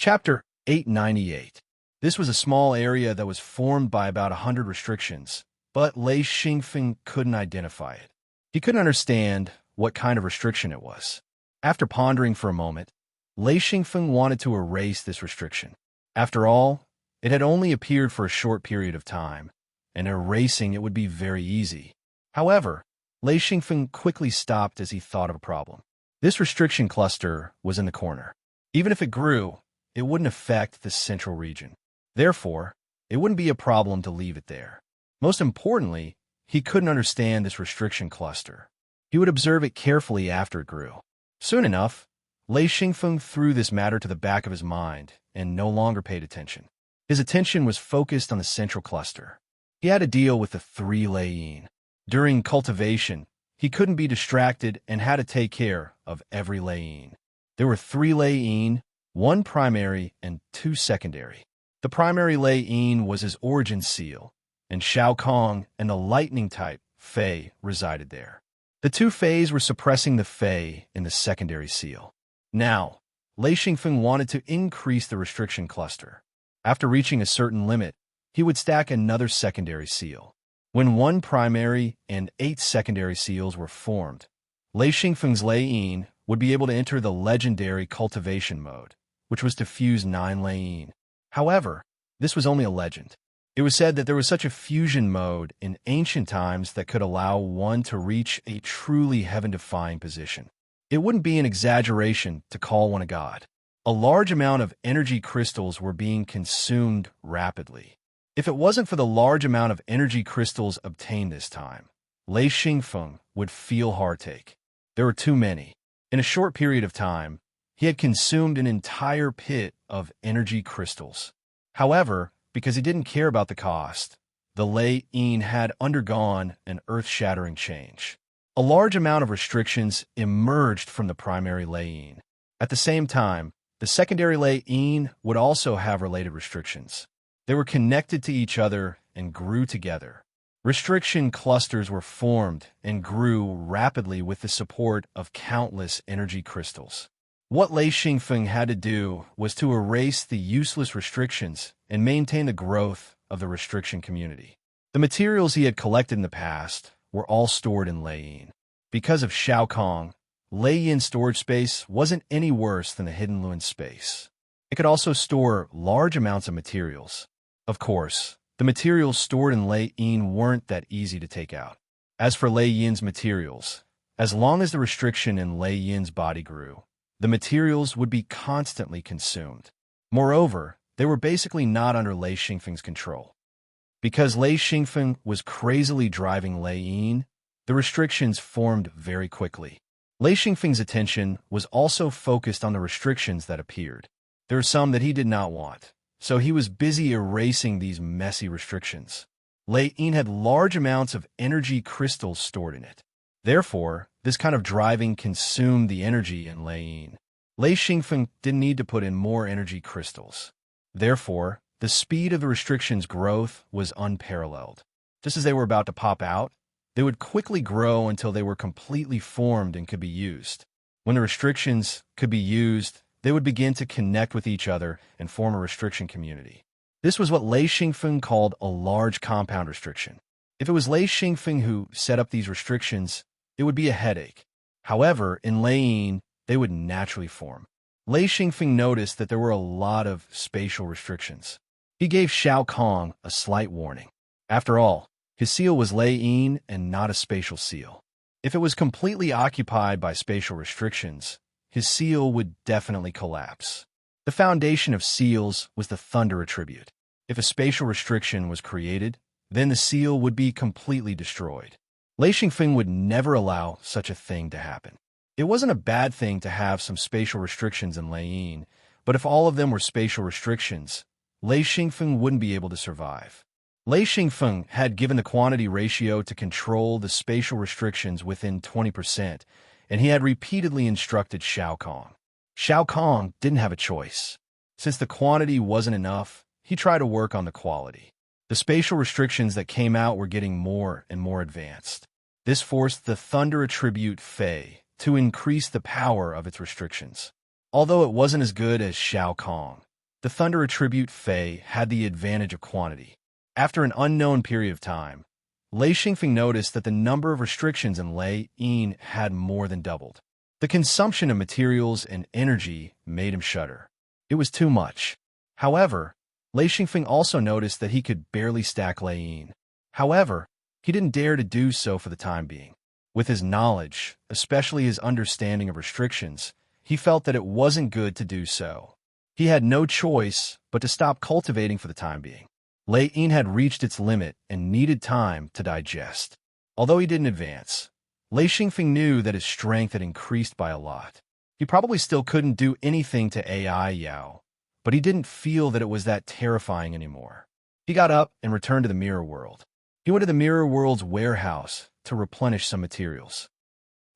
Chapter 898. This was a small area that was formed by about 100 restrictions, but Lei Xingfeng couldn't identify it. He couldn't understand what kind of restriction it was. After pondering for a moment, Lei Xingfeng wanted to erase this restriction. After all, it had only appeared for a short period of time, and erasing it would be very easy. However, Lei Xingfeng quickly stopped as he thought of a problem. This restriction cluster was in the corner. Even if it grew, it wouldn't affect the central region. Therefore, it wouldn't be a problem to leave it there. Most importantly, he couldn't understand this restriction cluster. He would observe it carefully after it grew. Soon enough, Lei Xingfeng threw this matter to the back of his mind and no longer paid attention. His attention was focused on the central cluster. He had to deal with the 3 Leiyin. During cultivation, he couldn't be distracted and had to take care of every Leiyin. There were 3 Leiyin, 1 primary and 2 secondary. The primary Leiyin was his origin seal, and Shao Kong and the lightning type, Fei, resided there. The 2 Feis were suppressing the Fei in the secondary seal. Now, Lei Xingfeng wanted to increase the restriction cluster. After reaching a certain limit, he would stack another secondary seal. When 1 primary and 8 secondary seals were formed, Lei Xingfeng's Leiyin would be able to enter the legendary cultivation mode, which was to fuse 9 Leiyin. However, this was only a legend. It was said that there was such a fusion mode in ancient times that could allow one to reach a truly heaven-defying position. It wouldn't be an exaggeration to call one a god. A large amount of energy crystals were being consumed rapidly. If it wasn't for the large amount of energy crystals obtained this time, Lei Xingfeng would feel heartache. There were too many. In a short period of time, he had consumed an entire pit of energy crystals. However, because he didn't care about the cost, the Leiyin had undergone an earth-shattering change. A large amount of restrictions emerged from the primary Leiyin. At the same time, the secondary Leiyin would also have related restrictions. They were connected to each other and grew together. Restriction clusters were formed and grew rapidly with the support of countless energy crystals. What Lei Xingfeng had to do was to erase the useless restrictions and maintain the growth of the restriction community. The materials he had collected in the past were all stored in Leiyin. Because of Shao Kong, Leiyin storage space wasn't any worse than the Hidden Luin space. It could also store large amounts of materials. Of course, the materials stored in Leiyin weren't that easy to take out. As for Leiyin's materials, as long as the restriction in Leiyin's body grew, the materials would be constantly consumed. Moreover, they were basically not under Lei Xingfeng's control. Because Lei Xingfeng was crazily driving Leiyin, the restrictions formed very quickly. Lei Xingfeng's attention was also focused on the restrictions that appeared. There were some that he did not want, so he was busy erasing these messy restrictions. Leiyin had large amounts of energy crystals stored in it. Therefore, this kind of driving consumed the energy in Leiyin. Lei Xingfeng didn't need to put in more energy crystals. Therefore, the speed of the restrictions' growth was unparalleled. Just as they were about to pop out, they would quickly grow until they were completely formed and could be used. When the restrictions could be used, they would begin to connect with each other and form a restriction community. This was what Lei Xingfeng called a large compound restriction. If it was Lei Xingfeng who set up these restrictions, it would be a headache. However, in Leiyin, they would naturally form. Lei Xingfeng noticed that there were a lot of spatial restrictions. He gave Shao Kong a slight warning. After all, his seal was Leiyin and not a spatial seal. If it was completely occupied by spatial restrictions, his seal would definitely collapse. The foundation of seals was the thunder attribute. If a spatial restriction was created, then the seal would be completely destroyed. Lei Xingfeng would never allow such a thing to happen. It wasn't a bad thing to have some spatial restrictions in Leiyin, but if all of them were spatial restrictions, Lei Xingfeng wouldn't be able to survive. Lei Xingfeng had given the quantity ratio to control the spatial restrictions within 20%, and he had repeatedly instructed Shao Kong. Shao Kong didn't have a choice. Since the quantity wasn't enough, he tried to work on the quality. The spatial restrictions that came out were getting more and more advanced. This forced the thunder attribute Fei to increase the power of its restrictions. Although it wasn't as good as Shao Kong, The Thunder Attribute Fey had the advantage of quantity. After an unknown period of time, Lei Xingfeng noticed that the number of restrictions in Lei Yin had more than doubled. The consumption of materials and energy made him shudder. It was too much. However, Lei Xingfeng also noticed that he could barely stack Lei Yin. However, he didn't dare to do so for the time being. With his knowledge, especially his understanding of restrictions, he felt that it wasn't good to do so. He had no choice but to stop cultivating for the time being. Lei Yin had reached its limit and needed time to digest. Although he didn't advance, Lei Xingfeng knew that his strength had increased by a lot. He probably still couldn't do anything to AI Yao, but he didn't feel that it was that terrifying anymore. He got up and returned to the mirror world. He went to the mirror world's warehouse to replenish some materials.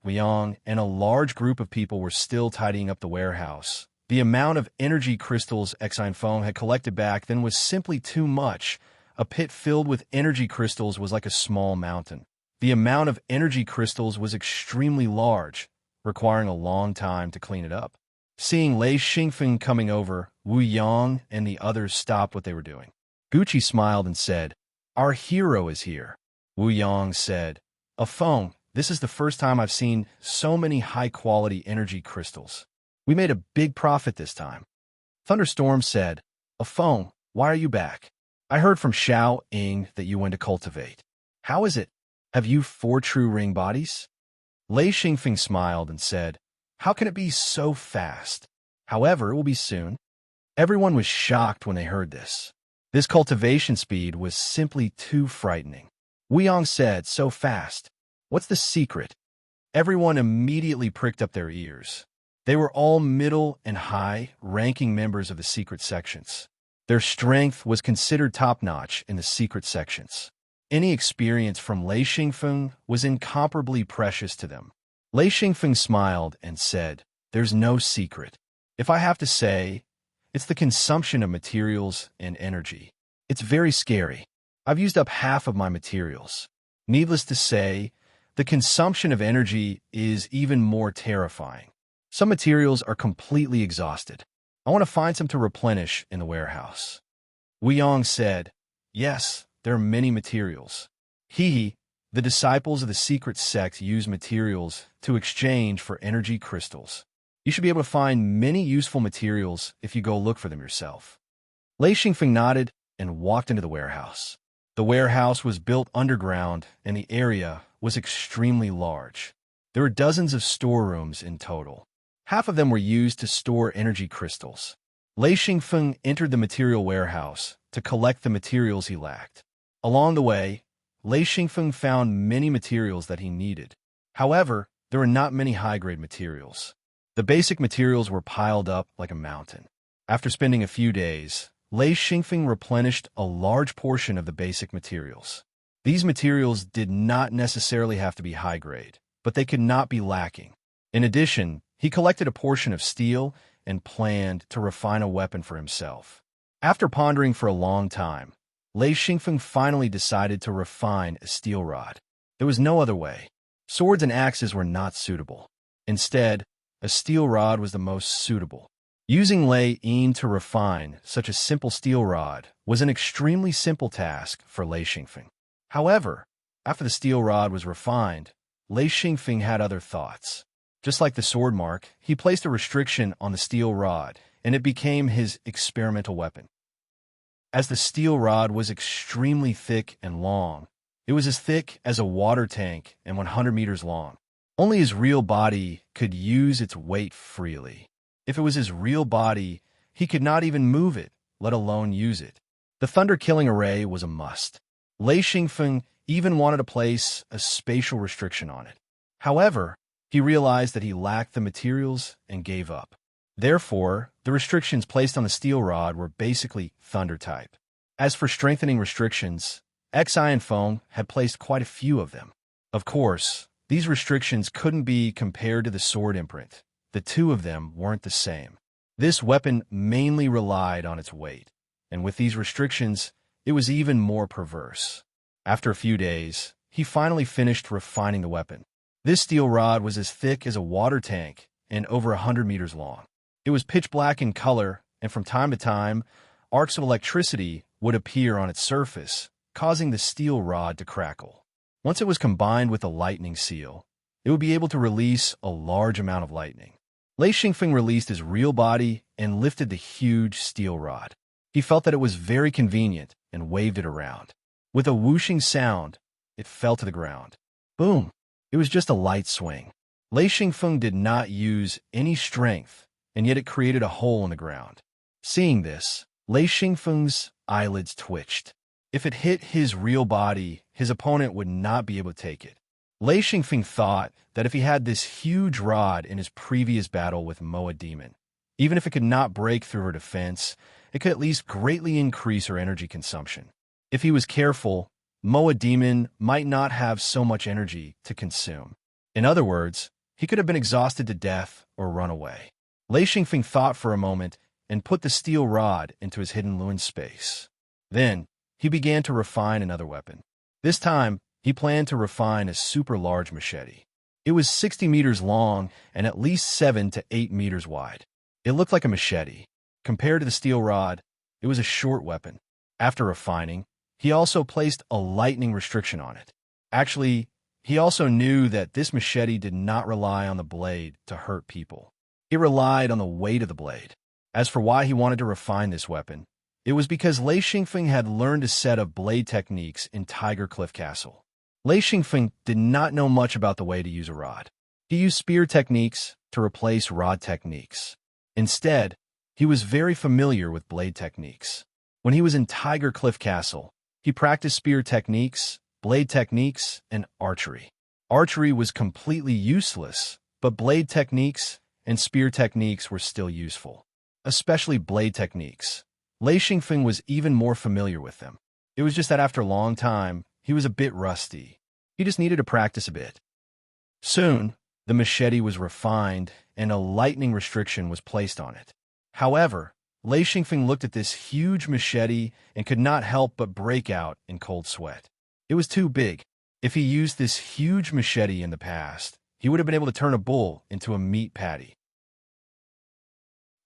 Liang and a large group of people were still tidying up the warehouse. The amount of energy crystals Exine Feng had collected back then was simply too much. A pit filled with energy crystals was like a small mountain. The amount of energy crystals was extremely large, requiring a long time to clean it up. Seeing Lei Xingfeng coming over, Wu Yang and the others stopped what they were doing. Gucci smiled and said, "Our hero is here." Wu Yang said, Feng, this is the first time I've seen so many high-quality energy crystals. We made a big profit this time." Thunderstorm said, Feng, why are you back? I heard from Xiao Ying that you went to cultivate. How is it? Have you 4 true ring bodies? Lei Xingfeng smiled and said, how can it be so fast? However, it will be soon. Everyone was shocked when they heard this. This cultivation speed was simply too frightening. Wu Yang said, so fast. What's the secret? Everyone immediately pricked up their ears. They were all middle and high-ranking members of the secret sections. Their strength was considered top-notch in the secret sections. Any experience from Lei Xingfeng was incomparably precious to them. Lei Xingfeng smiled and said, there's no secret. If I have to say, it's the consumption of materials and energy. It's very scary. I've used up half of my materials. Needless to say, the consumption of energy is even more terrifying. Some materials are completely exhausted. I want to find some to replenish in the warehouse. Wu Yang said, yes, there are many materials. The disciples of the secret sect use materials to exchange for energy crystals. You should be able to find many useful materials if you go look for them yourself. Lei Xingfeng nodded and walked into the warehouse. The warehouse was built underground and the area was extremely large. There were dozens of storerooms in total. Half of them were used to store energy crystals. Lei Xingfeng entered the material warehouse to collect the materials he lacked. Along the way, Lei Xingfeng found many materials that he needed. However, there were not many high-grade materials. The basic materials were piled up like a mountain. After spending a few days, Lei Xingfeng replenished a large portion of the basic materials. These materials did not necessarily have to be high-grade, but they could not be lacking. In addition, he collected a portion of steel and planned to refine a weapon for himself. After pondering for a long time, Lei Xingfeng finally decided to refine a steel rod. There was no other way. Swords and axes were not suitable. Instead, a steel rod was the most suitable. Using Lei Yin to refine such a simple steel rod was an extremely simple task for Lei Xingfeng. However, after the steel rod was refined, Lei Xingfeng had other thoughts. Just like the sword mark, he placed a restriction on the steel rod, and it became his experimental weapon. As the steel rod was extremely thick and long, it was as thick as a water tank and 100 meters long. Only his real body could use its weight freely. If it was his real body, he could not even move it, let alone use it. The thunder-killing array was a must. Lei Xingfeng even wanted to place a spatial restriction on it. However, he realized that he lacked the materials and gave up. Therefore, the restrictions placed on the steel rod were basically thunder type. As for strengthening restrictions, Exine Feng had placed quite a few of them. Of course, these restrictions couldn't be compared to the sword imprint. The two of them weren't the same. This weapon mainly relied on its weight, and with these restrictions, it was even more perverse. After a few days, he finally finished refining the weapon. This steel rod was as thick as a water tank and over 100 meters long. It was pitch black in color and from time to time, arcs of electricity would appear on its surface, causing the steel rod to crackle. Once it was combined with a lightning seal, it would be able to release a large amount of lightning. Lei Xingfeng released his real body and lifted the huge steel rod. He felt that it was very convenient and waved it around. With a whooshing sound, it fell to the ground. Boom! It was just a light swing. Lei Xingfeng did not use any strength, and yet it created a hole in the ground. Seeing this, Lei Xingfeng's eyelids twitched. If it hit his real body, his opponent would not be able to take it. Lei Xingfeng thought that if he had this huge rod in his previous battle with Moa Demon, even if it could not break through her defense, it could at least greatly increase her energy consumption. If he was careful, Moa Demon might not have so much energy to consume. In other words, he could have been exhausted to death or run away. Lei Xingfeng thought for a moment and put the steel rod into his hidden Luan space. Then, he began to refine another weapon. This time, he planned to refine a super large machete. It was 60 meters long and at least 7 to 8 meters wide. It looked like a machete. Compared to the steel rod, it was a short weapon. After refining, he also placed a lightning restriction on it. Actually, he also knew that this machete did not rely on the blade to hurt people. It relied on the weight of the blade. As for why he wanted to refine this weapon, it was because Lei Xingfeng had learned a set of blade techniques in Tiger Cliff Castle. Lei Xingfeng did not know much about the way to use a rod. He used spear techniques to replace rod techniques. Instead, he was very familiar with blade techniques. When he was in Tiger Cliff Castle, he practiced spear techniques, blade techniques, and archery. Archery was completely useless, but blade techniques and spear techniques were still useful, especially blade techniques. Lei Xingfeng was even more familiar with them. It was just that after a long time, he was a bit rusty. He just needed to practice a bit. Soon, the machete was refined and a lightning restriction was placed on it. However, Lei Xingfeng looked at this huge machete and could not help but break out in cold sweat. It was too big. If he used this huge machete in the past, he would have been able to turn a bull into a meat patty.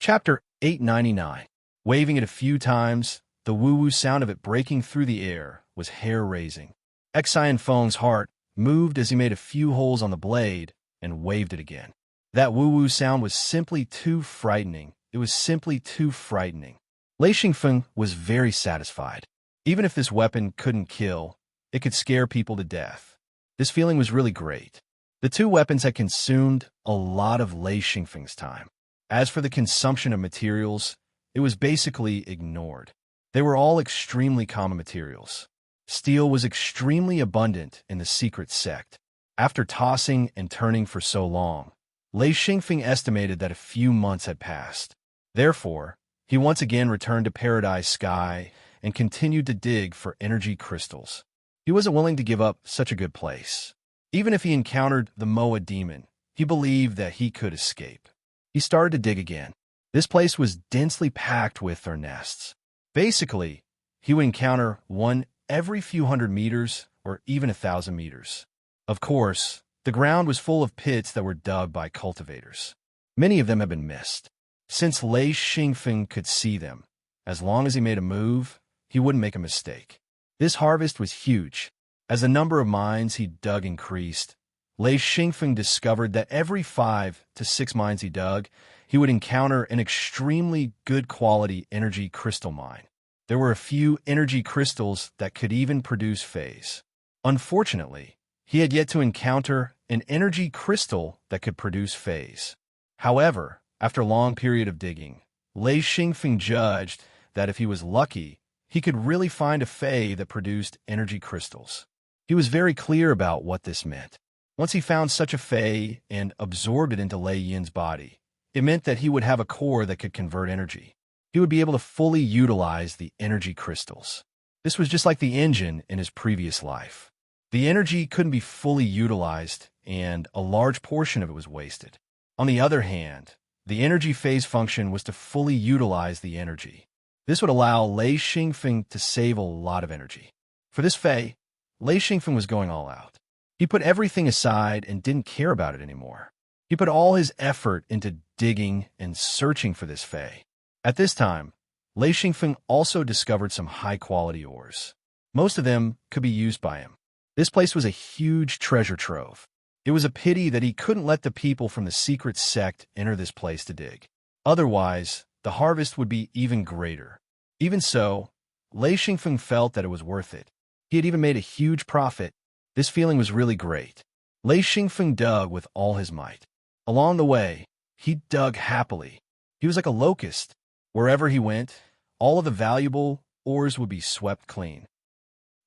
Chapter 899. Waving it a few times, the woo-woo sound of it breaking through the air was hair-raising. Xian Feng's heart moved as he made a few holes on the blade and waved it again. That woo-woo sound was simply too frightening. It was simply too frightening. Lei Xingfeng was very satisfied. Even if this weapon couldn't kill, it could scare people to death. This feeling was really great. The two weapons had consumed a lot of Lei Xingfeng's time. As for the consumption of materials, it was basically ignored. They were all extremely common materials. Steel was extremely abundant in the secret sect. After tossing and turning for so long, Lei Xingfeng estimated that a few months had passed. Therefore, he once again returned to Paradise Sky and continued to dig for energy crystals. He wasn't willing to give up such a good place. Even if he encountered the Moa Demon, he believed that he could escape. He started to dig again. This place was densely packed with their nests. Basically, he would encounter one every few hundred meters or even 1,000 meters. Of course, the ground was full of pits that were dug by cultivators. Many of them had been missed. Since Lei Xingfeng could see them, as long as he made a move, he wouldn't make a mistake. This harvest was huge. As the number of mines he dug increased, Lei Xingfeng discovered that every 5 to 6 mines he dug, he would encounter an extremely good quality energy crystal mine. There were a few energy crystals that could even produce phase. Unfortunately, he had yet to encounter an energy crystal that could produce phase. However, after a long period of digging, Lei Xingfeng judged that if he was lucky, he could really find a Fei that produced energy crystals. He was very clear about what this meant. Once he found such a Fei and absorbed it into Lei Yin's body, it meant that he would have a core that could convert energy. He would be able to fully utilize the energy crystals. This was just like the engine in his previous life. The energy couldn't be fully utilized, and a large portion of it was wasted. On the other hand, the energy phase function was to fully utilize the energy. This would allow Lei Xingfeng to save a lot of energy. For this Fei, Lei Xingfeng was going all out. He put everything aside and didn't care about it anymore. He put all his effort into digging and searching for this Fei. At this time, Lei Xingfeng also discovered some high-quality ores. Most of them could be used by him. This place was a huge treasure trove. It was a pity that he couldn't let the people from the secret sect enter this place to dig. Otherwise, the harvest would be even greater. Even so, Lei Xingfeng felt that it was worth it. He had even made a huge profit. This feeling was really great. Lei Xingfeng dug with all his might. Along the way, he dug happily. He was like a locust. Wherever he went, all of the valuable ores would be swept clean.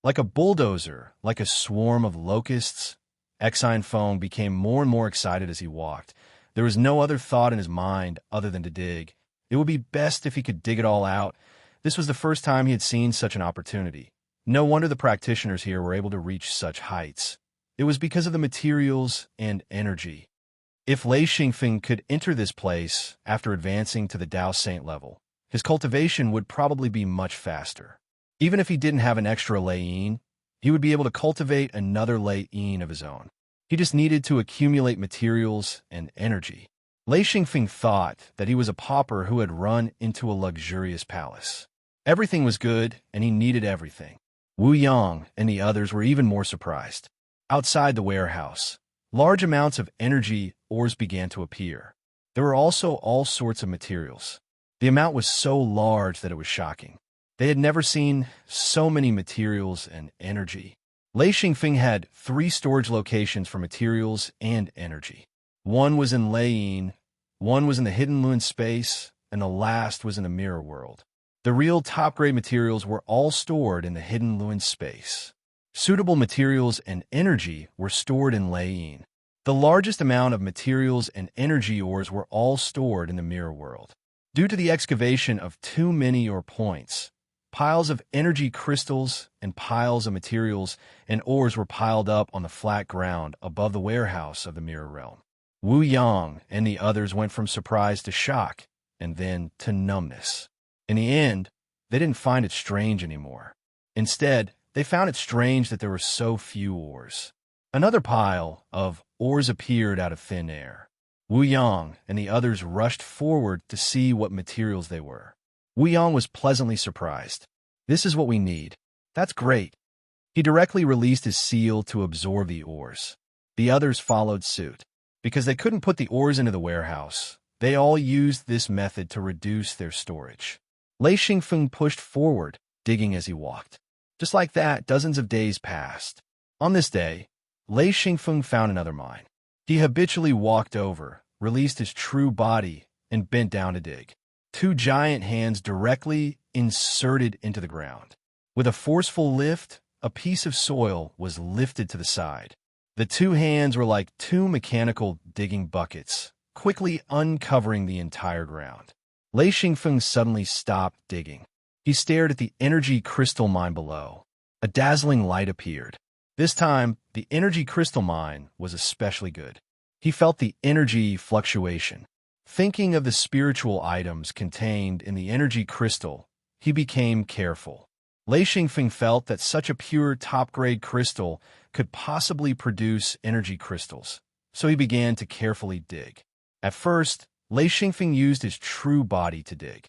Like a bulldozer, like a swarm of locusts, Feng became more and more excited as he walked. There was no other thought in his mind other than to dig. It would be best if he could dig it all out. This was the first time he had seen such an opportunity. No wonder the practitioners here were able to reach such heights. It was because of the materials and energy. If Lei Xingfeng could enter this place after advancing to the Dao Saint level, his cultivation would probably be much faster. Even if he didn't have an extra Lei Yin, he would be able to cultivate another Lei Yin of his own. He just needed to accumulate materials and energy. Lei Xingfeng thought that he was a pauper who had run into a luxurious palace. Everything was good, and he needed everything. Wu Yang and the others were even more surprised. Outside the warehouse, large amounts of energy ores began to appear. There were also all sorts of materials. The amount was so large that it was shocking. They had never seen so many materials and energy. Lei Xingfeng had 3 storage locations for materials and energy. One was in Lei Yin, one was in the Hidden Lun space, and the last was in the Mirror World. The real top-grade materials were all stored in the Hidden Lun space. Suitable materials and energy were stored in Lei Yin. The largest amount of materials and energy ores were all stored in the Mirror World. Due to the excavation of too many ore points, piles of energy crystals and piles of materials and ores were piled up on the flat ground above the warehouse of the Mirror Realm. Wu Yang and the others went from surprise to shock, and then to numbness. In the end, they didn't find it strange anymore. Instead, they found it strange that there were so few ores. Another pile of ores appeared out of thin air. Wu Yang and the others rushed forward to see what materials they were. Wu Yang was pleasantly surprised. This is what we need. That's great. He directly released his seal to absorb the ores. The others followed suit. Because they couldn't put the ores into the warehouse, they all used this method to reduce their storage. Lei Xingfeng pushed forward, digging as he walked. Just like that, dozens of days passed. On this day, Lei Xingfeng found another mine. He habitually walked over, released his true body, and bent down to dig. 2 giant hands directly inserted into the ground. With a forceful lift, a piece of soil was lifted to the side. The 2 hands were like 2 mechanical digging buckets, quickly uncovering the entire ground. Lei Xingfeng suddenly stopped digging. He stared at the energy crystal mine below. A dazzling light appeared. This time, the energy crystal mine was especially good. He felt the energy fluctuation. Thinking of the spiritual items contained in the energy crystal, he became careful. Lei Xingfeng felt that such a pure top-grade crystal could possibly produce energy crystals, so he began to carefully dig. At first, Lei Xingfeng used his true body to dig.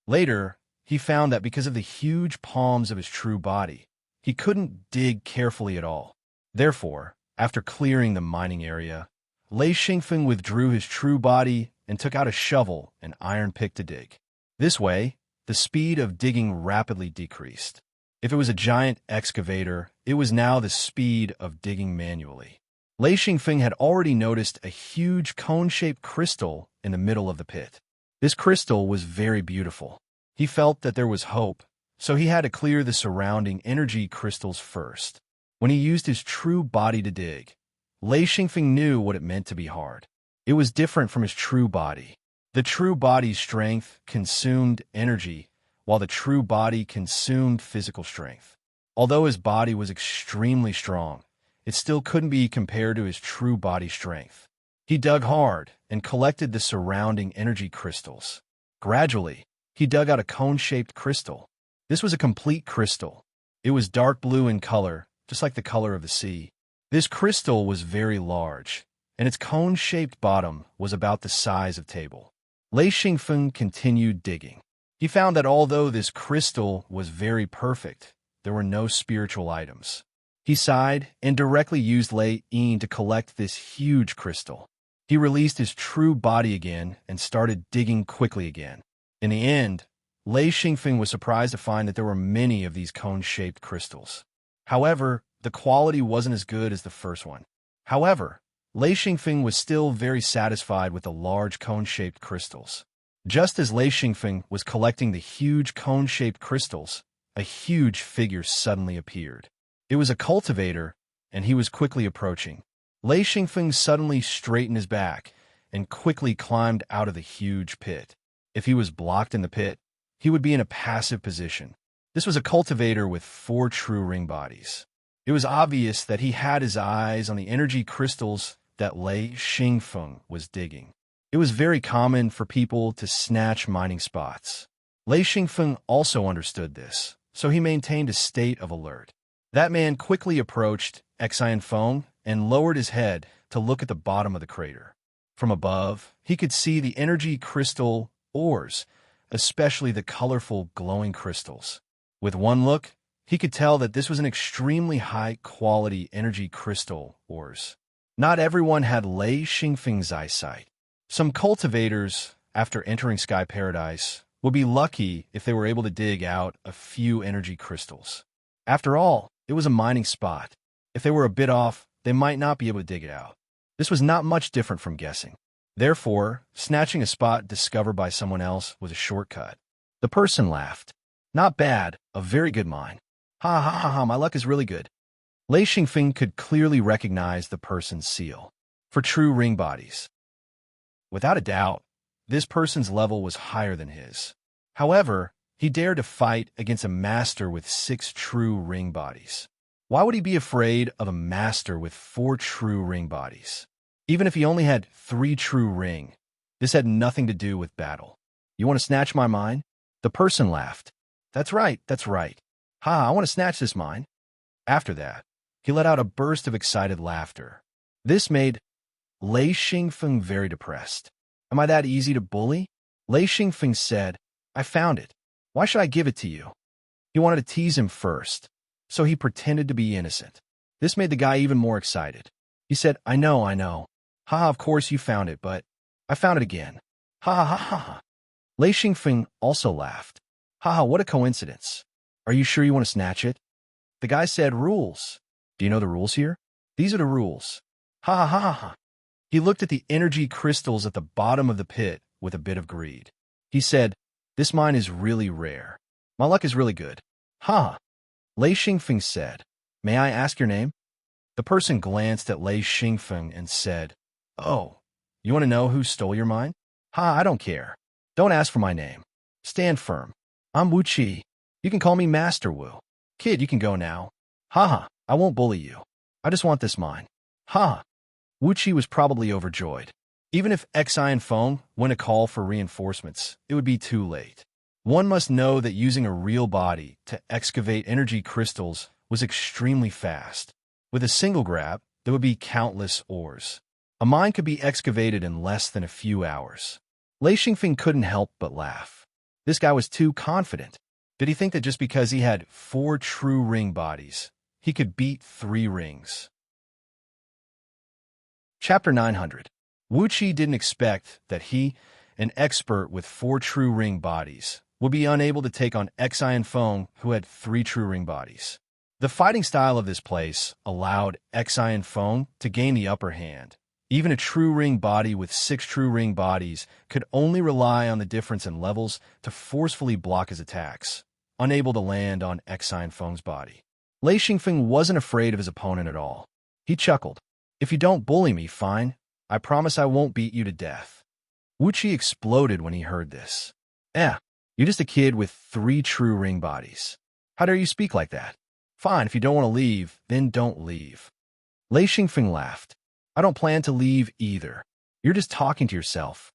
Later, he found that because of the huge palms of his true body, he couldn't dig carefully at all. Therefore, after clearing the mining area, Lei Xingfeng withdrew his true body and took out a shovel and iron pick to dig. This way, the speed of digging rapidly decreased. If it was a giant excavator, it was now the speed of digging manually. Lei Xingfeng had already noticed a huge cone-shaped crystal in the middle of the pit. This crystal was very beautiful. He felt that there was hope, so he had to clear the surrounding energy crystals first. When he used his true body to dig, Lei Xingfeng knew what it meant to be hard. It was different from his true body. The true body's strength consumed energy, while the true body consumed physical strength. Although his body was extremely strong, it still couldn't be compared to his true body strength. He dug hard and collected the surrounding energy crystals. Gradually, he dug out a cone-shaped crystal. This was a complete crystal. It was dark blue in color, just like the color of the sea. This crystal was very large, and its cone-shaped bottom was about the size of a table. Lei Xingfeng continued digging. He found that although this crystal was very perfect, there were no spiritual items. He sighed and directly used Lei Yin to collect this huge crystal. He released his true body again and started digging quickly again. In the end, Lei Xingfeng was surprised to find that there were many of these cone-shaped crystals. However, the quality wasn't as good as the first one. However, Lei Xingfeng was still very satisfied with the large cone-shaped crystals. Just as Lei Xingfeng was collecting the huge cone-shaped crystals, a huge figure suddenly appeared. It was a cultivator, and he was quickly approaching. Lei Xingfeng suddenly straightened his back and quickly climbed out of the huge pit. If he was blocked in the pit, he would be in a passive position. This was a cultivator with 4 true ring bodies. It was obvious that he had his eyes on the energy crystals that Lei Xingfeng was digging. It was very common for people to snatch mining spots. Lei Xingfeng also understood this, so he maintained a state of alert. That man quickly approached Feng and lowered his head to look at the bottom of the crater. From above, he could see the energy crystal ores, especially the colorful glowing crystals. With one look, he could tell that this was an extremely high-quality energy crystal ores. Not everyone had Lei Xingfeng's eyesight. Some cultivators, after entering Sky Paradise, would be lucky if they were able to dig out a few energy crystals. After all, it was a mining spot. If they were a bit off, they might not be able to dig it out. This was not much different from guessing. Therefore, snatching a spot discovered by someone else was a shortcut. The person laughed. Not bad, a very good mine. Ha ha ha ha, my luck is really good. Lei Xingfeng could clearly recognize the person's seal. For true ring bodies. Without a doubt, this person's level was higher than his. However, he dared to fight against a master with 6 true ring bodies. Why would he be afraid of a master with 4 true ring bodies? Even if he only had 3 true ring, this had nothing to do with battle. You want to snatch my mine? The person laughed. That's right, that's right. Ha, I want to snatch this mine. After that, he let out a burst of excited laughter. This made Lei Xingfeng very depressed. Am I that easy to bully? Lei Xingfeng said, I found it. Why should I give it to you? He wanted to tease him first, so he pretended to be innocent. This made the guy even more excited. He said, I know. Ha, of course you found it, but I found it again. Ha ha ha ha. Lei Xingfeng also laughed. Ha ha, what a coincidence. Are you sure you want to snatch it? The guy said, rules. Do you know the rules here? These are the rules. Ha ha ha ha. He looked at the energy crystals at the bottom of the pit with a bit of greed. He said, this mine is really rare. My luck is really good. Ha! Lei Xingfeng said, may I ask your name? The person glanced at Lei Xingfeng and said, oh, you want to know who stole your mine? Ha, I don't care. Don't ask for my name. Stand firm. I'm Wu Qi. You can call me Master Wu. Kid, you can go now. Ha ha, I won't bully you. I just want this mine. Ha! Wu Qi was probably overjoyed. Even if Feng went a call for reinforcements, it would be too late. One must know that using a real body to excavate energy crystals was extremely fast. With a single grab, there would be countless ores. A mine could be excavated in less than a few hours. Lei Xingfeng couldn't help but laugh. This guy was too confident. Did he think that just because he had 4 true ring bodies, he could beat 3 rings? Chapter 900. Wu Qi didn't expect that he, an expert with 4 true ring bodies, would be unable to take on Feng, who had 3 true ring bodies. The fighting style of this place allowed Feng to gain the upper hand. Even a true ring body with 6 true ring bodies could only rely on the difference in levels to forcefully block his attacks, unable to land on Feng's body. Lei Xingfeng wasn't afraid of his opponent at all. He chuckled. If you don't bully me, fine. I promise I won't beat you to death. Wu Qi exploded when he heard this. You're just a kid with 3 true ring bodies. How dare you speak like that? Fine, if you don't want to leave, then don't leave. Lei Xingfeng laughed. I don't plan to leave either. You're just talking to yourself.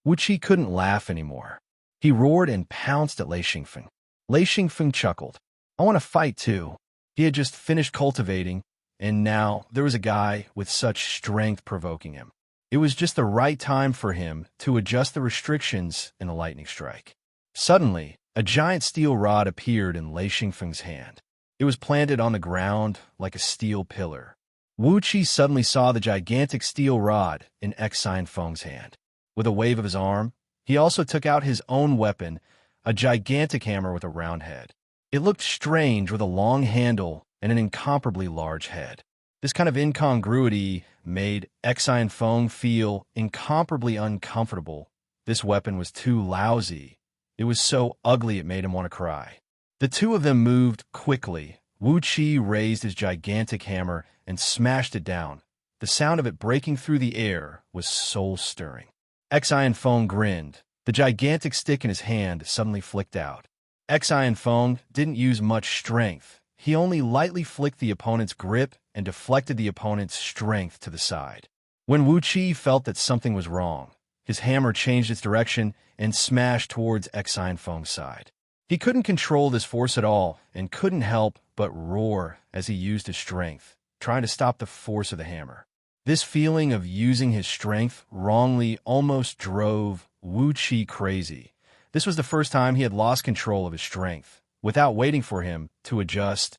Wu Qi couldn't laugh anymore. He roared and pounced at Lei Xingfeng. Lei Xingfeng chuckled. I want to fight too. He had just finished cultivating, and now there was a guy with such strength provoking him. It was just the right time for him to adjust the restrictions in a lightning strike. Suddenly, a giant steel rod appeared in Lei Xingfeng's hand. It was planted on the ground like a steel pillar. Wu Qi suddenly saw the gigantic steel rod in X Feng's hand. With a wave of his arm, he also took out his own weapon, a gigantic hammer with a round head. It looked strange with a long handle and an incomparably large head. This kind of incongruity made X Feng feel incomparably uncomfortable. This weapon was too lousy. It was so ugly it made him want to cry. The two of them moved quickly. Wu Qi raised his gigantic hammer and smashed it down. The sound of it breaking through the air was soul-stirring. X Feng grinned. The gigantic stick in his hand suddenly flicked out. X Feng didn't use much strength. He only lightly flicked the opponent's grip and deflected the opponent's strength to the side. When Wu Qi felt that something was wrong, his hammer changed its direction and smashed towards X Feng's side. He couldn't control this force at all and couldn't help but roar as he used his strength, trying to stop the force of the hammer. This feeling of using his strength wrongly almost drove Wu Qi crazy. This was the first time he had lost control of his strength. Without waiting for him to adjust,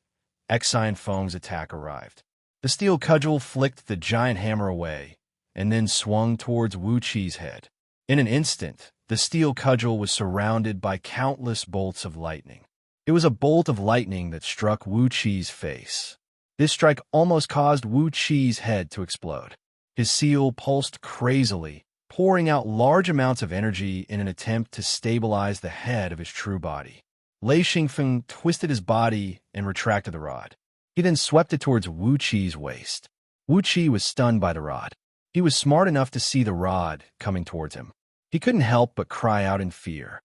X Feng's attack arrived. The steel cudgel flicked the giant hammer away and then swung towards Wu Qi's head. In an instant, the steel cudgel was surrounded by countless bolts of lightning. It was a bolt of lightning that struck Wu Qi's face. This strike almost caused Wu Qi's head to explode. His seal pulsed crazily, pouring out large amounts of energy in an attempt to stabilize the head of his true body. Lei Xingfeng twisted his body and retracted the rod. He then swept it towards Wu Qi's waist. Wu Qi was stunned by the rod. He was smart enough to see the rod coming towards him. He couldn't help but cry out in fear.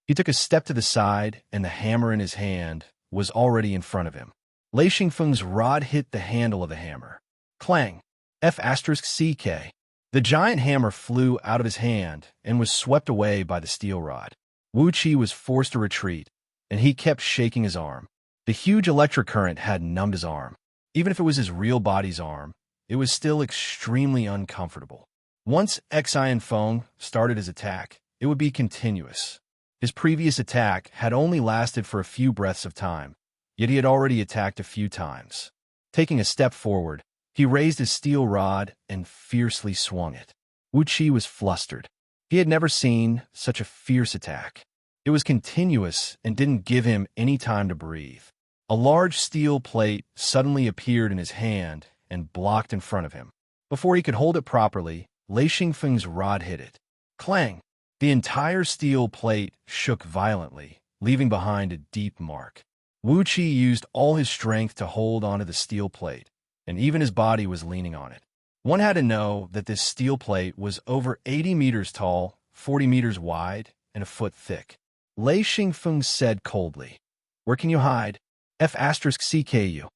He took a step to the side, and the hammer in his hand was already in front of him. Lei Xingfeng's rod hit the handle of the hammer. Clang! F***CK. The giant hammer flew out of his hand and was swept away by the steel rod. Wu Qi was forced to retreat, and he kept shaking his arm. The huge electric current had numbed his arm. Even if it was his real body's arm, it was still extremely uncomfortable. Once X Feng started his attack, it would be continuous. His previous attack had only lasted for a few breaths of time, yet he had already attacked a few times. Taking a step forward, he raised his steel rod and fiercely swung it. Wu Qi was flustered. He had never seen such a fierce attack. It was continuous and didn't give him any time to breathe. A large steel plate suddenly appeared in his hand and blocked in front of him. Before he could hold it properly, Lei Xingfeng's rod hit it. Clang! The entire steel plate shook violently, leaving behind a deep mark. Wu Qi used all his strength to hold onto the steel plate, and even his body was leaning on it. One had to know that this steel plate was over 80 meters tall, 40 meters wide, and a foot thick. Lei Xingfeng said coldly, "Where can you hide? F***CKU."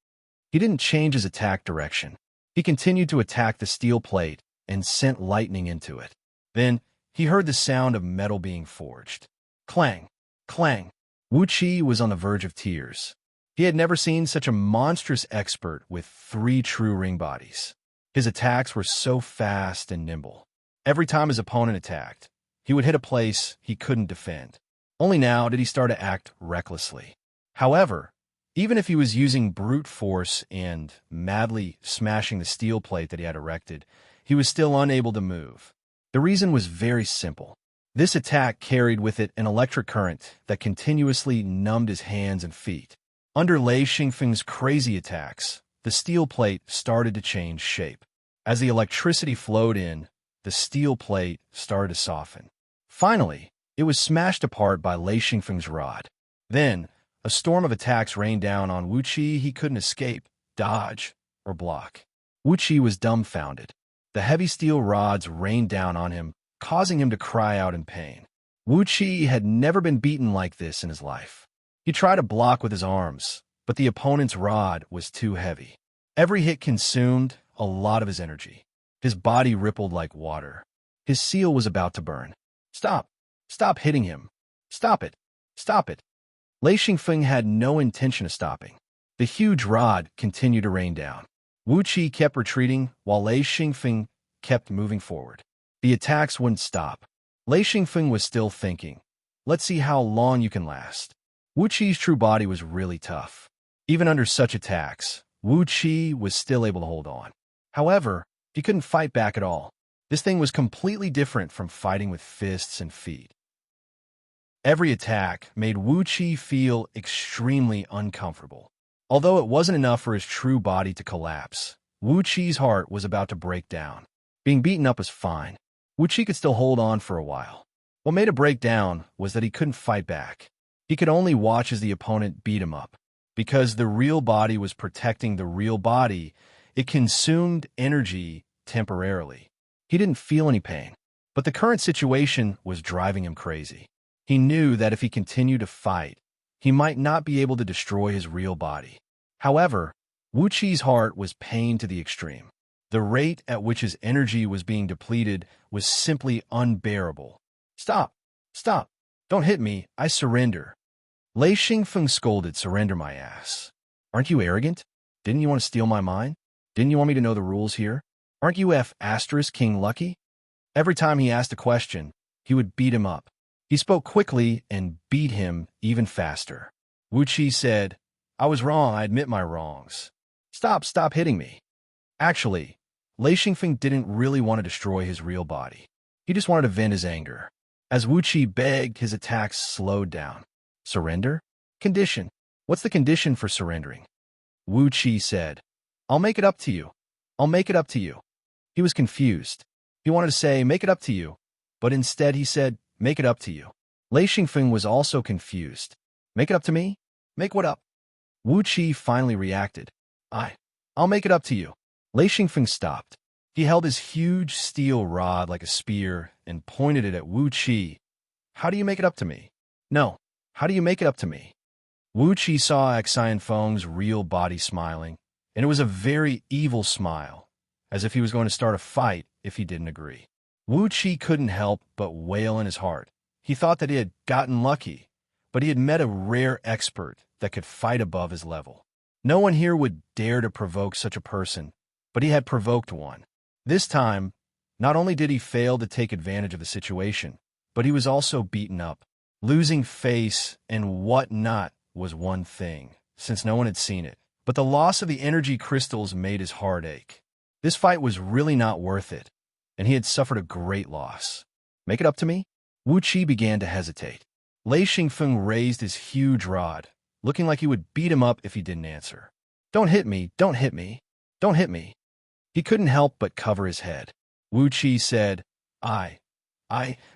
He didn't change his attack direction. He continued to attack the steel plate and sent lightning into it. Then, he heard the sound of metal being forged. Clang! Clang! Wu Qi was on the verge of tears. He had never seen such a monstrous expert with 3 true ring bodies. His attacks were so fast and nimble. Every time his opponent attacked, he would hit a place he couldn't defend. Only now did he start to act recklessly. However, even if he was using brute force and madly smashing the steel plate that he had erected, he was still unable to move. The reason was very simple. This attack carried with it an electric current that continuously numbed his hands and feet. Under Lei Xingfeng's crazy attacks, the steel plate started to change shape. As the electricity flowed in, the steel plate started to soften. Finally, it was smashed apart by Lei Xingfeng's rod. Then, a storm of attacks rained down on Wu Qi he couldn't escape, dodge, or block. Wu Qi was dumbfounded. The heavy steel rods rained down on him, causing him to cry out in pain. Wu Qi had never been beaten like this in his life. He tried to block with his arms, but the opponent's rod was too heavy. Every hit consumed a lot of his energy. His body rippled like water. His seal was about to burn. Stop! Stop hitting him! Stop it! Stop it! Lei Xingfeng had no intention of stopping. The huge rod continued to rain down. Wu Qi kept retreating while Lei Xingfeng kept moving forward. The attacks wouldn't stop. Lei Xingfeng was still thinking, let's see how long you can last. Wu Qi's true body was really tough. Even under such attacks, Wu Qi was still able to hold on. However, he couldn't fight back at all. This thing was completely different from fighting with fists and feet. Every attack made Wu Qi feel extremely uncomfortable. Although it wasn't enough for his true body to collapse, Wu Qi's heart was about to break down. Being beaten up was fine. Wu Qi could still hold on for a while. What made it break down was that he couldn't fight back. He could only watch as the opponent beat him up. Because the real body was protecting the real body, it consumed energy temporarily. He didn't feel any pain. But the current situation was driving him crazy. He knew that if he continued to fight, he might not be able to destroy his real body. However, Wu Qi's heart was pained to the extreme. The rate at which his energy was being depleted was simply unbearable. Stop! Stop! Don't hit me! I surrender! Lei Xingfeng scolded, surrender my ass. Aren't you arrogant? Didn't you want to steal my mind? Didn't you want me to know the rules here? Aren't you King Lucky? Every time he asked a question, he would beat him up. He spoke quickly and beat him even faster. Wu Qi said, I was wrong, I admit my wrongs. Stop hitting me. Actually, Lei Xingfeng didn't really want to destroy his real body. He just wanted to vent his anger. As Wu Qi begged, his attacks slowed down. Surrender? Condition. What's the condition for surrendering? Wu Qi said, I'll make it up to you. I'll make it up to you. He was confused. He wanted to say, make it up to you. But instead he said, make it up to you. Lei Xingfeng was also confused. Make it up to me? Make what up? Wu Qi finally reacted. I'll make it up to you. Lei Xingfeng stopped. He held his huge steel rod like a spear and pointed it at Wu Qi. How do you make it up to me? No. How do you make it up to me? Wu Qi saw Xian Feng's real body smiling, and it was a very evil smile, as if he was going to start a fight if he didn't agree. Wu Qi couldn't help but wail in his heart. He thought that he had gotten lucky, but he had met a rare expert that could fight above his level. No one here would dare to provoke such a person, but he had provoked one. This time, not only did he fail to take advantage of the situation, but he was also beaten up. Losing face and whatnot was one thing, since no one had seen it, but the loss of the energy crystals made his heart ache. This fight was really not worth it, and he had suffered a great loss. Make it up to me? Wu Qi began to hesitate. Lei Xingfeng raised his huge rod, looking like he would beat him up if he didn't answer. Don't hit me, don't hit me, don't hit me. He couldn't help but cover his head. Wu Qi said,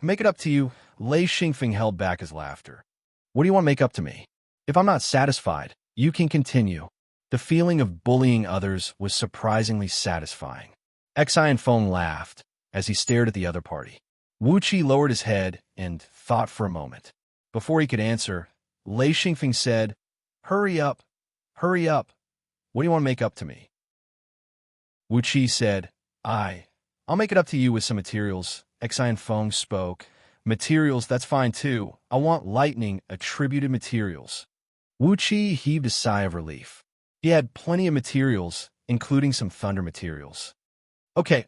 make it up to you. Lei Xingfeng held back his laughter. What do you want to make up to me? If I'm not satisfied, you can continue. The feeling of bullying others was surprisingly satisfying. Xian Feng laughed as he stared at the other party. Wu Qi lowered his head and thought for a moment. Before he could answer, Lei Xingfeng said, hurry up, hurry up. What do you want to make up to me? Wu Qi said, I'll make it up to you with some materials. Xian Feng spoke. Materials, that's fine too. I want lightning attributed materials. Wu Qi heaved a sigh of relief. He had plenty of materials, including some thunder materials. Okay,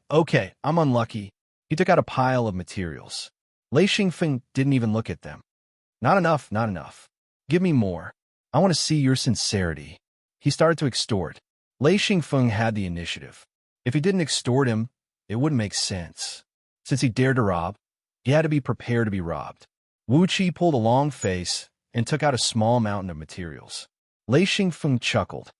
I'm unlucky. He took out a pile of materials. Lei Xingfeng didn't even look at them. Not enough, not enough. Give me more. I want to see your sincerity. He started to extort. Lei Xingfeng had the initiative. If he didn't extort him, it wouldn't make sense. Since he dared to rob, he had to be prepared to be robbed. Wu Qi pulled a long face and took out a small mountain of materials. Lei Xingfeng chuckled.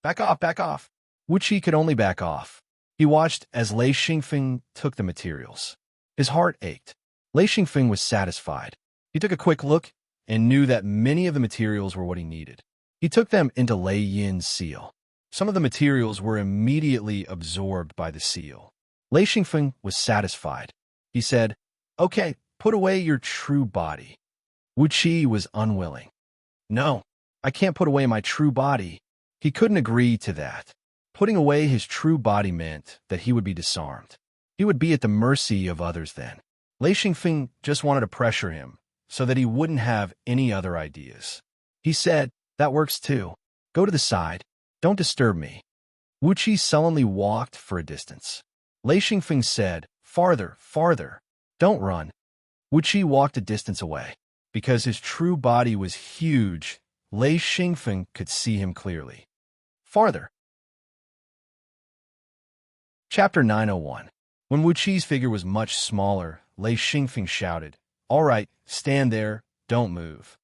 Back off, back off. Wu Qi could only back off. He watched as Lei Xingfeng took the materials. His heart ached. Lei Xingfeng was satisfied. He took a quick look and knew that many of the materials were what he needed. He took them into Lei Yin's seal. Some of the materials were immediately absorbed by the seal. Lei Xingfeng was satisfied. He said, okay, put away your true body. Wu Qi was unwilling. No, I can't put away my true body. He couldn't agree to that. Putting away his true body meant that he would be disarmed. He would be at the mercy of others then. Lei Xingfeng just wanted to pressure him so that he wouldn't have any other ideas. He said, that works too. Go to the side. Don't disturb me. Wu Qi sullenly walked for a distance. Lei Xingfeng said, "Farther, farther. Don't run." Wu Qi walked a distance away. Because his true body was huge, Lei Xingfeng could see him clearly. Farther. Chapter 901. When Wu Qi's figure was much smaller, Lei Xingfeng shouted, "All right, stand there, don't move."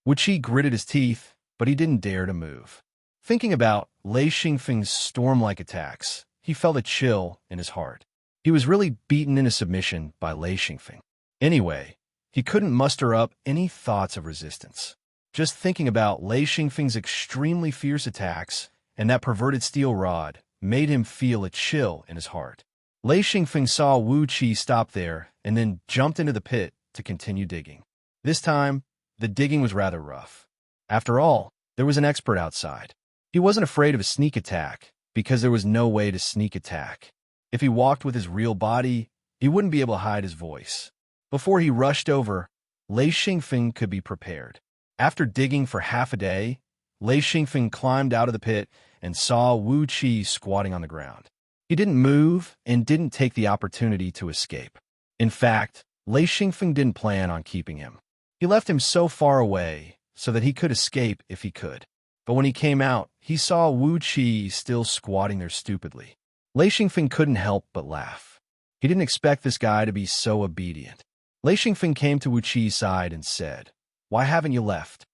Wu Qi gritted his teeth, but he didn't dare to move. Thinking about Lei Xingfeng's storm-like attacks, he felt a chill in his heart. He was really beaten into submission by Lei Xingfeng. Anyway, he couldn't muster up any thoughts of resistance. Just thinking about Lei Xingfeng's extremely fierce attacks and that perverted steel rod made him feel a chill in his heart. Lei Xingfeng saw Wu Qi stop there and then jumped into the pit to continue digging. This time, the digging was rather rough. After all, there was an expert outside. He wasn't afraid of a sneak attack because there was no way to sneak attack. If he walked with his real body, he wouldn't be able to hide his voice. Before he rushed over, Lei Xingfeng could be prepared. After digging for half a day, Lei Xingfeng climbed out of the pit and saw Wu Qi squatting on the ground. He didn't move and didn't take the opportunity to escape. In fact, Lei Xingfeng didn't plan on keeping him. He left him so far away so that he could escape if he could. But when he came out, he saw Wu Qi still squatting there stupidly. Lei Xingfeng couldn't help but laugh. He didn't expect this guy to be so obedient. Lei Xingfeng came to Wu Qi's side and said, "Why haven't you left?"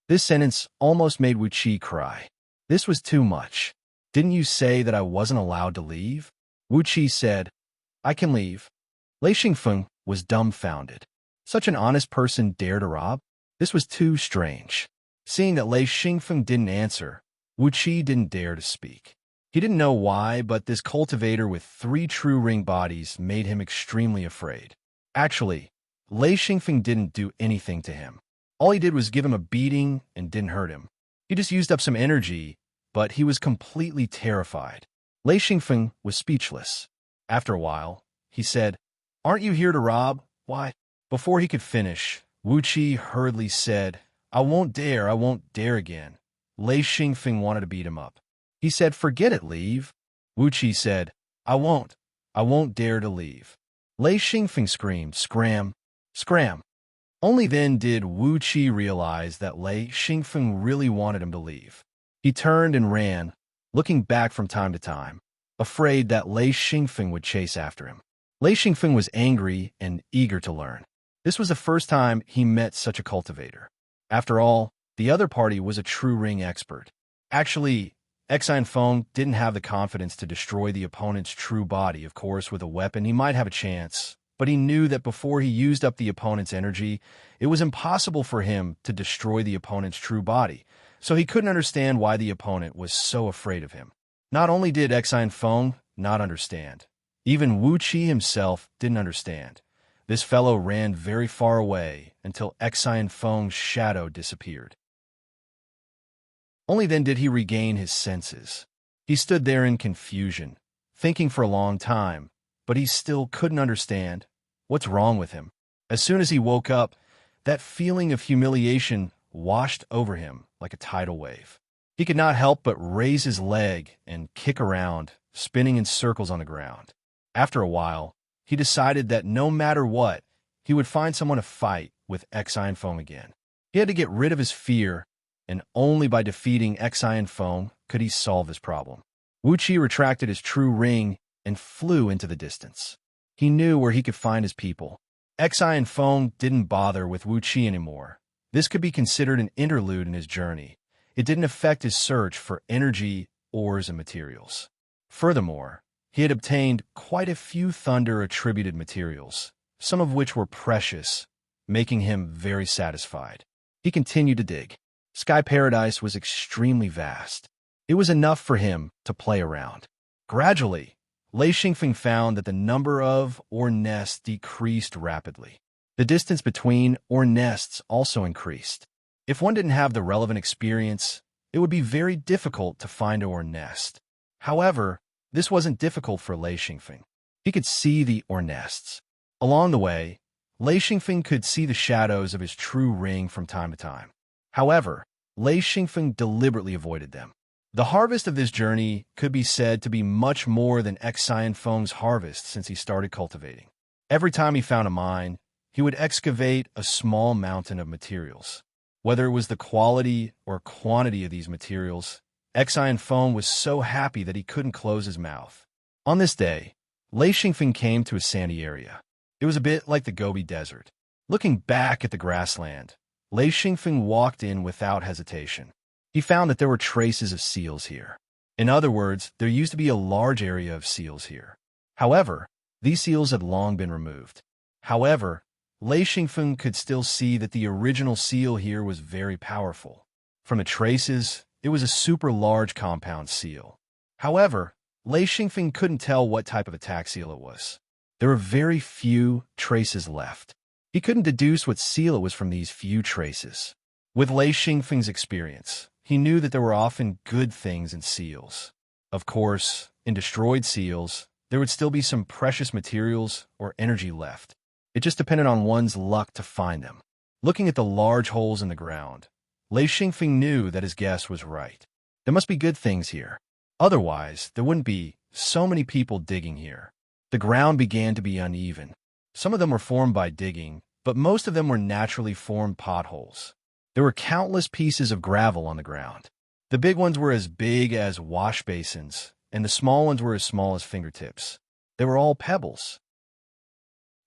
This sentence almost made Wu Qi cry. This was too much. "Didn't you say that I wasn't allowed to leave?" Wu Qi said, "I can leave." Lei Xingfeng was dumbfounded. Such an honest person dare to rob? This was too strange. Seeing that Lei Xingfeng didn't answer, Wu Qi didn't dare to speak. He didn't know why, but this cultivator with 3 true ring bodies made him extremely afraid. Actually, Lei Xingfeng didn't do anything to him. All he did was give him a beating and didn't hurt him. He just used up some energy, but he was completely terrified. Lei Xingfeng was speechless. After a while, he said, "Aren't you here to rob? Why?" Before he could finish, Wu Qi hurriedly said, I won't dare again." Lei Xingfeng wanted to beat him up. He said, "Forget it, leave." Wu Qi said, I won't dare to leave." Lei Xingfeng screamed, "Scram! Scram!" Only then did Wu Qi realize that Lei Xingfeng really wanted him to leave. He turned and ran, looking back from time to time, afraid that Lei Xingfeng would chase after him. Lei Xingfeng was angry and eager to learn. This was the first time he met such a cultivator. After all, the other party was a true ring expert. Actually, Exine Feng didn't have the confidence to destroy the opponent's true body. Of course, with a weapon, he might have a chance, but he knew that before he used up the opponent's energy, it was impossible for him to destroy the opponent's true body, so he couldn't understand why the opponent was so afraid of him. Not only did Exine Feng not understand, even Wu Qi himself didn't understand. This fellow ran very far away until Exine Feng's shadow disappeared. Only then did he regain his senses. He stood there in confusion, thinking for a long time, but he still couldn't understand what's wrong with him. As soon as he woke up, that feeling of humiliation washed over him like a tidal wave. He could not help but raise his leg and kick around, spinning in circles on the ground. After a while, he decided that no matter what, he would find someone to fight with Exine Feng again. He had to get rid of his fear, and only by defeating Exine Feng could he solve this problem. Wu Qi retracted his true ring and flew into the distance. He knew where he could find his people. Exine Feng didn't bother with Wu Qi anymore. This could be considered an interlude in his journey. It didn't affect his search for energy, ores, and materials. Furthermore, he had obtained quite a few thunder-attributed materials, some of which were precious, making him very satisfied. He continued to dig. Sky Paradise was extremely vast. It was enough for him to play around. Gradually, Lei Xingfeng found that the number of ore nests decreased rapidly. The distance between ore nests also increased. If one didn't have the relevant experience, it would be very difficult to find an ore nest. However, this wasn't difficult for Lei Xingfeng. He could see the ore nests. Along the way, Lei Xingfeng could see the shadows of his true ring from time to time. However, Lei Xingfeng deliberately avoided them. The harvest of this journey could be said to be much more than Xian Feng's harvest since he started cultivating. Every time he found a mine, he would excavate a small mountain of materials. Whether it was the quality or quantity of these materials, Xian Feng was so happy that he couldn't close his mouth. On this day, Lei Xingfeng came to a sandy area. It was a bit like the Gobi Desert. Looking back at the grassland, Lei Xingfeng walked in without hesitation. He found that there were traces of seals here. In other words, there used to be a large area of seals here. However, these seals had long been removed. However, Lei Xingfeng could still see that the original seal here was very powerful. From the traces, it was a super large compound seal. However, Lei Xingfeng couldn't tell what type of attack seal it was. There were very few traces left. He couldn't deduce what seal it was from these few traces. With Lei Xingfeng's experience, he knew that there were often good things in seals. Of course, in destroyed seals, there would still be some precious materials or energy left. It just depended on one's luck to find them. Looking at the large holes in the ground, Lei Xingfeng knew that his guess was right. There must be good things here. Otherwise, there wouldn't be so many people digging here. The ground began to be uneven. Some of them were formed by digging, but most of them were naturally formed potholes. There were countless pieces of gravel on the ground. The big ones were as big as wash basins, and the small ones were as small as fingertips. They were all pebbles.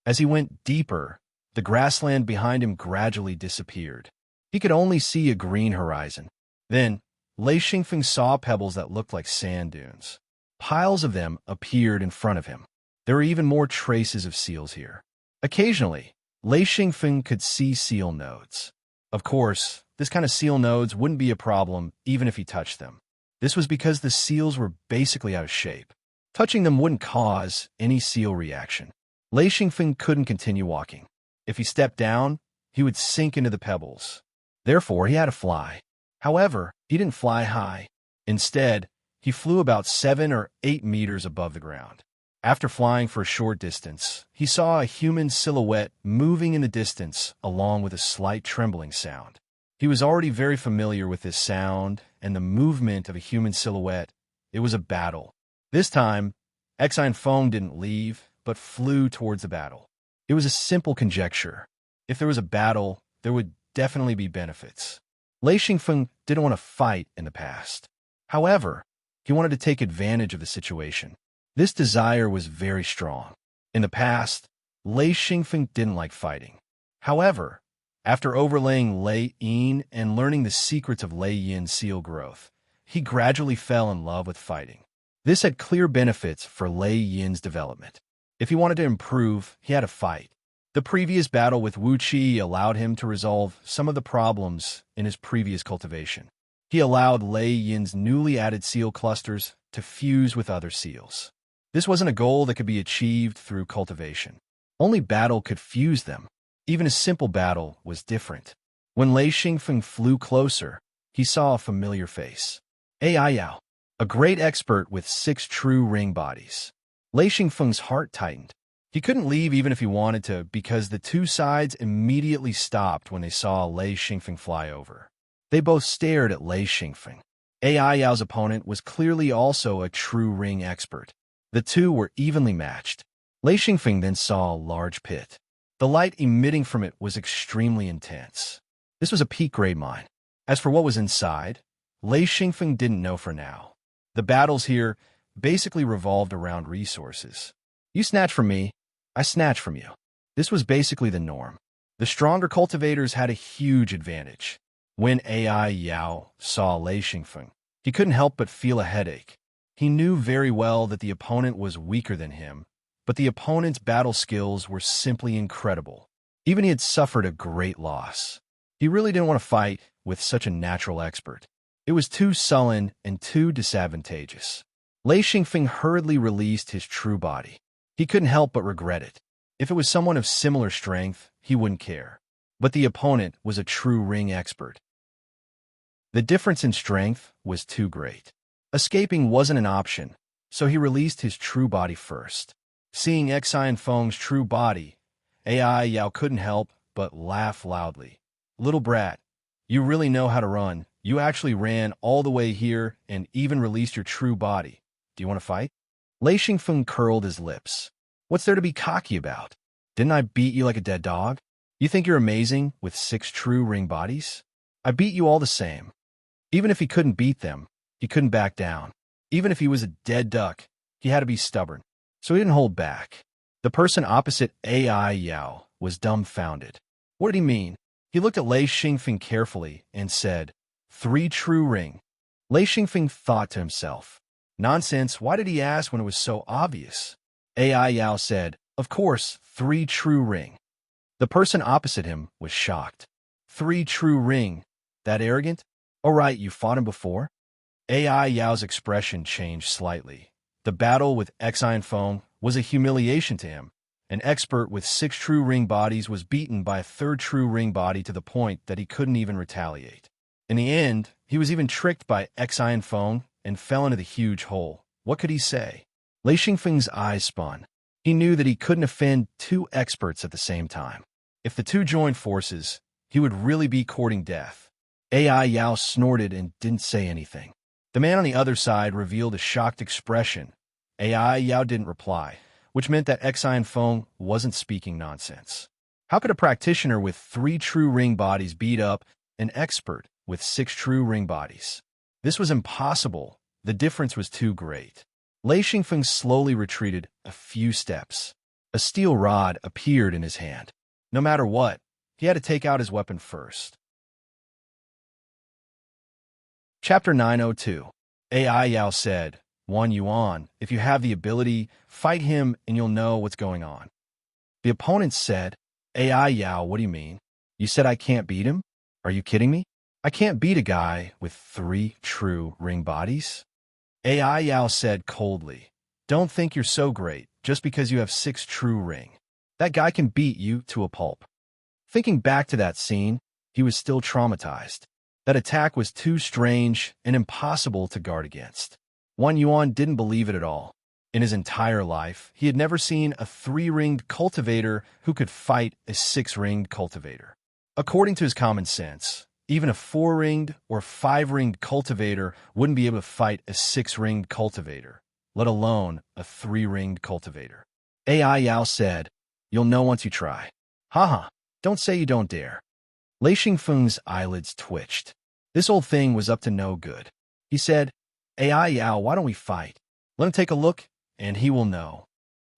As he went deeper, the grassland behind him gradually disappeared. He could only see a green horizon. Then, Lei Xingfeng saw pebbles that looked like sand dunes. Piles of them appeared in front of him. There were even more traces of seals here. Occasionally, Lei Xingfeng could see seal nodes. Of course, this kind of seal nodes wouldn't be a problem even if he touched them. This was because the seals were basically out of shape. Touching them wouldn't cause any seal reaction. Lei Xingfeng couldn't continue walking. If he stepped down, he would sink into the pebbles. Therefore, he had to fly. However, he didn't fly high. Instead, he flew about 7 or 8 meters above the ground. After flying for a short distance, he saw a human silhouette moving in the distance along with a slight trembling sound. He was already very familiar with this sound and the movement of a human silhouette. It was a battle. This time, Xian Feng didn't leave, but flew towards the battle. It was a simple conjecture. If there was a battle, there would definitely be benefits. Lei Xingfeng didn't want to fight in the past. However, he wanted to take advantage of the situation. This desire was very strong. In the past, Lei Xingfeng didn't like fighting. However, after overlaying Lei Yin and learning the secrets of Lei Yin seal growth, he gradually fell in love with fighting. This had clear benefits for Lei Yin's development. If he wanted to improve, he had to fight. The previous battle with Wu Qi allowed him to resolve some of the problems in his previous cultivation. He allowed Lei Yin's newly added seal clusters to fuse with other seals. This wasn't a goal that could be achieved through cultivation. Only battle could fuse them. Even a simple battle was different. When Lei Xingfeng flew closer, he saw a familiar face. Ai Yao, a great expert with 6 true ring bodies. Lei Xingfeng's heart tightened. He couldn't leave even if he wanted to because the two sides immediately stopped when they saw Lei Xingfeng fly over. They both stared at Lei Xingfeng. Ai Yao's opponent was clearly also a true ring expert. The two were evenly matched. Lei Xingfeng then saw a large pit. The light emitting from it was extremely intense. This was a peak-grade mine. As for what was inside, Lei Xingfeng didn't know for now. The battles here basically revolved around resources. You snatch from me, I snatch from you. This was basically the norm. The stronger cultivators had a huge advantage. When Ai Yao saw Lei Xingfeng, he couldn't help but feel a headache. He knew very well that the opponent was weaker than him, but the opponent's battle skills were simply incredible. Even he had suffered a great loss. He really didn't want to fight with such a natural expert. It was too sullen and too disadvantageous. Lei Xingfeng hurriedly released his true body. He couldn't help but regret it. If it was someone of similar strength, he wouldn't care. But the opponent was a true ring expert. The difference in strength was too great. Escaping wasn't an option, so he released his true body first. Seeing Xian Feng's true body, Ai Yao couldn't help but laugh loudly. Little brat, you really know how to run, You actually ran all the way here and even released your true body. Do you want to fight? Lei Xingfeng curled his lips. What's there to be cocky about? Didn't I beat you like a dead dog? You think you're amazing with 6 true ring bodies? I beat you all the same. Even if he couldn't beat them, he couldn't back down. Even if he was a dead duck, he had to be stubborn. So he didn't hold back. The person opposite AI Yao was dumbfounded. What did he mean? He looked at Lei Xingfeng carefully and said, 3 true ring. Lei Xingfeng thought to himself, nonsense, why did he ask when it was so obvious? AI Yao said, of course, 3 true ring. The person opposite him was shocked. 3 true ring? That arrogant? Oh right, you fought him before? AI Yao's expression changed slightly. The battle with Xian Feng was a humiliation to him. An expert with 6 true ring bodies was beaten by a 3rd true ring body to the point that he couldn't even retaliate. In the end, he was even tricked by Xian Feng and fell into the huge hole. What could he say? Lei Xingfeng's eyes spun. He knew that he couldn't offend 2 experts at the same time. If the 2 joined forces, he would really be courting death. AI Yao snorted and didn't say anything. The man on the other side revealed a shocked expression. AI Yao didn't reply, which meant that Xian Feng wasn't speaking nonsense. How could a practitioner with 3 true ring bodies beat up an expert with 6 true ring bodies? This was impossible. The difference was too great. Lei Xingfeng slowly retreated a few steps. A steel rod appeared in his hand. No matter what, he had to take out his weapon first. Chapter 902. AI Yao said, Wan Yuan, if you have the ability, fight him and you'll know what's going on. The opponent said, AI Yao, what do you mean? You said I can't beat him? Are you kidding me? I can't beat a guy with 3 true ring bodies? AI Yao said coldly, don't think you're so great just because you have 6 true ring. That guy can beat you to a pulp. Thinking back to that scene, he was still traumatized. That attack was too strange and impossible to guard against. Wan Yuan didn't believe it at all. In his entire life, he had never seen a 3-ringed cultivator who could fight a 6-ringed cultivator. According to his common sense, even a 4-ringed or 5-ringed cultivator wouldn't be able to fight a 6-ringed cultivator, let alone a 3-ringed cultivator. AI Yao said, you'll know once you try. Haha, don't say you don't dare. Lei Xingfeng's eyelids twitched. This old thing was up to no good. He said, AI Yao, why don't we fight? Let him take a look, and he will know.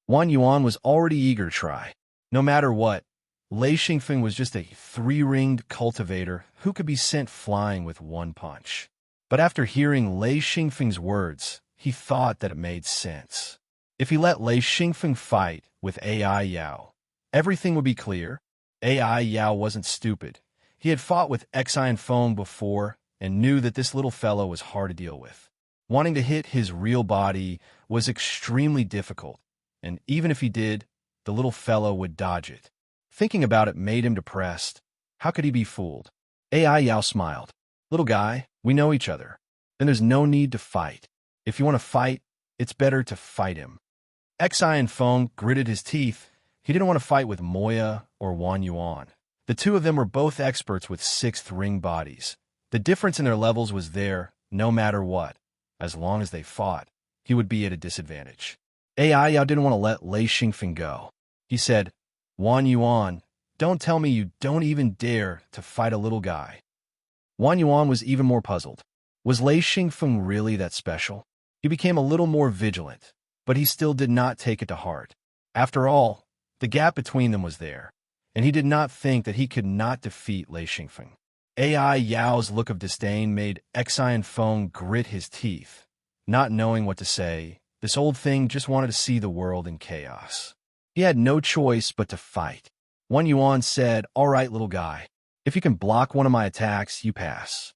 Wan Yuan was already eager to try. No matter what, Lei Xingfeng was just a 3-ringed cultivator who could be sent flying with 1 punch. But after hearing Lei Xingfeng's words, he thought that it made sense. If he let Lei Xingfeng fight with AI Yao, everything would be clear. AI Yao wasn't stupid. He had fought with Xian Feng before and knew that this little fellow was hard to deal with. Wanting to hit his real body was extremely difficult, and even if he did, the little fellow would dodge it. Thinking about it made him depressed. How could he be fooled? AI Yao smiled. Little guy, we know each other. Then there's no need to fight. If you want to fight, it's better to fight him. Xian Feng gritted his teeth. He didn't want to fight with Moya or Wan Yuan. The 2 of them were both experts with 6th ring bodies. The difference in their levels was there, no matter what. As long as they fought, he would be at a disadvantage. AI Yao didn't want to let Lei Xingfeng go. He said, Wan Yuan, don't tell me you don't even dare to fight a little guy. Wan Yuan was even more puzzled. Was Lei Xingfeng really that special? He became a little more vigilant, but he still did not take it to heart. After all, the gap between them was there, and he did not think that he could not defeat Lei Xingfeng. AI Yao's look of disdain made Xian Feng grit his teeth. Not knowing what to say, this old thing just wanted to see the world in chaos. He had no choice but to fight. Wan Yuan said, all right, little guy, if you can block one of my attacks, you pass.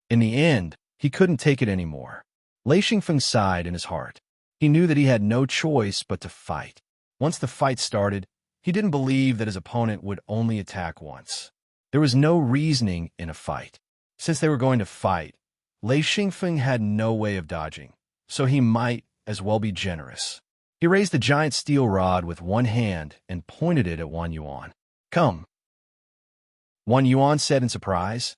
In the end, he couldn't take it anymore. Lei Xingfeng sighed in his heart. He knew that he had no choice but to fight. Once the fight started, he didn't believe that his opponent would only attack once. There was no reasoning in a fight. Since they were going to fight, Lei Xingfeng had no way of dodging, so he might as well be generous. He raised the giant steel rod with one hand and pointed it at Wan Yuan. Come. Wan Yuan said in surprise.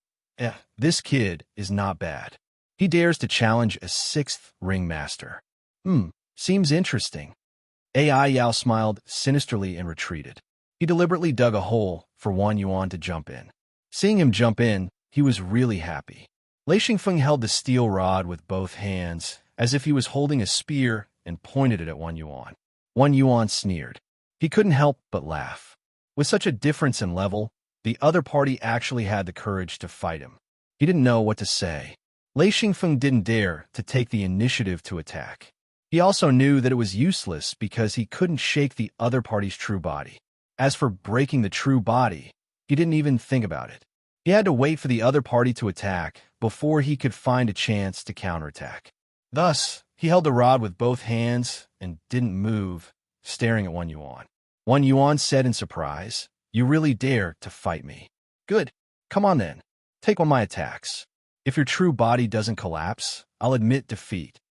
This kid is not bad. He dares to challenge a sixth ringmaster. Seems interesting. AI Yao smiled sinisterly and retreated. He deliberately dug a hole for Wang Yuan to jump in. Seeing him jump in, he was really happy. Lei Xingfeng held the steel rod with both hands, as if he was holding a spear, and pointed it at Wang Yuan. Wang Yuan sneered. He couldn't help but laugh. With such a difference in level, the other party actually had the courage to fight him. He didn't know what to say. Lei Xingfeng didn't dare to take the initiative to attack. He also knew that it was useless because he couldn't shake the other party's true body. As for breaking the true body, he didn't even think about it. He had to wait for the other party to attack before he could find a chance to counterattack. Thus, he held the rod with both hands and didn't move, staring at Wang Yuan. Wang Yuan said in surprise, "You really dare to fight me? Good. Come on then. Take on my attacks. If your true body doesn't collapse, I'll admit defeat."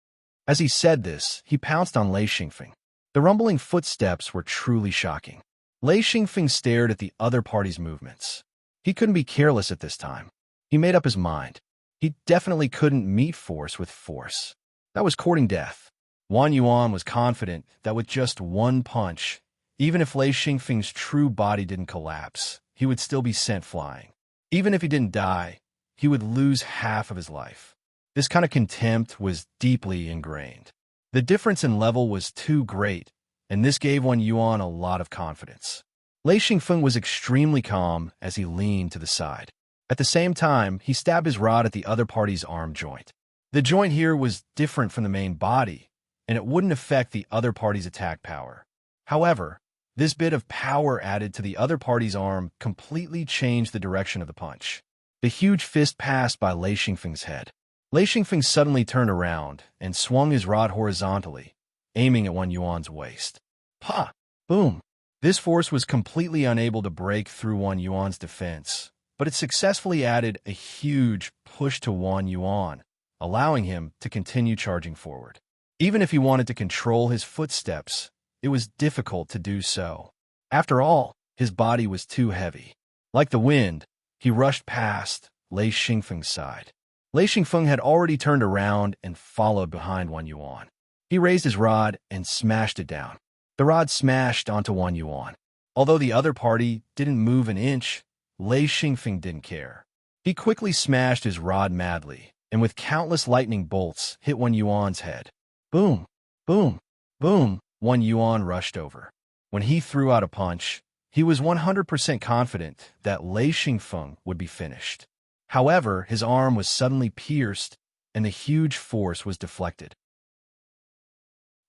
As he said this, he pounced on Lei Xingfeng. The rumbling footsteps were truly shocking. Lei Xingfeng stared at the other party's movements. He couldn't be careless at this time. He made up his mind. He definitely couldn't meet force with force. That was courting death. Wang Yuan was confident that with just one punch, even if Lei Xingfeng's true body didn't collapse, he would still be sent flying. Even if he didn't die, he would lose half of his life. This kind of contempt was deeply ingrained. The difference in level was too great, and this gave Wang Yuan a lot of confidence. Lei Xingfeng was extremely calm as he leaned to the side. At the same time, he stabbed his rod at the other party's arm joint. The joint here was different from the main body, and it wouldn't affect the other party's attack power. However, this bit of power added to the other party's arm completely changed the direction of the punch. The huge fist passed by Lei Xingfeng's head. Lei Xingfeng suddenly turned around and swung his rod horizontally, aiming at Wang Yuan's waist. Pa! Boom! This force was completely unable to break through Wang Yuan's defense, but it successfully added a huge push to Wang Yuan, allowing him to continue charging forward. Even if he wanted to control his footsteps, it was difficult to do so. After all, his body was too heavy. Like the wind, he rushed past Lei Xingfeng's side. Lei Xingfeng had already turned around and followed behind Wang Yuan. He raised his rod and smashed it down. The rod smashed onto Wang Yuan. Although the other party didn't move an inch, Lei Xingfeng didn't care. He quickly smashed his rod madly, and with countless lightning bolts hit Wang Yuan's head. Boom! Boom! Boom! Wang Yuan rushed over. When he threw out a punch, he was 100% confident that Lei Xingfeng would be finished. However, his arm was suddenly pierced, and the huge force was deflected.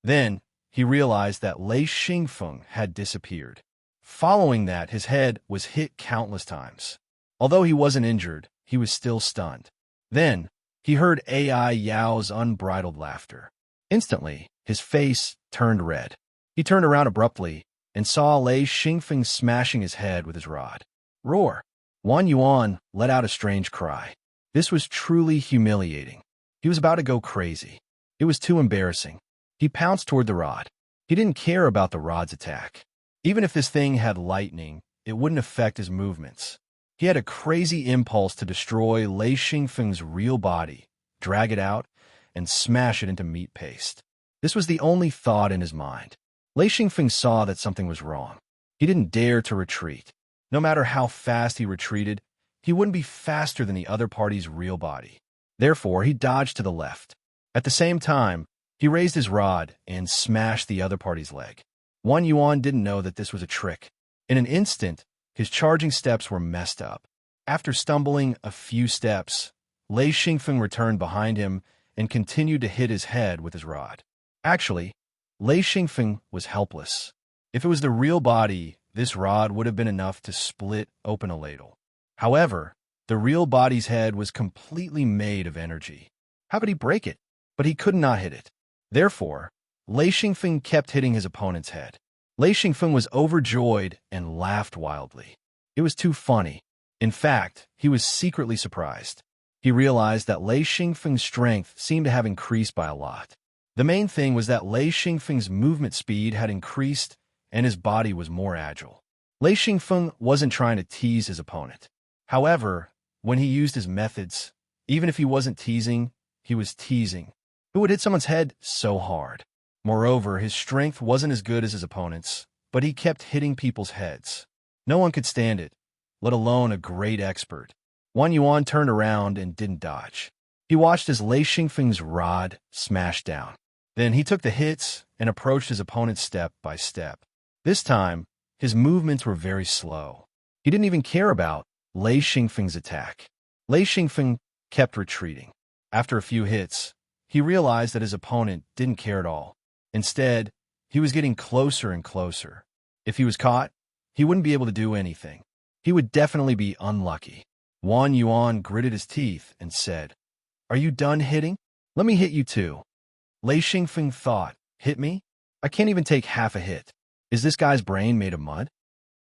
Then, he realized that Lei Xingfeng had disappeared. Following that, his head was hit countless times. Although he wasn't injured, he was still stunned. Then, he heard AI Yao's unbridled laughter. Instantly, his face turned red. He turned around abruptly and saw Lei Xingfeng smashing his head with his rod. Roar! Wang Yuan let out a strange cry. This was truly humiliating. He was about to go crazy. It was too embarrassing. He pounced toward the rod. He didn't care about the rod's attack. Even if this thing had lightning, it wouldn't affect his movements. He had a crazy impulse to destroy Lei Xingfeng's real body, drag it out, and smash it into meat paste. This was the only thought in his mind. Lei Xingfeng saw that something was wrong. He didn't dare to retreat. No matter how fast he retreated, he wouldn't be faster than the other party's real body. Therefore, he dodged to the left. At the same time, he raised his rod and smashed the other party's leg. Wang Yuan didn't know that this was a trick. In an instant, his charging steps were messed up. After stumbling a few steps, Lei Xingfeng returned behind him and continued to hit his head with his rod. Actually, Lei Xingfeng was helpless. If it was the real body, this rod would have been enough to split open a ladle. However, the real body's head was completely made of energy. How could he break it? But he could not hit it. Therefore, Lei Xingfeng kept hitting his opponent's head. Lei Xingfeng was overjoyed and laughed wildly. It was too funny. In fact, he was secretly surprised. He realized that Lei Xingfeng's strength seemed to have increased by a lot. The main thing was that Lei Xingfeng's movement speed had increased and his body was more agile. Lei Xingfeng wasn't trying to tease his opponent. However, When he used his methods, even if he wasn't teasing, he was teasing. Who would hit someone's head so hard? Moreover, his strength wasn't as good as his opponent's, but he kept hitting people's heads. No one could stand it, let alone a great expert. Wan Yuan turned around and didn't dodge. He watched as Lei Xingfeng's rod smashed down. Then he took the hits and approached his opponent step by step. This time, his movements were very slow. He didn't even care about Lei Xingfeng's attack. Lei Xingfeng kept retreating. After a few hits, he realized that his opponent didn't care at all. Instead, he was getting closer and closer. If he was caught, he wouldn't be able to do anything. He would definitely be unlucky. Wan Yuan gritted his teeth and said, "Are you done hitting? Let me hit you too." Lei Xingfeng thought, "Hit me? I can't even take half a hit. Is this guy's brain made of mud?"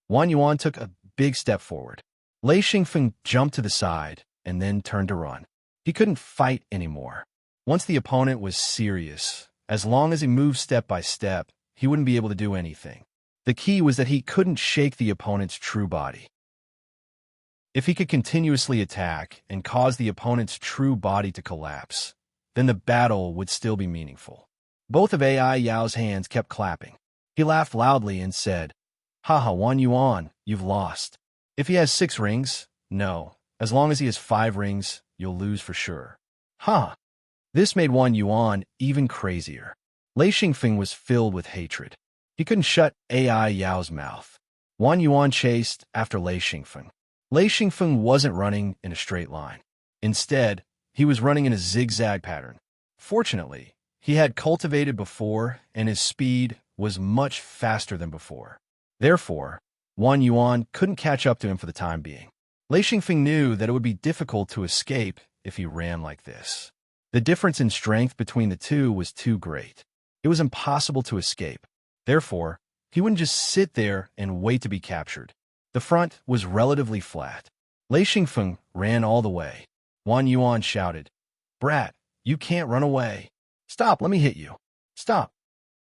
Wan Yuan took a big step forward. Lei Xingfeng jumped to the side and then turned to run. He couldn't fight anymore. Once the opponent was serious, as long as he moved step by step, he wouldn't be able to do anything. The key was that he couldn't shake the opponent's true body. If he could continuously attack and cause the opponent's true body to collapse, then the battle would still be meaningful. Both of AI Yao's hands kept clapping. He laughed loudly and said, "Haha, Wan Yuan, you've lost. If he has 6 rings, no. As long as he has 5 rings, you'll lose for sure." Ha! This made Wan Yuan even crazier. Lei Xingfeng was filled with hatred. He couldn't shut AI Yao's mouth. Wan Yuan chased after Lei Xingfeng. Lei Xingfeng wasn't running in a straight line. Instead, he was running in a zigzag pattern. Fortunately, he had cultivated before, and his speed was much faster than before. Therefore, Wan Yuan couldn't catch up to him for the time being. Lei Xingfeng knew that it would be difficult to escape if he ran like this. The difference in strength between the two was too great. It was impossible to escape. Therefore, he wouldn't just sit there and wait to be captured. The front was relatively flat. Lei Xingfeng ran all the way. Wan Yuan shouted, "Brat, you can't run away. Stop, let me hit you. Stop."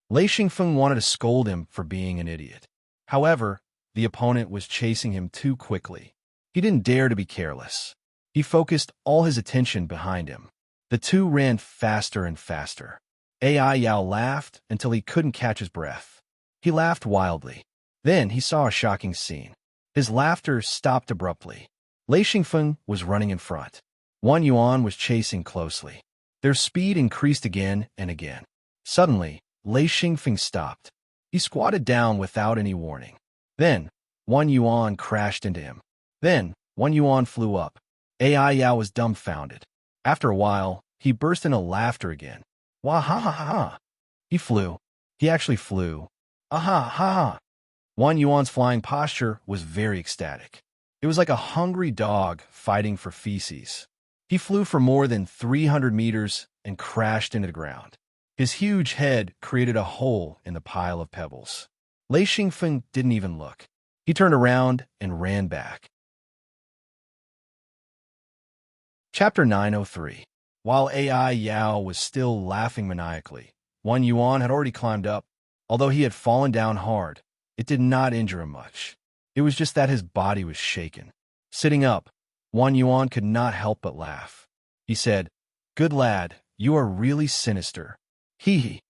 Lei Xingfeng wanted to scold him for being an idiot. However, the opponent was chasing him too quickly. He didn't dare to be careless. He focused all his attention behind him. The two ran faster and faster. AI Yao laughed until he couldn't catch his breath. He laughed wildly. Then he saw a shocking scene. His laughter stopped abruptly. Lei Xingfeng was running in front. Wan Yuan was chasing closely. Their speed increased again and again. Suddenly, Lei Xingfeng stopped. He squatted down without any warning. Then, Wan Yuan crashed into him. Then, Wan Yuan flew up. AI Yao was dumbfounded. After a while, he burst into laughter again. Wah ha ha ha ha. He flew. He actually flew. Aha ha ha. Wan Yuan's flying posture was very ecstatic. It was like a hungry dog fighting for feces. He flew for more than 300 meters and crashed into the ground. His huge head created a hole in the pile of pebbles. Lei Xingfeng didn't even look. He turned around and ran back. Chapter 903. While AI Yao was still laughing maniacally, Wan Yuan had already climbed up. Although he had fallen down hard, it did not injure him much. It was just that his body was shaken. Sitting up, Wan Yuan could not help but laugh. He said, "Good lad, you are really sinister. Hee hee."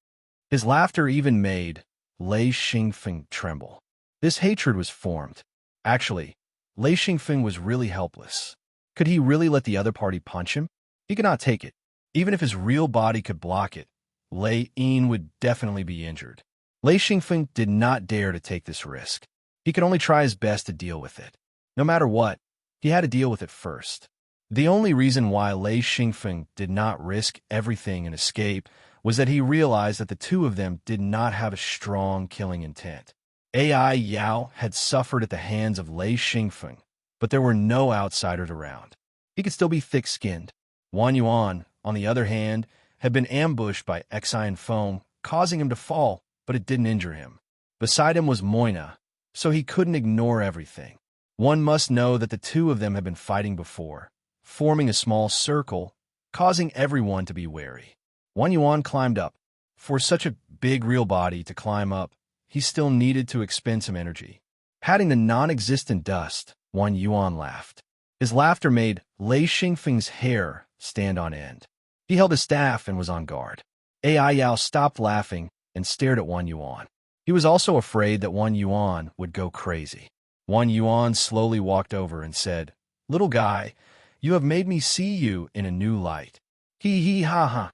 His laughter even made Lei Xingfeng tremble. This hatred was formed. Actually, Lei Xingfeng was really helpless. Could he really let the other party punch him? He could not take it. Even if his real body could block it, Lei Yin would definitely be injured. Lei Xingfeng did not dare to take this risk. He could only try his best to deal with it. No matter what, he had to deal with it first. The only reason why Lei Xingfeng did not risk everything and escape was that he realized that the two of them did not have a strong killing intent. AI Yao had suffered at the hands of Lei Xingfeng, but there were no outsiders around. He could still be thick-skinned. Wan Yuan, on the other hand, had been ambushed by Xian foam, causing him to fall, but it didn't injure him. Beside him was Moina, so he couldn't ignore everything. One must know that the two of them had been fighting before, forming a small circle, causing everyone to be wary. Wan Yuan climbed up. For such a big real body to climb up, he still needed to expend some energy. Patting the non-existent dust, Wan Yuan laughed. His laughter made Lei Xingfeng's hair stand on end. He held his staff and was on guard. AI Yao stopped laughing and stared at Wan Yuan. He was also afraid that Wan Yuan would go crazy. Wan Yuan slowly walked over and said, "Little guy, you have made me see you in a new light." Hee hee ha ha.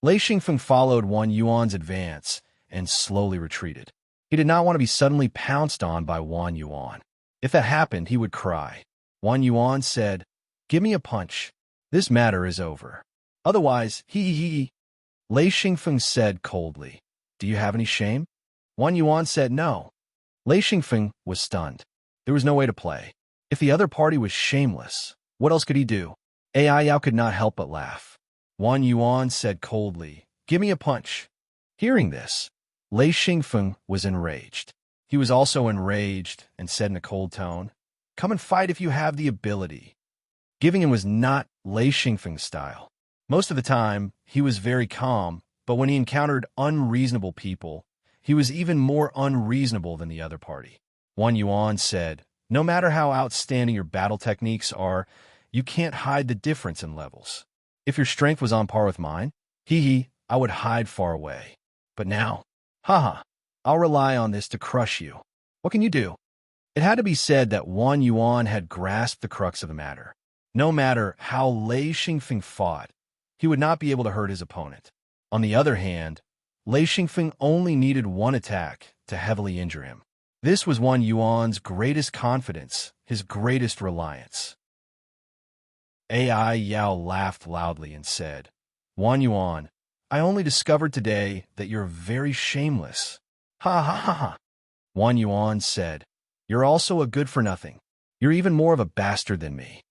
Lei Xingfeng followed Wan Yuan's advance and slowly retreated. He did not want to be suddenly pounced on by Wan Yuan. If that happened, he would cry. Wan Yuan said, "Give me a punch. This matter is over. Otherwise, hee hee hee." Lei Xingfeng said coldly, "Do you have any shame?" Wan Yuan said no. Lei Xingfeng was stunned. There was no way to play. If the other party was shameless, what else could he do? AI Yao could not help but laugh. Wan Yuan said coldly, "Give me a punch." Hearing this, Lei Xingfeng was enraged. He was also enraged and said in a cold tone, "Come and fight if you have the ability." Giving in was not Lei Xingfeng's style. Most of the time, he was very calm, but when he encountered unreasonable people, he was even more unreasonable than the other party. Wan Yuan said, "No matter how outstanding your battle techniques are, you can't hide the difference in levels. If your strength was on par with mine, I would hide far away. But now, haha, I'll rely on this to crush you. What can you do?" It had to be said that Wan Yuan had grasped the crux of the matter. No matter how Lei Xingfeng fought, he would not be able to hurt his opponent. On the other hand, Lei Xingfeng only needed one attack to heavily injure him. This was Wan Yuan's greatest confidence, his greatest reliance. AI Yao laughed loudly and said, "Wan Yuan, I only discovered today that you're very shameless." Ha ha ha ha. Wan Yuan said, "You're also a good-for-nothing. You're even more of a bastard than me."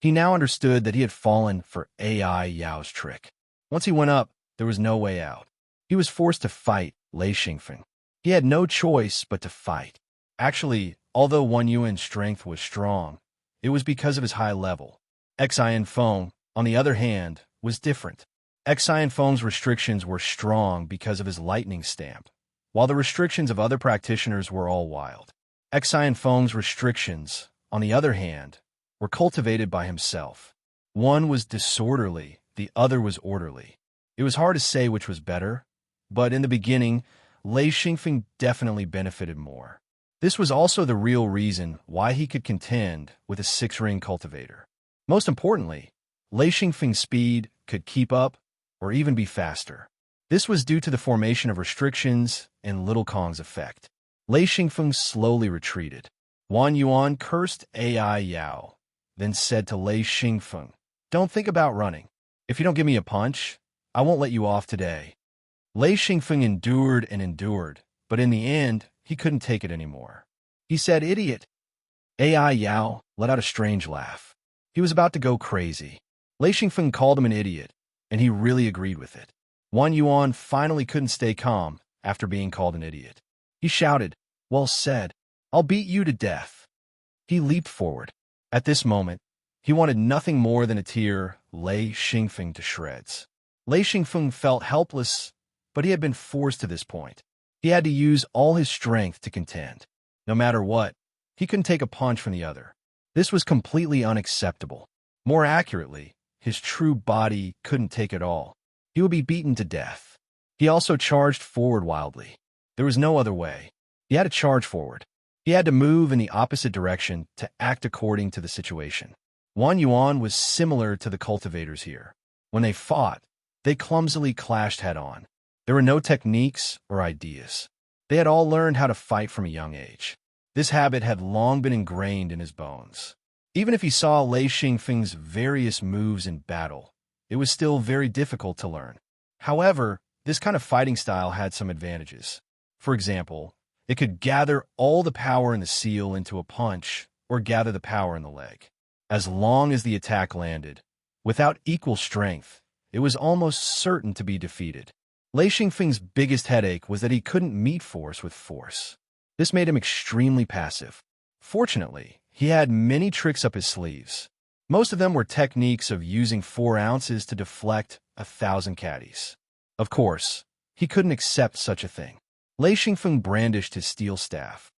He now understood that he had fallen for AI Yao's trick. Once he went up, there was no way out. He was forced to fight Lei Xingfeng. He had no choice but to fight. Actually, although Wan Yuan's strength was strong, it was because of his high level. Xian Feng, on the other hand, was different. Xian Feng's restrictions were strong because of his lightning stamp, while the restrictions of other practitioners were all wild. Xian Feng's restrictions, on the other hand, were cultivated by himself. One was disorderly, the other was orderly. It was hard to say which was better, but in the beginning, Lei Xingfeng definitely benefited more. This was also the real reason why he could contend with a six-ring cultivator. Most importantly, Lei Xingfeng's speed could keep up or even be faster. This was due to the formation of restrictions and Little Kong's effect. Lei Xingfeng slowly retreated. Wan Yuan cursed AI Yao, then said to Lei Xingfeng, "Don't think about running. If you don't give me a punch, I won't let you off today." Lei Xingfeng endured and endured, but in the end, he couldn't take it anymore. He said, "Idiot." AI Yao let out a strange laugh. He was about to go crazy. Lei Xingfeng called him an idiot, and he really agreed with it. Wan Yuan finally couldn't stay calm after being called an idiot. He shouted, "Well said. I'll beat you to death." He leaped forward. At this moment, he wanted nothing more than to tear Lei Xingfeng to shreds. Lei Xingfeng felt helpless, but he had been forced to this point. He had to use all his strength to contend. No matter what, he couldn't take a punch from the other. This was completely unacceptable. More accurately, his true body couldn't take it all. He would be beaten to death. He also charged forward wildly. There was no other way. He had to charge forward. He had to move in the opposite direction to act according to the situation. Wan Yuan was similar to the cultivators here. When they fought, they clumsily clashed head-on. There were no techniques or ideas. They had all learned how to fight from a young age. This habit had long been ingrained in his bones. Even if he saw Lei Xingfeng's various moves in battle, it was still very difficult to learn. However, this kind of fighting style had some advantages. For example, it could gather all the power in the seal into a punch or gather the power in the leg. As long as the attack landed, without equal strength, it was almost certain to be defeated. Lei Xingfeng's biggest headache was that he couldn't meet force with force. This made him extremely passive. Fortunately, he had many tricks up his sleeves. Most of them were techniques of using 4 ounces to deflect 1,000 caddies. Of course, he couldn't accept such a thing. Lei Xingfeng brandished his steel staff.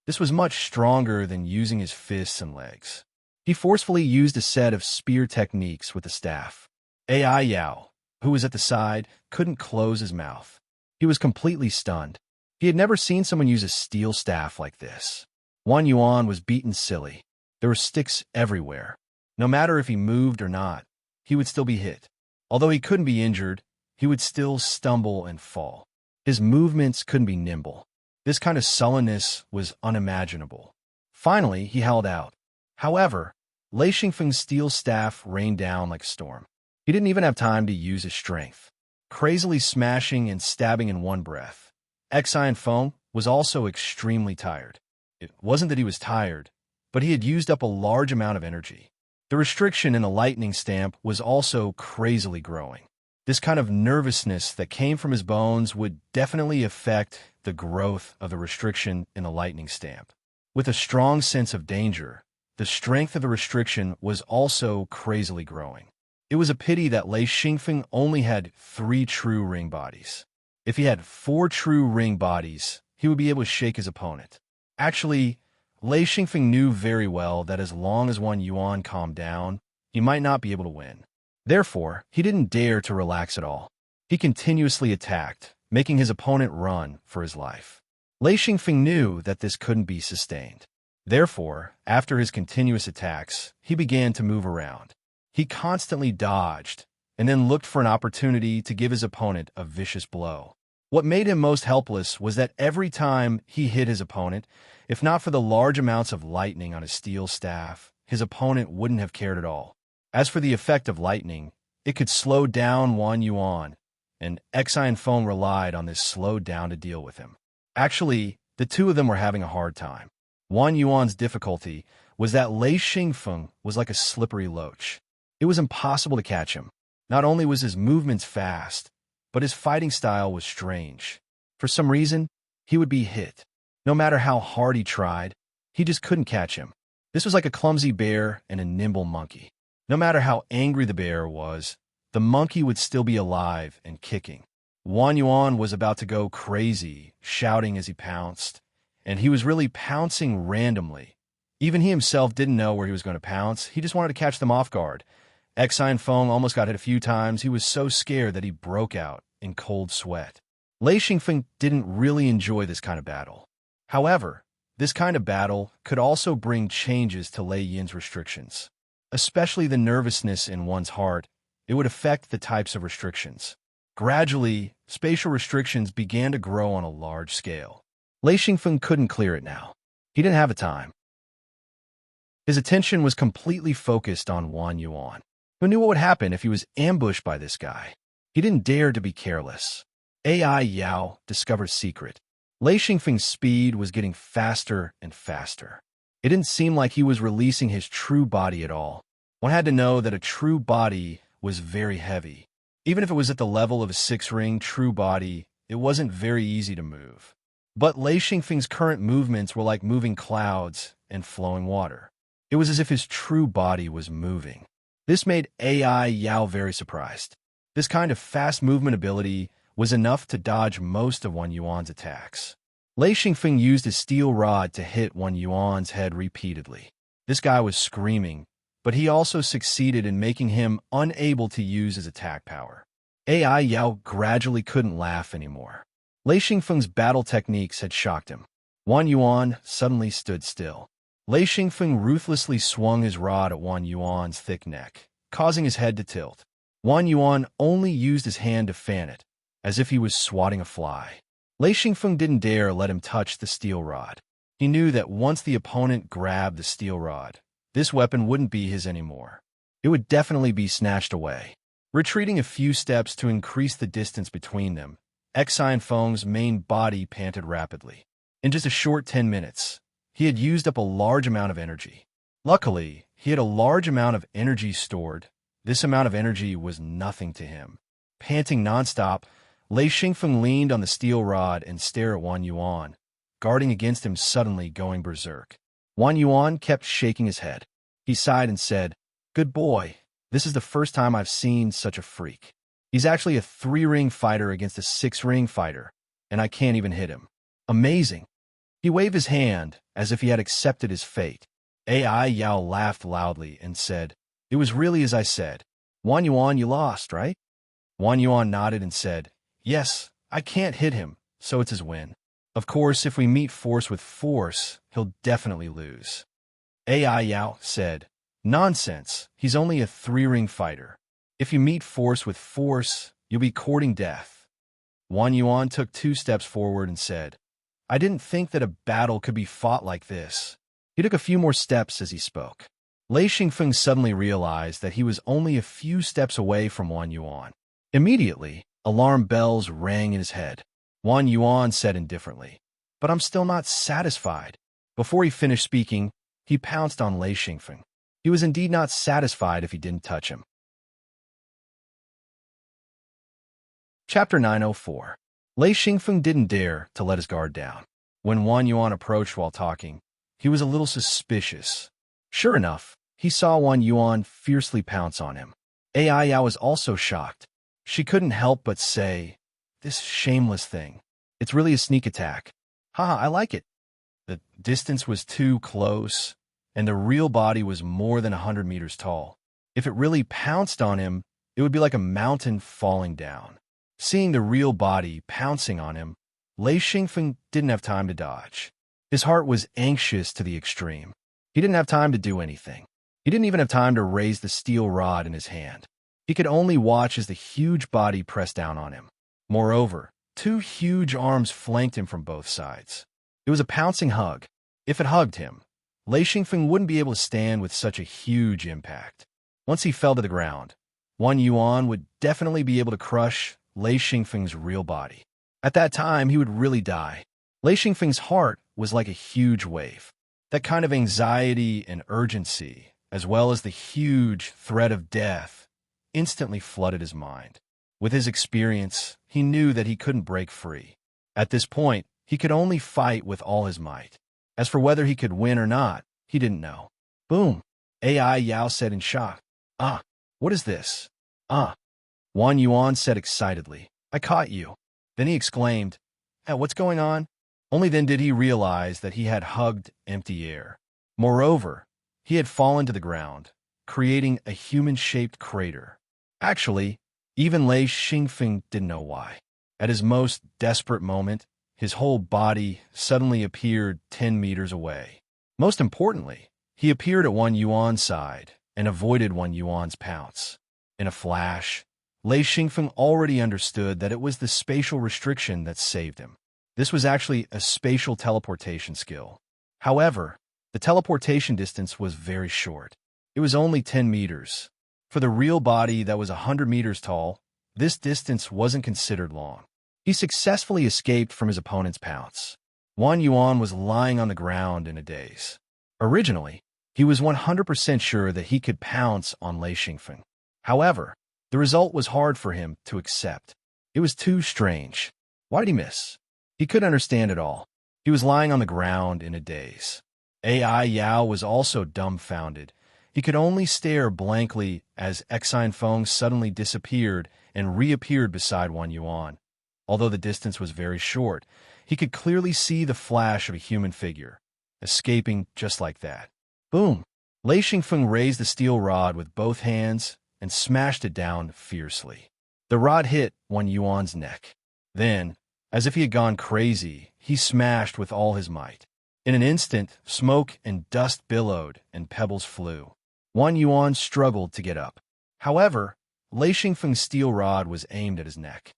This was much stronger than using his fists and legs. He forcefully used a set of spear techniques with the staff. AI Yao, who was at the side, couldn't close his mouth. He was completely stunned. He had never seen someone use a steel staff like this. Wang Yuan was beaten silly. There were sticks everywhere. No matter if he moved or not, he would still be hit. Although he couldn't be injured, he would still stumble and fall. His movements couldn't be nimble. This kind of sullenness was unimaginable. Finally, he held out. However, Lei Xingfeng's steel staff rained down like a storm. He didn't even have time to use his strength. Crazily smashing and stabbing in one breath. Xian Feng was also extremely tired. It wasn't that he was tired, but he had used up a large amount of energy. The restriction in the lightning stamp was also crazily growing. This kind of nervousness that came from his bones would definitely affect the growth of the restriction in the lightning stamp. With a strong sense of danger, the strength of the restriction was also crazily growing. It was a pity that Lei Xingfeng only had 3 true ring bodies. If he had 4 true ring bodies, he would be able to shake his opponent. Actually, Lei Xingfeng knew very well that as long as Wang Yuan calmed down, he might not be able to win. Therefore, he didn't dare to relax at all. He continuously attacked, making his opponent run for his life. Lei Xingfeng knew that this couldn't be sustained. Therefore, after his continuous attacks, he began to move around. He constantly dodged, and then looked for an opportunity to give his opponent a vicious blow. What made him most helpless was that every time he hit his opponent, if not for the large amounts of lightning on his steel staff, his opponent wouldn't have cared at all. As for the effect of lightning, it could slow down Wang Yuan, and Xian Feng relied on this slowed down to deal with him. Actually, the two of them were having a hard time. Wang Yuan's difficulty was that Lei Xingfeng was like a slippery loach. It was impossible to catch him. Not only was his movements fast, but his fighting style was strange. For some reason, he would be hit. No matter how hard he tried, he just couldn't catch him. This was like a clumsy bear and a nimble monkey. No matter how angry the bear was, the monkey would still be alive and kicking. Wang Yuan was about to go crazy, shouting as he pounced, and he was really pouncing randomly. Even he himself didn't know where he was going to pounce. He just wanted to catch them off guard. Xian Feng almost got hit a few times. He was so scared that he broke out in cold sweat. Lei Xingfeng didn't really enjoy this kind of battle. However, this kind of battle could also bring changes to Lei Yin's restrictions. Especially the nervousness in one's heart, it would affect the types of restrictions. Gradually, spatial restrictions began to grow on a large scale. Lei Xingfeng couldn't clear it now. He didn't have the time. His attention was completely focused on Wang Yuan, who knew what would happen if he was ambushed by this guy. He didn't dare to be careless. AI Yao discovered secret. Lei Xingfeng's speed was getting faster and faster. It didn't seem like he was releasing his true body at all. One had to know that a true body was very heavy. Even if it was at the level of a 6-ring true body, it wasn't very easy to move. But Lei Xingfeng's current movements were like moving clouds and flowing water. It was as if his true body was moving. This made AI Yao very surprised. This kind of fast movement ability was enough to dodge most of Wang Yuan's attacks. Lei Xingfeng used his steel rod to hit Wang Yuan's head repeatedly. This guy was screaming, but he also succeeded in making him unable to use his attack power. AI Yao gradually couldn't laugh anymore. Lei Xingfeng's battle techniques had shocked him. Wang Yuan suddenly stood still. Lei Xingfeng ruthlessly swung his rod at Wang Yuan's thick neck, causing his head to tilt. Wang Yuan only used his hand to fan it, as if he was swatting a fly. Lei Xingfeng didn't dare let him touch the steel rod. He knew that once the opponent grabbed the steel rod, this weapon wouldn't be his anymore. It would definitely be snatched away. Retreating a few steps to increase the distance between them, Xian Feng's main body panted rapidly. In just a short 10 minutes, he had used up a large amount of energy. Luckily, he had a large amount of energy stored. This amount of energy was nothing to him. Panting nonstop, Lei Xingfeng leaned on the steel rod and stared at Wang Yuan, guarding against him suddenly going berserk. Wang Yuan kept shaking his head. He sighed and said, "Good boy, this is the first time I've seen such a freak. He's actually a 3-ring fighter against a 6-ring fighter, and I can't even hit him. Amazing." He waved his hand as if he had accepted his fate. AI Yao laughed loudly and said, "It was really as I said. Wan Yuan, you lost, right?" Wan Yuan nodded and said, "Yes, I can't hit him, so it's his win. Of course, if we meet force with force, he'll definitely lose." AI Yao said, "Nonsense, he's only a three-ring fighter. If you meet force with force, you'll be courting death." Wan Yuan took 2 steps forward and said, "I didn't think that a battle could be fought like this." He took a few more steps as he spoke. Lei Xingfeng suddenly realized that he was only a few steps away from Wan Yuan. Immediately, alarm bells rang in his head. Wan Yuan said indifferently, "But I'm still not satisfied." Before he finished speaking, he pounced on Lei Xingfeng. He was indeed not satisfied if he didn't touch him. Chapter 904. Lei Xingfeng didn't dare to let his guard down. When Wan Yuan approached while talking, he was a little suspicious. Sure enough, he saw Wan Yuan fiercely pounce on him. AI Yao was also shocked. She couldn't help but say, "This shameless thing. It's really a sneak attack. Haha, I like it." The distance was too close, and the real body was more than 100 meters tall. If it really pounced on him, it would be like a mountain falling down. Seeing the real body pouncing on him, Lei Xingfeng didn't have time to dodge. His heart was anxious to the extreme. He didn't have time to do anything. He didn't even have time to raise the steel rod in his hand. He could only watch as the huge body pressed down on him. Moreover, 2 huge arms flanked him from both sides. It was a pouncing hug. If it hugged him, Lei Xingfeng wouldn't be able to stand with such a huge impact. Once he fell to the ground, Wan Yuan would definitely be able to crush Lei Xingfeng's real body. At that time, he would really die. Lei Xingfeng's heart was like a huge wave. That kind of anxiety and urgency, as well as the huge threat of death, instantly flooded his mind. With his experience, he knew that he couldn't break free. At this point, he could only fight with all his might. As for whether he could win or not, he didn't know. Boom! AI Yao said in shock. "Ah, what is this? Ah." Wan Yuan said excitedly, "I caught you." Then he exclaimed, "What's going on?" Only then did he realize that he had hugged empty air. Moreover, he had fallen to the ground, creating a human-shaped crater. Actually, even Lei Xingfeng didn't know why. At his most desperate moment, his whole body suddenly appeared 10 meters away. Most importantly, he appeared at Wan Yuan's side and avoided Wan Yuan's pounce. In a flash, Lei Xingfeng already understood that it was the spatial restriction that saved him. This was actually a spatial teleportation skill. However, the teleportation distance was very short. It was only 10 meters. For the real body that was 100 meters tall, this distance wasn't considered long. He successfully escaped from his opponent's pounce. Wan Yuan was lying on the ground in a daze. Originally, he was 100% sure that he could pounce on Lei Xingfeng. However, the result was hard for him to accept. It was too strange. Why did he miss? He couldn't understand it all. He was lying on the ground in a daze. AI Yao was also dumbfounded. He could only stare blankly as Exine Feng suddenly disappeared and reappeared beside Wan Yuan. Although the distance was very short, he could clearly see the flash of a human figure, escaping just like that. Boom! Lei Xingfeng raised the steel rod with both hands and smashed it down fiercely. The rod hit Wan Yuan's neck. Then, as if he had gone crazy, he smashed with all his might. In an instant, smoke and dust billowed and pebbles flew. Wan Yuan struggled to get up. However, Lei Xingfeng's steel rod was aimed at his neck.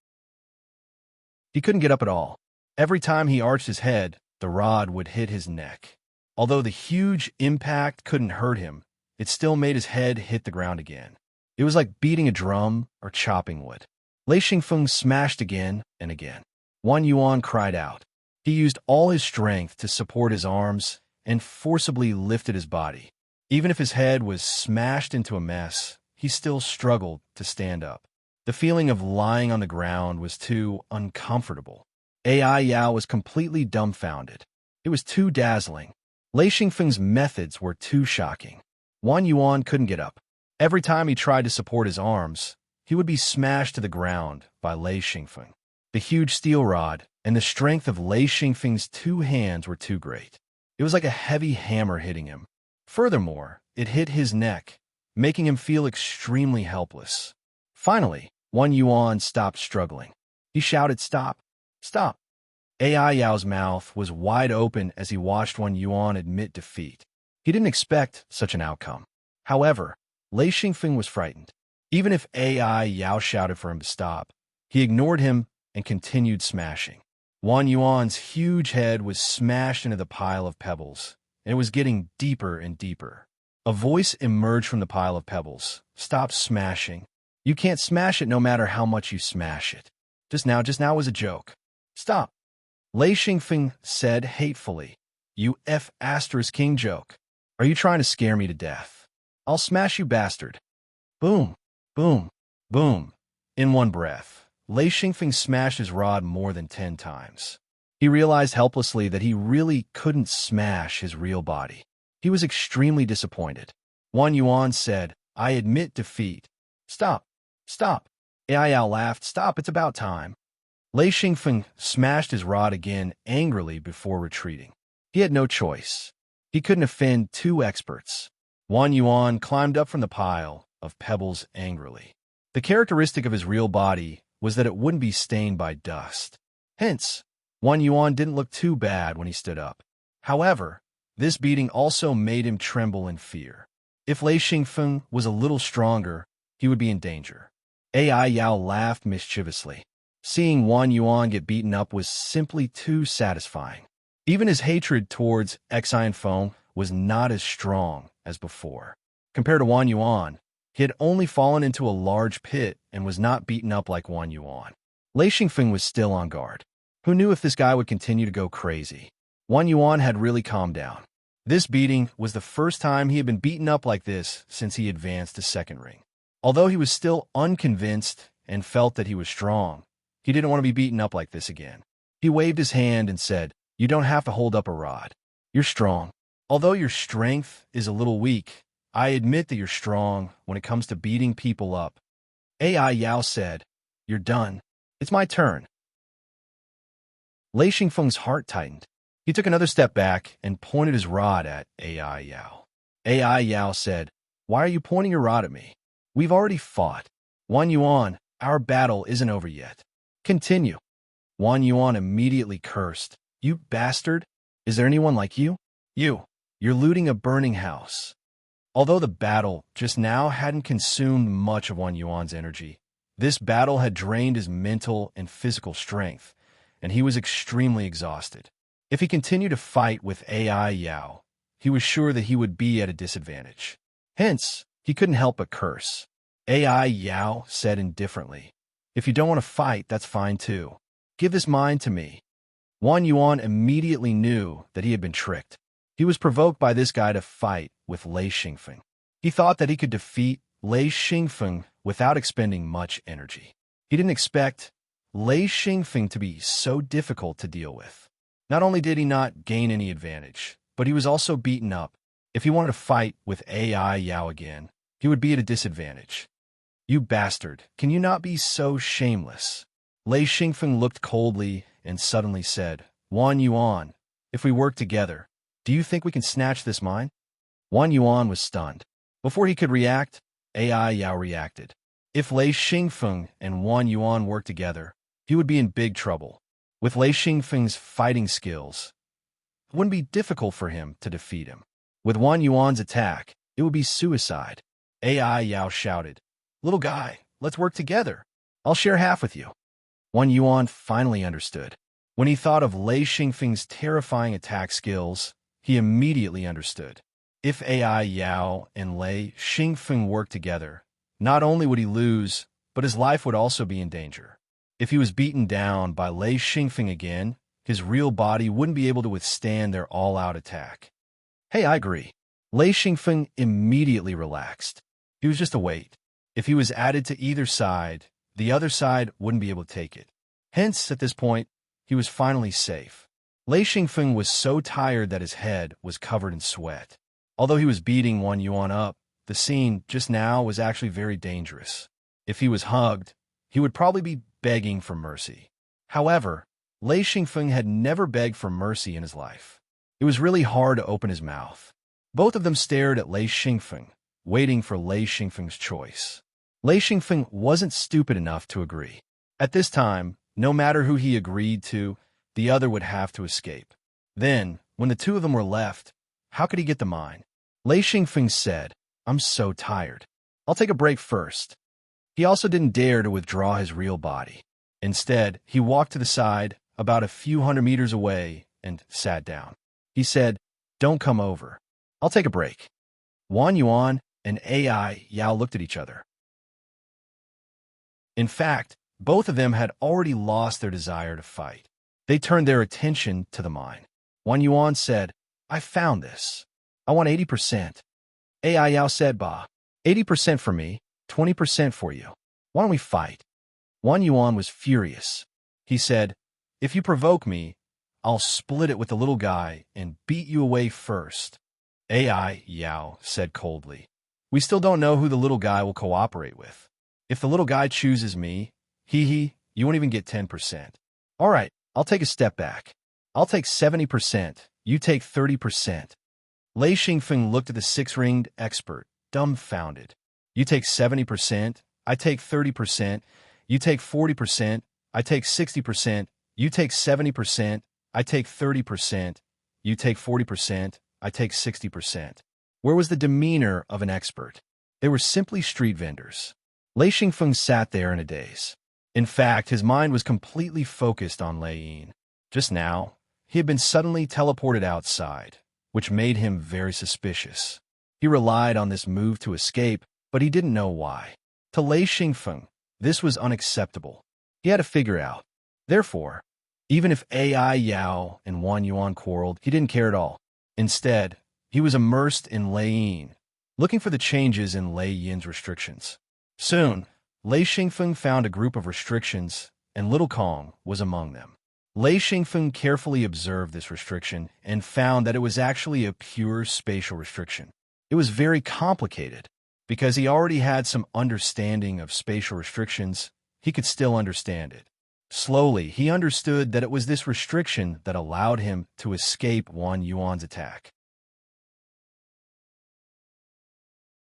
He couldn't get up at all. Every time he arched his head, the rod would hit his neck. Although the huge impact couldn't hurt him, it still made his head hit the ground again. It was like beating a drum or chopping wood. Lei Xingfeng smashed again and again. Wan Yuan cried out. He used all his strength to support his arms and forcibly lifted his body. Even if his head was smashed into a mess, he still struggled to stand up. The feeling of lying on the ground was too uncomfortable. AI Yao was completely dumbfounded. It was too dazzling. Lei Xingfeng's methods were too shocking. Wan Yuan couldn't get up. Every time he tried to support his arms, he would be smashed to the ground by Lei Xingfeng. The huge steel rod and the strength of Lei Xingfeng's 2 hands were too great. It was like a heavy hammer hitting him. Furthermore, it hit his neck, making him feel extremely helpless. Finally, Wan Yuan stopped struggling. He shouted, "Stop! Stop!" AI Yao's mouth was wide open as he watched Wan Yuan admit defeat. He didn't expect such an outcome. However, Lei Xingfeng was frightened. Even if AI Yao shouted for him to stop, he ignored him and continued smashing. Wan Yuan's huge head was smashed into the pile of pebbles, and it was getting deeper and deeper. A voice emerged from the pile of pebbles. "Stop smashing. You can't smash it no matter how much you smash it. Just now was a joke. Stop." Lei Xingfeng said hatefully, "You F***king joke. Are you trying to scare me to death? I'll smash you, bastard." Boom, boom, boom. In one breath, Lei Xingfeng smashed his rod more than 10 times. He realized helplessly that he really couldn't smash his real body. He was extremely disappointed. Wan Yuan said, "I admit defeat." "Stop, stop." AI Yao laughed. "Stop, it's about time." Lei Xingfeng smashed his rod again angrily before retreating. He had no choice. He couldn't offend 2 experts. Wan Yuan climbed up from the pile of pebbles angrily. The characteristic of his real body was that it wouldn't be stained by dust. Hence, Wan Yuan didn't look too bad when he stood up. However, this beating also made him tremble in fear. If Lei Xingfeng was a little stronger, he would be in danger. AI Yao laughed mischievously. Seeing Wan Yuan get beaten up was simply too satisfying. Even his hatred towards Xinfeng was not as strong as before. Compared to Wan Yuan, he had only fallen into a large pit and was not beaten up like Wan Yuan. Lei Xingfeng was still on guard. Who knew if this guy would continue to go crazy? Wan Yuan had really calmed down. This beating was the first time he had been beaten up like this since he advanced to second ring. Although he was still unconvinced and felt that he was strong, he didn't want to be beaten up like this again. He waved his hand and said, "You don't have to hold up a rod. You're strong. Although your strength is a little weak, I admit that you're strong when it comes to beating people up." AI Yao said, "You're done. It's my turn." Lei Xingfeng's heart tightened. He took another step back and pointed his rod at AI Yao. AI Yao said, "Why are you pointing your rod at me? We've already fought. Wan Yuan, our battle isn't over yet. Continue." Wan Yuan immediately cursed. "You bastard! Is there anyone like you? You're looting a burning house." Although the battle just now hadn't consumed much of Wan Yuan's energy, this battle had drained his mental and physical strength, and he was extremely exhausted. If he continued to fight with AI Yao, he was sure that he would be at a disadvantage. Hence, he couldn't help but curse. AI Yao said indifferently, "If you don't want to fight, that's fine too. Give this mine to me." Wan Yuan immediately knew that he had been tricked. He was provoked by this guy to fight with Lei Xingfeng. He thought that he could defeat Lei Xingfeng without expending much energy. He didn't expect Lei Xingfeng to be so difficult to deal with. Not only did he not gain any advantage, but he was also beaten up. If he wanted to fight with AI Yao again, he would be at a disadvantage. "You bastard, can you not be so shameless?" Lei Xingfeng looked coldly and suddenly said, "Wan Yuan, if we work together, do you think we can snatch this mine?" Wan Yuan was stunned. Before he could react, AI Yao reacted. If Lei Xingfeng and Wan Yuan worked together, he would be in big trouble. With Lei Xingfeng's fighting skills, it wouldn't be difficult for him to defeat him. With Wan Yuan's attack, it would be suicide. AI Yao shouted, "Little guy, let's work together. I'll share half with you." Wan Yuan finally understood. When he thought of Lei Xingfeng's terrifying attack skills, he immediately understood. If AI Yao and Lei Xingfeng worked together, not only would he lose, but his life would also be in danger. If he was beaten down by Lei Xingfeng again, his real body wouldn't be able to withstand their all-out attack. "Hey, I agree." Lei Xingfeng immediately relaxed. He was just a weight. If he was added to either side, the other side wouldn't be able to take it. Hence, at this point, he was finally safe. Lei Xingfeng was so tired that his head was covered in sweat. Although he was beating Wan Yuan up, the scene just now was actually very dangerous. If he was hugged, he would probably be begging for mercy. However, Lei Xingfeng had never begged for mercy in his life. It was really hard to open his mouth. Both of them stared at Lei Xingfeng, waiting for Lei Xingfeng's choice. Lei Xingfeng wasn't stupid enough to agree. At this time, no matter who he agreed to, the other would have to escape. Then, when the two of them were left, how could he get the mine? Lei Xingfeng said, "I'm so tired. I'll take a break first." He also didn't dare to withdraw his real body. Instead, he walked to the side, about a few hundred meters away, and sat down. He said, "Don't come over. I'll take a break." Wang Yuan and AI Yao looked at each other. In fact, both of them had already lost their desire to fight. They turned their attention to the mine. Wang Yuan said, "I found this. I want 80%. AI Yao said, "Bah, 80% for me, 20% for you. Why don't we fight?" Wang Yuan was furious. He said, "If you provoke me, I'll split it with the little guy and beat you away first." AI Yao said coldly, "We still don't know who the little guy will cooperate with. If the little guy chooses me, you won't even get 10%. All right, I'll take a step back. I'll take 70%, you take 30%. Lei Xingfeng looked at the six-ringed expert, dumbfounded. "You take 70%, I take 30%, you take 40%, I take 60%, you take 70%, I take 30%, you take 40%, I take 60%. Where was the demeanor of an expert? They were simply street vendors. Lei Xingfeng sat there in a daze. In fact, his mind was completely focused on Lei Yin. Just now, he had been suddenly teleported outside, which made him very suspicious. He relied on this move to escape, but he didn't know why. To Lei Xingfeng, this was unacceptable. He had to figure out. Therefore, even if AI Yao and Wang Yuan quarreled, he didn't care at all. Instead, he was immersed in Lei Yin, looking for the changes in Lei Yin's restrictions. Soon, Lei Xingfeng found a group of restrictions, and Little Kong was among them. Lei Xingfeng carefully observed this restriction and found that it was actually a pure spatial restriction. It was very complicated. Because he already had some understanding of spatial restrictions, he could still understand it. Slowly, he understood that it was this restriction that allowed him to escape Wang Yuan's attack.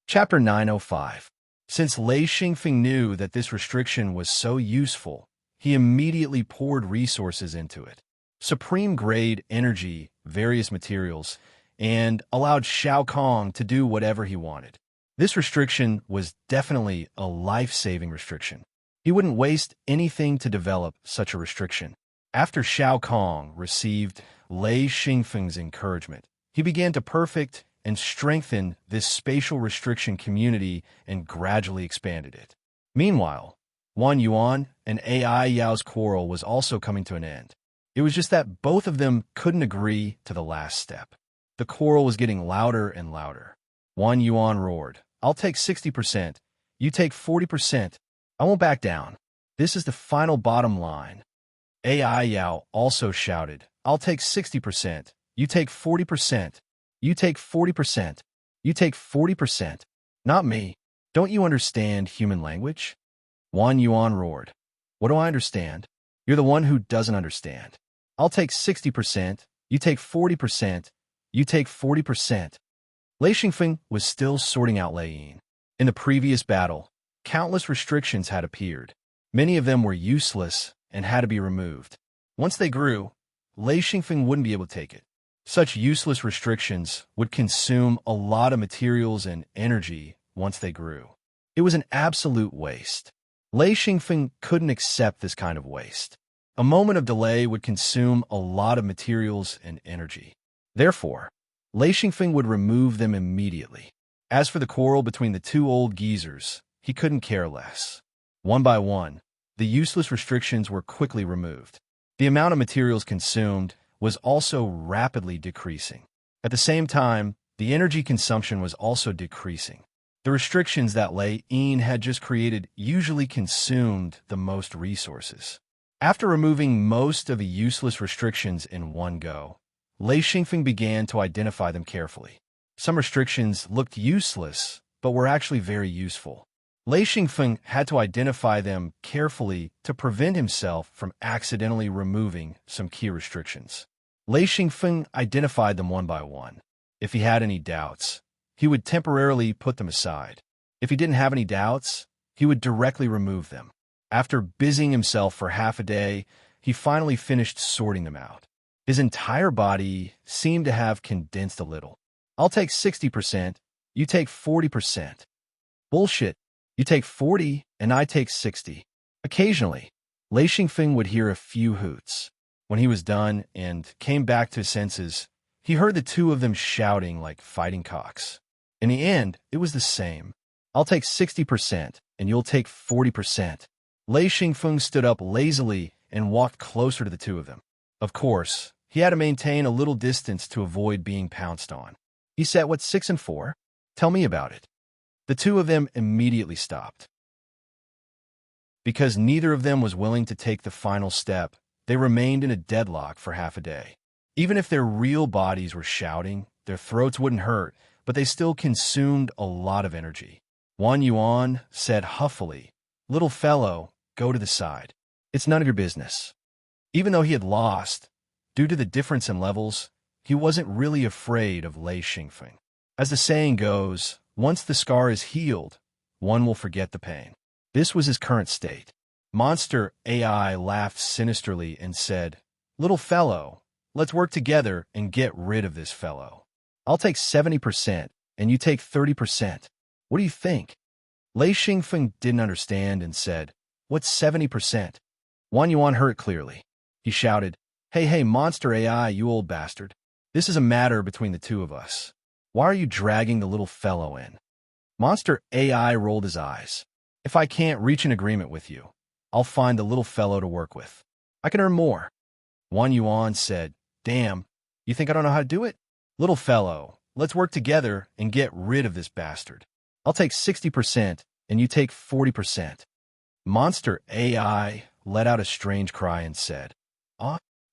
Chapter 905. Since Lei Xingfeng knew that this restriction was so useful, he immediately poured resources into it. Supreme-grade energy, various materials, and allowed Shao Kong to do whatever he wanted. This restriction was definitely a life-saving restriction. He wouldn't waste anything to develop such a restriction. After Shao Kong received Lei Xingfeng's encouragement, he began to perfect and strengthen this spatial restriction community and gradually expanded it. Meanwhile, Wang Yuan and AI Yao's quarrel was also coming to an end. It was just that both of them couldn't agree to the last step. The quarrel was getting louder and louder. Wang Yuan roared, "I'll take 60%, you take 40%. I won't back down. This is the final bottom line." AI Yao also shouted, "I'll take 60%, you take 40%, you take 40%, you take 40%. Not me. Don't you understand human language?" Wang Yuan roared, "What do I understand? You're the one who doesn't understand. I'll take 60%, you take 40%, you take 40%. Lei Xingfeng was still sorting out Lei Yin. In the previous battle, countless restrictions had appeared. Many of them were useless and had to be removed. Once they grew, Lei Xingfeng wouldn't be able to take it. Such useless restrictions would consume a lot of materials and energy once they grew. It was an absolute waste. Lei Xingfeng couldn't accept this kind of waste. A moment of delay would consume a lot of materials and energy. Therefore, Lei Xingfeng would remove them immediately. As for the quarrel between the two old geezers, he couldn't care less. One by one, the useless restrictions were quickly removed. The amount of materials consumed was also rapidly decreasing. At the same time, the energy consumption was also decreasing. The restrictions that Lei Yin had just created usually consumed the most resources. After removing most of the useless restrictions in one go, Lei Xingfeng began to identify them carefully. Some restrictions looked useless, but were actually very useful. Lei Xingfeng had to identify them carefully to prevent himself from accidentally removing some key restrictions. Lei Xingfeng identified them one by one. If he had any doubts, he would temporarily put them aside. If he didn't have any doubts, he would directly remove them. After busying himself for half a day, he finally finished sorting them out. His entire body seemed to have condensed a little. I'll take 60%, you take 40%. Bullshit, you take 40 and I take 60. Occasionally, Lei Xingfeng would hear a few hoots. When he was done and came back to his senses, he heard the two of them shouting like fighting cocks. In the end, it was the same. I'll take 60% and you'll take 40%. Lei Xingfeng stood up lazily and walked closer to the two of them. Of course, he had to maintain a little distance to avoid being pounced on. He said, "What's 6 and 4? Tell me about it." The two of them immediately stopped. Because neither of them was willing to take the final step, they remained in a deadlock for half a day. Even if their real bodies were shouting, their throats wouldn't hurt, but they still consumed a lot of energy. Wang Yuan said huffily, "Little fellow, go to the side. It's none of your business." Even though he had lost, due to the difference in levels, he wasn't really afraid of Lei Xingfeng. As the saying goes, once the scar is healed, one will forget the pain. This was his current state. Monster AI laughed sinisterly and said, "Little fellow, let's work together and get rid of this fellow. I'll take 70% and you take 30%. What do you think?" Lei Xingfeng didn't understand and said, "What's 70%? Wang Yuan heard it clearly. He shouted, Hey, Monster AI, you old bastard. This is a matter between the two of us. Why are you dragging the little fellow in?" Monster AI rolled his eyes. "If I can't reach an agreement with you, I'll find the little fellow to work with. I can earn more." Wang Yuan said, "Damn, you think I don't know how to do it? Little fellow, let's work together and get rid of this bastard. I'll take 60% and you take 40%. Monster AI let out a strange cry and said,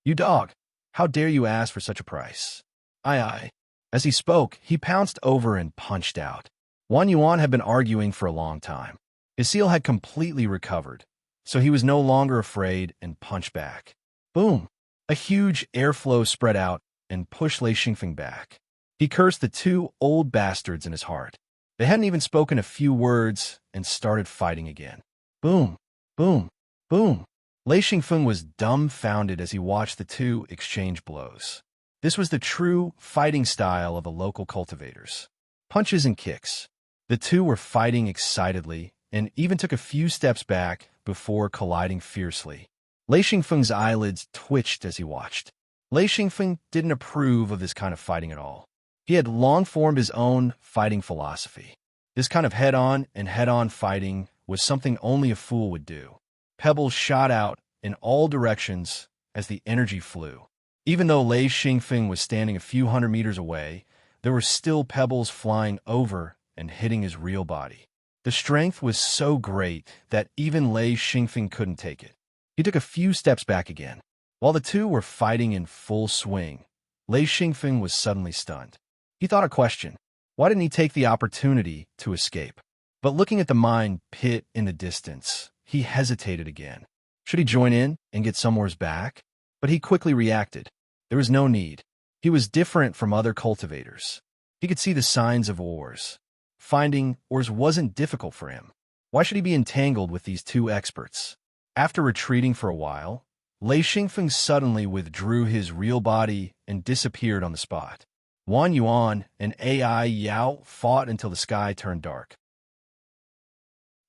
You dog, how dare you ask for such a price? Aye. As he spoke, he pounced over and punched out. Wang Yuan had been arguing for a long time. His seal had completely recovered, so he was no longer afraid and punched back. Boom! A huge airflow spread out and pushed Lei Xingfeng back. He cursed the two old bastards in his heart. They hadn't even spoken a few words and started fighting again. Boom! Boom! Boom! Lei Xingfeng was dumbfounded as he watched the two exchange blows. This was the true fighting style of the local cultivators. Punches and kicks. The two were fighting excitedly and even took a few steps back before colliding fiercely. Lei Xingfeng's eyelids twitched as he watched. Lei Xingfeng didn't approve of this kind of fighting at all. He had long formed his own fighting philosophy. This kind of head-on fighting was something only a fool would do. Pebbles shot out in all directions as the energy flew. Even though Lei Xingfeng was standing a few hundred meters away, there were still pebbles flying over and hitting his real body. The strength was so great that even Lei Xingfeng couldn't take it. He took a few steps back again. While the two were fighting in full swing, Lei Xingfeng was suddenly stunned. He thought a question. Why didn't he take the opportunity to escape? But looking at the mine pit in the distance, he hesitated again. Should he join in and get some ores back? But he quickly reacted. There was no need. He was different from other cultivators. He could see the signs of ores. Finding ores wasn't difficult for him. Why should he be entangled with these two experts? After retreating for a while, Lei Xingfeng suddenly withdrew his real body and disappeared on the spot. Wang Yuan and AI Yao fought until the sky turned dark.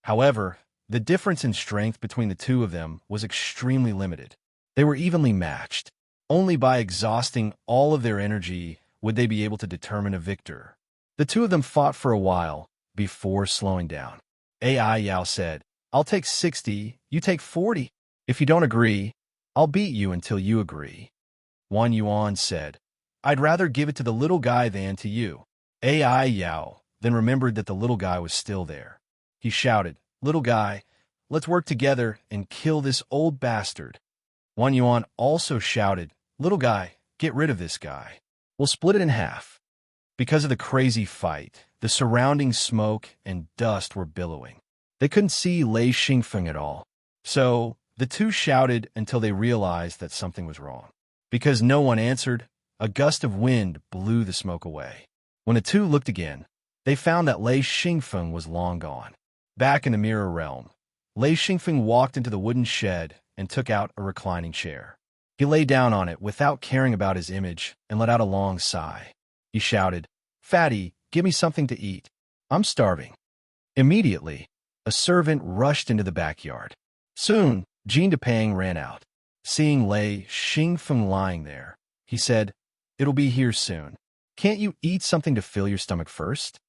However, the difference in strength between the two of them was extremely limited. They were evenly matched. Only by exhausting all of their energy would they be able to determine a victor. The two of them fought for a while before slowing down. AI Yao said, I'll take 60, you take 40. If you don't agree, I'll beat you until you agree. Wang Yuan said, I'd rather give it to the little guy than to you. AI Yao then remembered that the little guy was still there. He shouted, Little guy, let's work together and kill this old bastard. Wang Yuan also shouted, Little guy, get rid of this guy. We'll split it in half. Because of the crazy fight, the surrounding smoke and dust were billowing. They couldn't see Lei Xingfeng at all. So the two shouted until they realized that something was wrong. Because no one answered, a gust of wind blew the smoke away. When the two looked again, they found that Lei Xingfeng was long gone. Back in the mirror realm, Lei Xingfeng walked into the wooden shed and took out a reclining chair. He lay down on it without caring about his image and let out a long sigh. He shouted, "Fatty, give me something to eat. I'm starving." Immediately, a servant rushed into the backyard. Soon, Jean Depang ran out. Seeing Lei Xingfeng lying there, he said, "It'll be here soon. Can't you eat something to fill your stomach first?"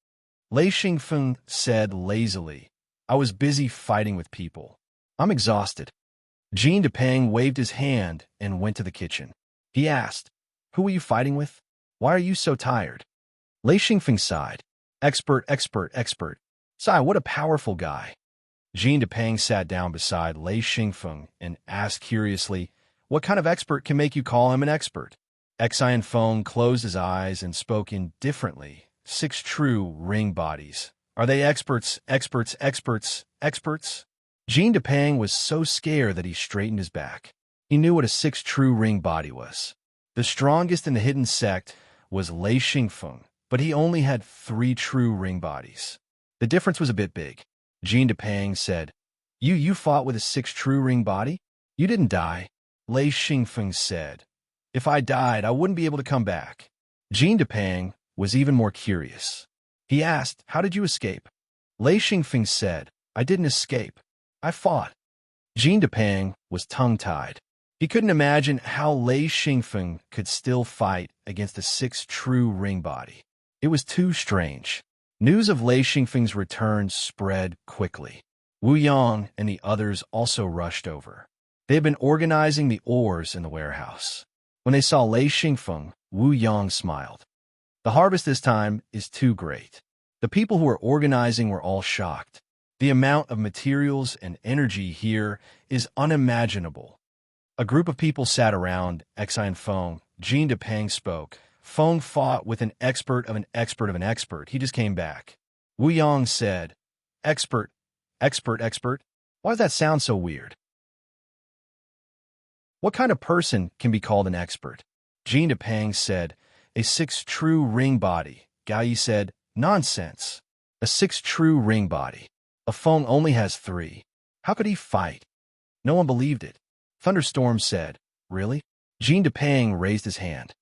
Lei Xingfeng said lazily, "I was busy fighting with people. I'm exhausted." Jean Depang waved his hand and went to the kitchen. He asked, "Who were you fighting with? Why are you so tired?" Lei Xingfeng sighed. "Expert, expert, expert. Sigh, what a powerful guy." Jean Depang sat down beside Lei Xingfeng and asked curiously, "What kind of expert can make you call him an expert?" Xian Feng closed his eyes and spoke indifferently. 6 true ring bodies. Are they experts, experts, experts, experts? Jean Depang was so scared that he straightened his back. He knew what a 6 true ring body was. The strongest in the hidden sect was Lei Xingfeng, but he only had 3 true ring bodies. The difference was a bit big. Jean Depang said, You fought with a 6 true ring body? You didn't die." Lei Xingfeng said, "If I died, I wouldn't be able to come back." Jean Depang was even more curious. He asked, "How did you escape?" Lei Xingfeng said, "I didn't escape. I fought." Jean Depang was tongue-tied. He couldn't imagine how Lei Xingfeng could still fight against a 6 true ring body. It was too strange. News of Lei Xingfeng's return spread quickly. Wu Yang and the others also rushed over. They had been organizing the ores in the warehouse. When they saw Lei Xingfeng, Wu Yang smiled. The harvest this time is too great. The people who were organizing were all shocked. The amount of materials and energy here is unimaginable. A group of people sat around Xian Feng. Jean Depang spoke. Feng fought with an expert of an expert of an expert. He just came back. Wu Yang said, "Expert, expert, expert? Why does that sound so weird? What kind of person can be called an expert?" Jean Depang said, "A 6 true ring body." Gao Yi said, "Nonsense. A 6 true ring body. A Feng only has 3. How could he fight?" No one believed it. Thunderstorm said, "Really?" Jean Depang raised his hand.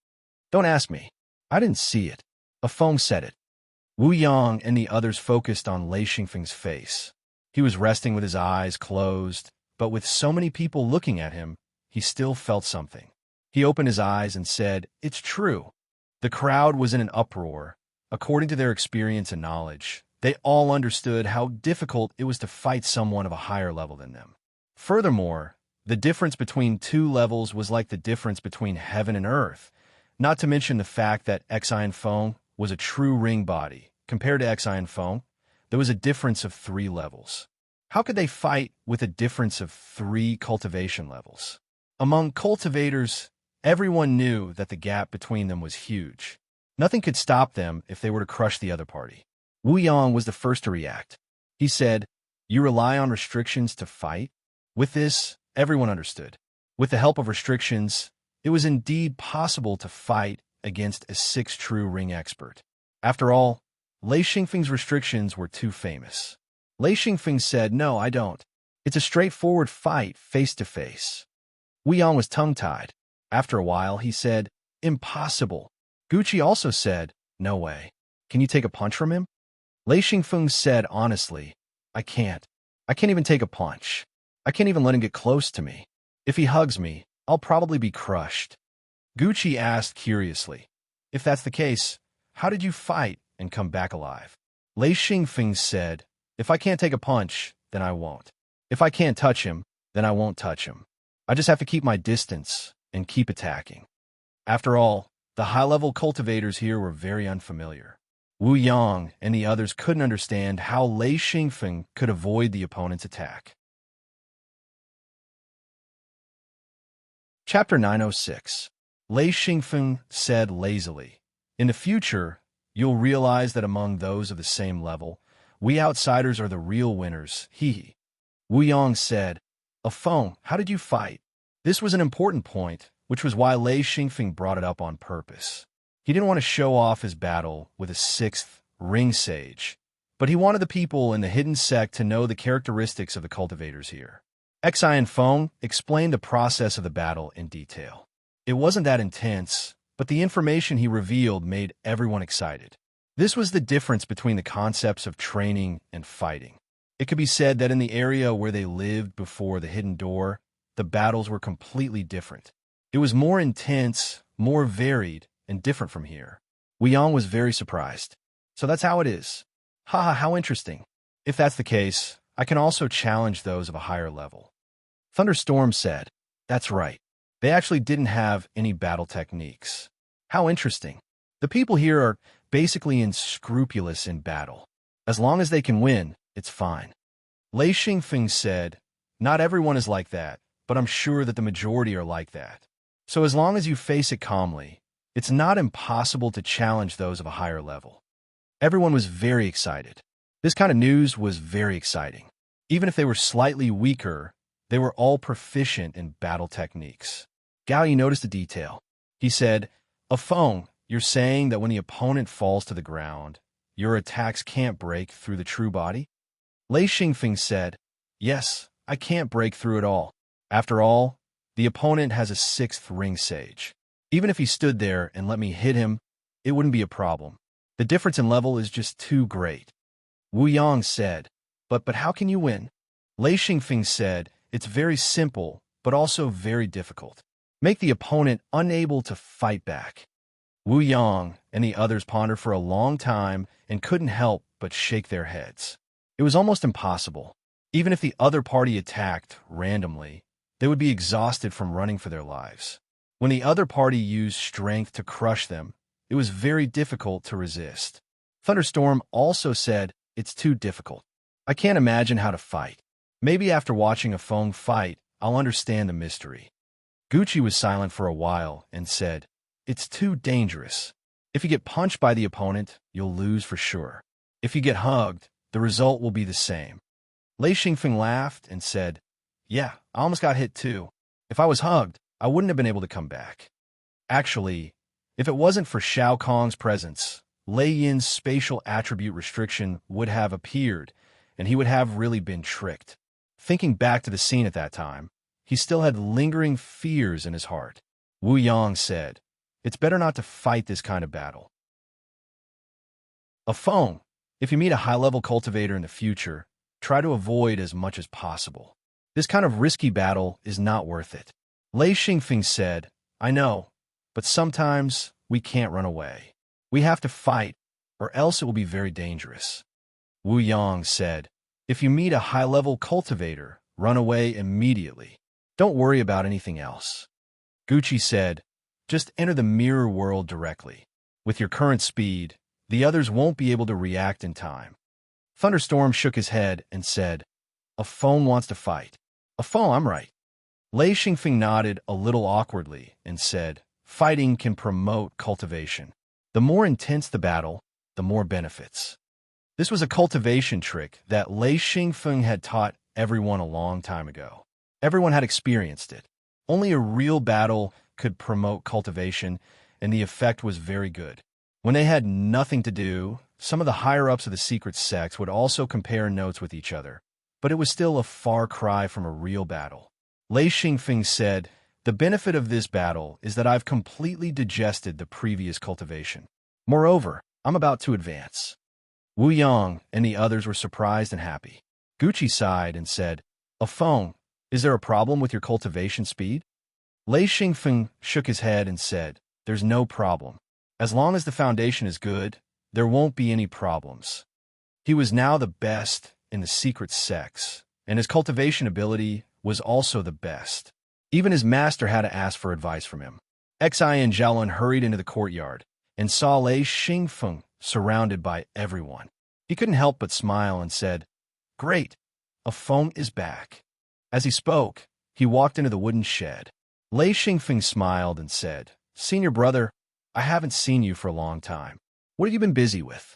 "Don't ask me. I didn't see it. A Feng said it." Wu Yang and the others focused on Lei Xingfeng's face. He was resting with his eyes closed, but with so many people looking at him, he still felt something. He opened his eyes and said, "It's true." The crowd was in an uproar. According to their experience and knowledge, they all understood how difficult it was to fight someone of a higher level than them. Furthermore, the difference between 2 levels was like the difference between heaven and earth, not to mention the fact that Xian Feng was a true ring body. Compared to Xian Feng, there was a difference of 3 levels. How could they fight with a difference of 3 cultivation levels? Among cultivators, everyone knew that the gap between them was huge. Nothing could stop them if they were to crush the other party. Wu Yang was the first to react. He said, "You rely on restrictions to fight?" With this, everyone understood. With the help of restrictions, it was indeed possible to fight against a 6 true ring expert. After all, Lei Xingfeng's restrictions were too famous. Lei Xingfeng said, "No, I don't. It's a straightforward fight, face to face." Wu Yang was tongue-tied. After a while, he said, "Impossible." Gucci also said, "No way. Can you take a punch from him?" Lei Xingfeng said honestly, "I can't. I can't even take a punch. I can't even let him get close to me. If he hugs me, I'll probably be crushed." Gucci asked curiously, "If that's the case, how did you fight and come back alive?" Lei Xingfeng said, "If I can't take a punch, then I won't. If I can't touch him, then I won't touch him. I just have to keep my distance and keep attacking." After all, the high-level cultivators here were very unfamiliar. Wu Yang and the others couldn't understand how Lei Xingfeng could avoid the opponent's attack. Chapter 906. Lei Xingfeng said lazily, "In the future, you'll realize that among those of the same level, we outsiders are the real winners, hee." Wu Yang said, "A Feng, how did you fight?" This was an important point, which was why Lei Xingfeng brought it up on purpose. He didn't want to show off his battle with a sixth ring sage, but he wanted the people in the hidden sect to know the characteristics of the cultivators here. Xian Feng explained the process of the battle in detail. It wasn't that intense, but the information he revealed made everyone excited. This was the difference between the concepts of training and fighting. It could be said that in the area where they lived before the hidden door, the battles were completely different. It was more intense, more varied, and different from here. Wu Yang was very surprised. So that's how it is. Haha, how interesting. If that's the case, I can also challenge those of a higher level. Thunderstorm said, that's right. They actually didn't have any battle techniques. How interesting. The people here are basically unscrupulous in battle. As long as they can win, it's fine. Lei Xingfeng said, not everyone is like that, but I'm sure that the majority are like that. So as long as you face it calmly, it's not impossible to challenge those of a higher level. Everyone was very excited. This kind of news was very exciting. Even if they were slightly weaker, they were all proficient in battle techniques. Gao Yi noticed a detail. He said, Feng, you're saying that when the opponent falls to the ground, your attacks can't break through the true body? Lei Xingfeng said, yes, I can't break through it all. After all, the opponent has a sixth ring sage. Even if he stood there and let me hit him, it wouldn't be a problem. The difference in level is just too great. Wu Yang said, but how can you win? Lei Xingfeng said, it's very simple, but also very difficult. Make the opponent unable to fight back. Wu Yang and the others pondered for a long time and couldn't help but shake their heads. It was almost impossible. Even if the other party attacked randomly, they would be exhausted from running for their lives. When the other party used strength to crush them, it was very difficult to resist. Thunderstorm also said, it's too difficult. I can't imagine how to fight. Maybe after watching a Feng fight, I'll understand the mystery. Gucci was silent for a while and said, it's too dangerous. If you get punched by the opponent, you'll lose for sure. If you get hugged, the result will be the same. Lei Xingfeng laughed and said, yeah, I almost got hit too. If I was hugged, I wouldn't have been able to come back. Actually, if it wasn't for Shao Kong's presence, Lei Yin's spatial attribute restriction would have appeared, and he would have really been tricked. Thinking back to the scene at that time, he still had lingering fears in his heart. Wu Yang said, it's better not to fight this kind of battle. Feng, if you meet a high-level cultivator in the future, try to avoid as much as possible. This kind of risky battle is not worth it. Lei Xingfeng said, I know, but sometimes we can't run away. We have to fight, or else it will be very dangerous. Wu Yang said, if you meet a high-level cultivator, run away immediately. Don't worry about anything else. Gucci said, just enter the mirror world directly. With your current speed, the others won't be able to react in time. Thunderstorm shook his head and said, Feng wants to fight. Feng, I'm right. Lei Xingfeng nodded a little awkwardly and said, fighting can promote cultivation. The more intense the battle, the more benefits. This was a cultivation trick that Lei Xingfeng had taught everyone a long time ago. Everyone had experienced it. Only a real battle could promote cultivation, and the effect was very good. When they had nothing to do, some of the higher-ups of the secret sects would also compare notes with each other, but it was still a far cry from a real battle. Lei Xingfeng said, the benefit of this battle is that I've completely digested the previous cultivation. Moreover, I'm about to advance. Wu Yang and the others were surprised and happy. Gucci sighed and said, Feng, is there a problem with your cultivation speed? Lei Xingfeng shook his head and said, there's no problem. As long as the foundation is good, there won't be any problems. He was now the best in the secret sects, and his cultivation ability was also the best. Even his master had to ask for advice from him. Xi and Jiaolun hurried into the courtyard and saw Lei Xingfeng surrounded by everyone. He couldn't help but smile and said, great, Feng is back. As he spoke, he walked into the wooden shed. Lei Xingfeng smiled and said, senior brother, I haven't seen you for a long time. What have you been busy with?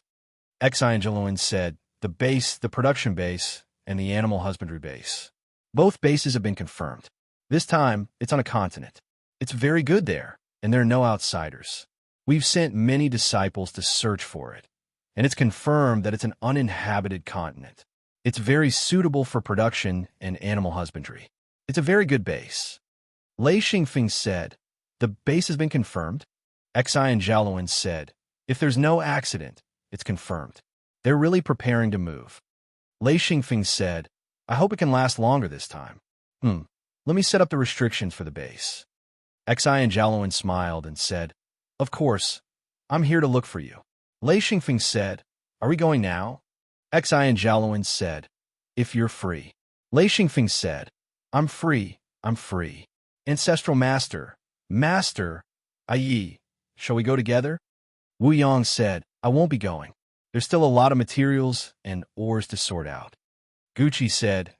Xi and Jiaolun said, the base, the production base, and the animal husbandry base. Both bases have been confirmed. This time, it's on a continent. It's very good there, and there are no outsiders. We've sent many disciples to search for it, and it's confirmed that it's an uninhabited continent. It's very suitable for production and animal husbandry. It's a very good base. Lei Xingfeng said, "The base has been confirmed." Xi and Jiaoluan said, "If there's no accident, it's confirmed. They're really preparing to move." Lei Xingfeng said, "I hope it can last longer this time. Let me set up the restrictions for the base." Xi and Jiaoluan smiled and said, "Of course, I'm here to look for you." Lei Xingfeng said, "Are we going now?" Xi and Jiaoluan said, "If you're free." Lei Xingfeng said, I'm free. Ancestral Master, Ayi, shall we go together?" Wu Yang said, "I won't be going. There's still a lot of materials and ores to sort out." Gucci said,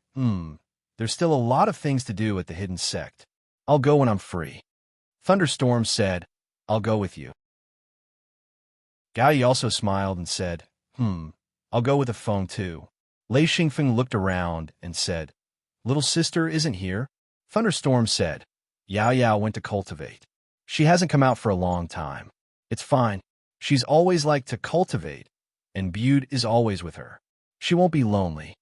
There's still a lot of things to do at the hidden sect. I'll go when I'm free." Thunderstorm said, "I'll go with you." Gao Yi also smiled and said, I'll go with the Feng too." Lei Xingfeng looked around and said, "Little sister isn't here?" Thunderstorm said, "Yao Yao went to cultivate. She hasn't come out for a long time. It's fine. She's always liked to cultivate, and Bude is always with her. She won't be lonely."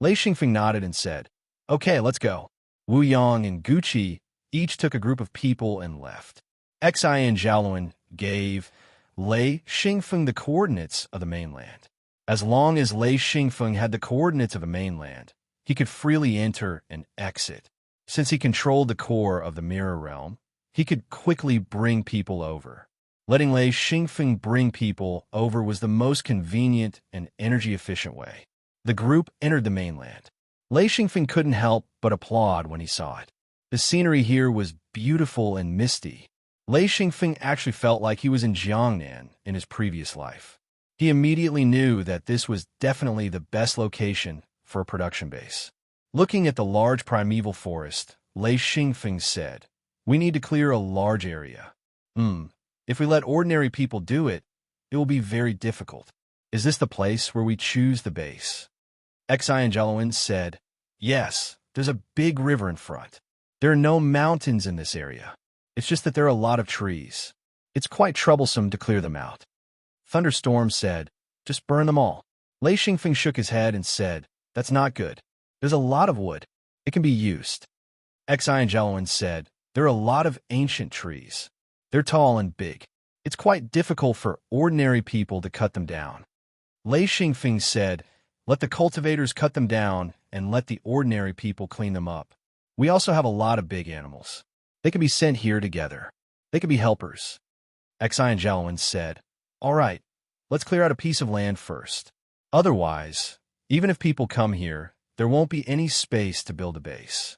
Lei Xingfeng nodded and said, "Okay, let's go." Wu Yang and Gucci each took a group of people and left. Xi and Jiaoluan gave Lei Xingfeng the coordinates of the mainland. As long as Lei Xingfeng had the coordinates of a mainland, he could freely enter and exit. Since he controlled the core of the mirror realm, he could quickly bring people over. Letting Lei Xingfeng bring people over was the most convenient and energy-efficient way. The group entered the mainland. Lei Xingfeng couldn't help but applaud when he saw it. The scenery here was beautiful and misty. Lei Xingfeng actually felt like he was in Jiangnan in his previous life. He immediately knew that this was definitely the best location for a production base. Looking at the large primeval forest, Lei Xingfeng said, "We need to clear a large area. If we let ordinary people do it, it will be very difficult. Is this the place where we choose the base?" Xi and Jiaoluan said, "Yes, there's a big river in front. There are no mountains in this area. It's just that there are a lot of trees. It's quite troublesome to clear them out." Thunderstorm said, "Just burn them all." Lei Xingfeng shook his head and said, "That's not good. There's a lot of wood. It can be used." Xi and Jiaoluan said, "There are a lot of ancient trees. They're tall and big. It's quite difficult for ordinary people to cut them down." Lei Xingfeng said, "Let the cultivators cut them down and let the ordinary people clean them up. We also have a lot of big animals. They can be sent here together. They can be helpers." Xi and Jiaoluan said, "All right, let's clear out a piece of land first. Otherwise, even if people come here, there won't be any space to build a base."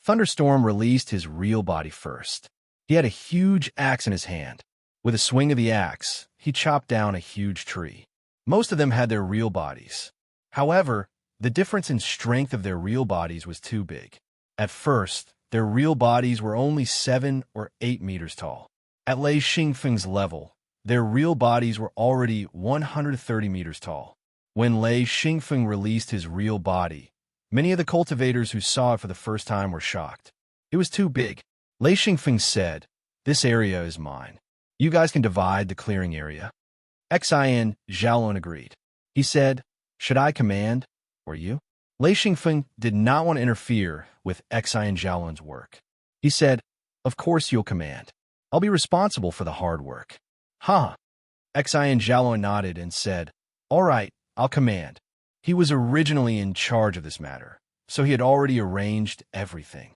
Thunderstorm released his real body first. He had a huge axe in his hand. With a swing of the axe, he chopped down a huge tree. Most of them had their real bodies. However, the difference in strength of their real bodies was too big. At first, their real bodies were only 7 or 8 meters tall. At Lei Xingfeng's level, their real bodies were already 130 meters tall. When Lei Xingfeng released his real body, many of the cultivators who saw it for the first time were shocked. It was too big. Lei Xingfeng said, "This area is mine. You guys can divide the clearing area." Xi and Jiaoluan agreed. He said, "Should I command, or you?" Lei Xingfeng did not want to interfere with Xi and Jiaoluan's work. He said, "Of course you'll command. I'll be responsible for the hard work." Huh. Xi and Jiaoluan nodded and said, "All right, I'll command." He was originally in charge of this matter, so he had already arranged everything.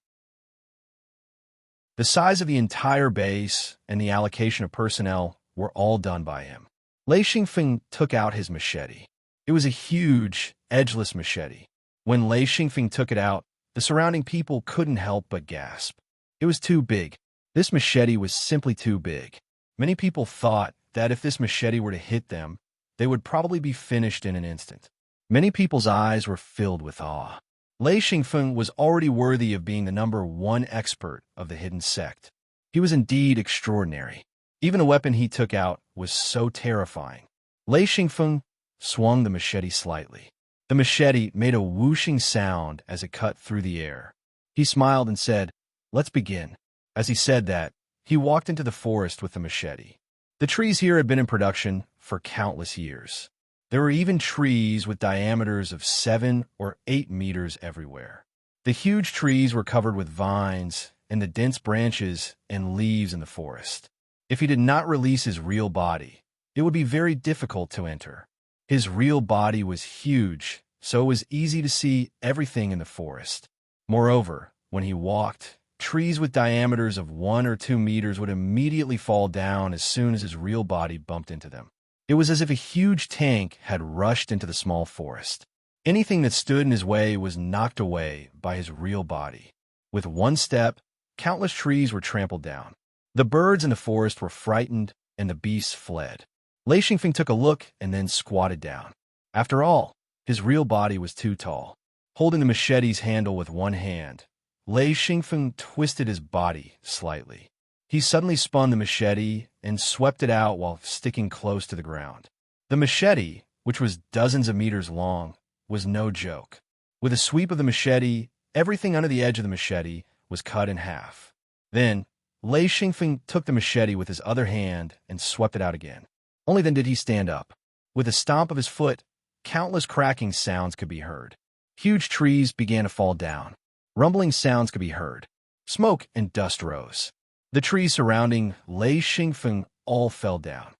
The size of the entire base and the allocation of personnel were all done by him. Lei Xingfeng took out his machete. It was a huge, edgeless machete. When Lei Xingfeng took it out, the surrounding people couldn't help but gasp. It was too big. This machete was simply too big. Many people thought that if this machete were to hit them, they would probably be finished in an instant. Many people's eyes were filled with awe. Lei Xingfeng was already worthy of being the #1 expert of the hidden sect. He was indeed extraordinary. Even the weapon he took out was so terrifying. Lei Xingfeng swung the machete slightly. The machete made a whooshing sound as it cut through the air. He smiled and said, "Let's begin." As he said that, he walked into the forest with the machete. The trees here had been in production for countless years. There were even trees with diameters of 7 or 8 meters everywhere. The huge trees were covered with vines and the dense branches and leaves in the forest. If he did not release his real body, it would be very difficult to enter. His real body was huge, so it was easy to see everything in the forest. Moreover, when he walked, trees with diameters of 1 or 2 meters would immediately fall down as soon as his real body bumped into them. It was as if a huge tank had rushed into the small forest. Anything that stood in his way was knocked away by his real body. With one step, countless trees were trampled down. The birds in the forest were frightened, and the beasts fled. Lei Xingfeng took a look and then squatted down. After all, his real body was too tall. Holding the machete's handle with one hand, Lei Xingfeng twisted his body slightly. He suddenly spun the machete and swept it out while sticking close to the ground. The machete, which was dozens of meters long, was no joke. With a sweep of the machete, everything under the edge of the machete was cut in half. Then, Lei Xingfeng took the machete with his other hand and swept it out again. Only then did he stand up. With a stomp of his foot, countless cracking sounds could be heard. Huge trees began to fall down. Rumbling sounds could be heard. Smoke and dust rose. The trees surrounding Lei Xingfeng all fell down.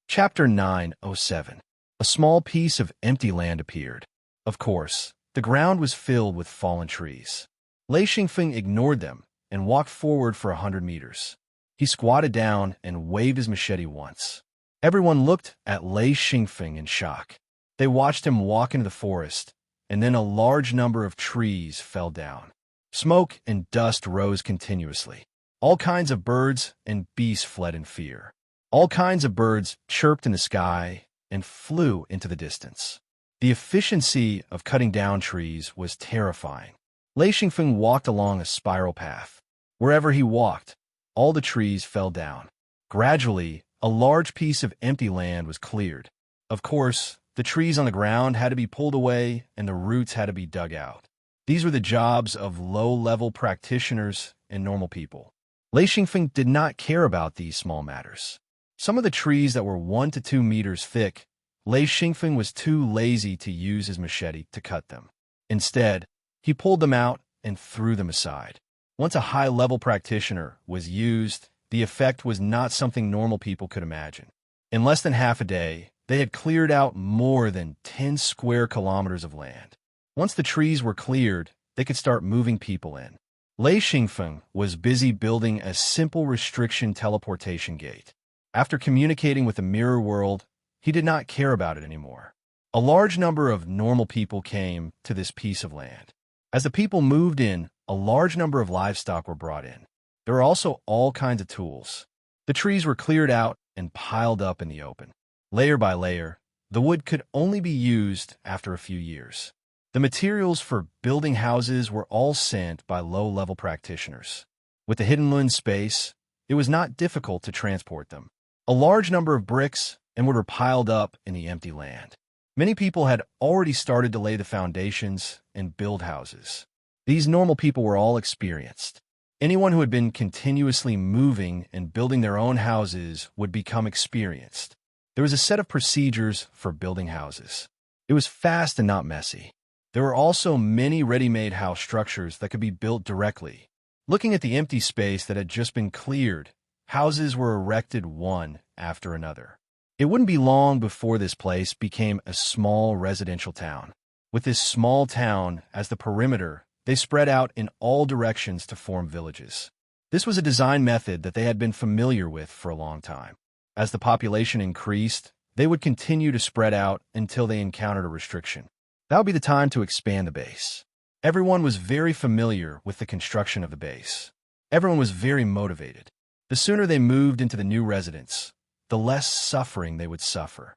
Chapter 907. A small piece of empty land appeared. Of course, the ground was filled with fallen trees. Lei Xingfeng ignored them and walked forward for 100 meters. He squatted down and waved his machete once. Everyone looked at Lei Xingfeng in shock. They watched him walk into the forest, and then a large number of trees fell down. Smoke and dust rose continuously. All kinds of birds and beasts fled in fear. All kinds of birds chirped in the sky and flew into the distance. The efficiency of cutting down trees was terrifying. Lei Xingfeng walked along a spiral path. Wherever he walked, all the trees fell down. Gradually, a large piece of empty land was cleared. Of course, the trees on the ground had to be pulled away and the roots had to be dug out. These were the jobs of low-level practitioners and normal people. Lei Xingfeng did not care about these small matters. Some of the trees that were 1 to 2 meters thick, Lei Xingfeng was too lazy to use his machete to cut them. Instead, he pulled them out and threw them aside. Once a high-level practitioner was used, the effect was not something normal people could imagine. In less than half a day, they had cleared out more than 10 square kilometers of land. Once the trees were cleared, they could start moving people in. Lei Xingfeng was busy building a simple restriction teleportation gate. After communicating with the mirror world, he did not care about it anymore. A large number of normal people came to this piece of land. As the people moved in, a large number of livestock were brought in. There were also all kinds of tools. The trees were cleared out and piled up in the open. Layer by layer, the wood could only be used after a few years. The materials for building houses were all sent by low-level practitioners. With the hidden land space, it was not difficult to transport them. A large number of bricks and wood were piled up in the empty land. Many people had already started to lay the foundations and build houses. These normal people were all experienced. Anyone who had been continuously moving and building their own houses would become experienced. There was a set of procedures for building houses. It was fast and not messy. There were also many ready-made house structures that could be built directly. Looking at the empty space that had just been cleared, houses were erected one after another. It wouldn't be long before this place became a small residential town. With this small town as the perimeter, they spread out in all directions to form villages. This was a design method that they had been familiar with for a long time. As the population increased, they would continue to spread out until they encountered a restriction. That would be the time to expand the base. Everyone was very familiar with the construction of the base. Everyone was very motivated. The sooner they moved into the new residence, the less suffering they would suffer.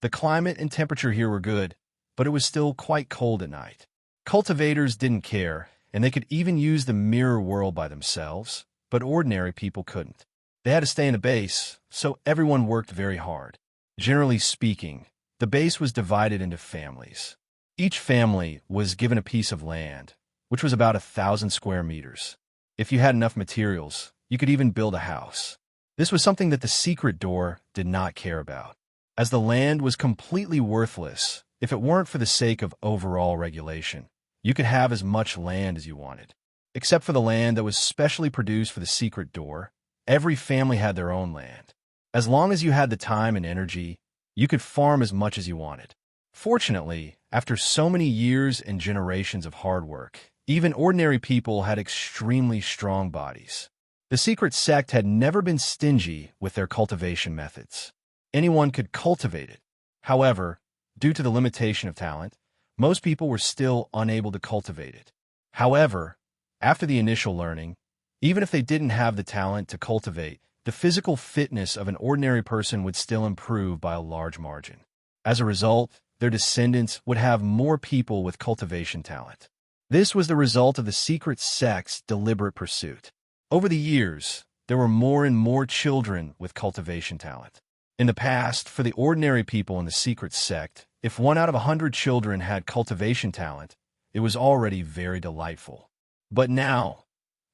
The climate and temperature here were good, but it was still quite cold at night. Cultivators didn't care, and they could even use the mirror world by themselves, but ordinary people couldn't. They had to stay in a base, so everyone worked very hard. Generally speaking, the base was divided into families. Each family was given a piece of land, which was about 1,000 square meters. If you had enough materials, you could even build a house. This was something that the secret door did not care about, as the land was completely worthless if it weren't for the sake of overall regulation. You could have as much land as you wanted. Except for the land that was specially produced for the secret door, every family had their own land. As long as you had the time and energy, you could farm as much as you wanted. Fortunately, after so many years and generations of hard work, even ordinary people had extremely strong bodies. The secret sect had never been stingy with their cultivation methods. Anyone could cultivate it. However, due to the limitation of talent, most people were still unable to cultivate it. However, after the initial learning, even if they didn't have the talent to cultivate, the physical fitness of an ordinary person would still improve by a large margin. As a result, their descendants would have more people with cultivation talent. This was the result of the secret sect's deliberate pursuit. Over the years, there were more and more children with cultivation talent. In the past, for the ordinary people in the secret sect, if 1 out of 100 children had cultivation talent, it was already very delightful. But now,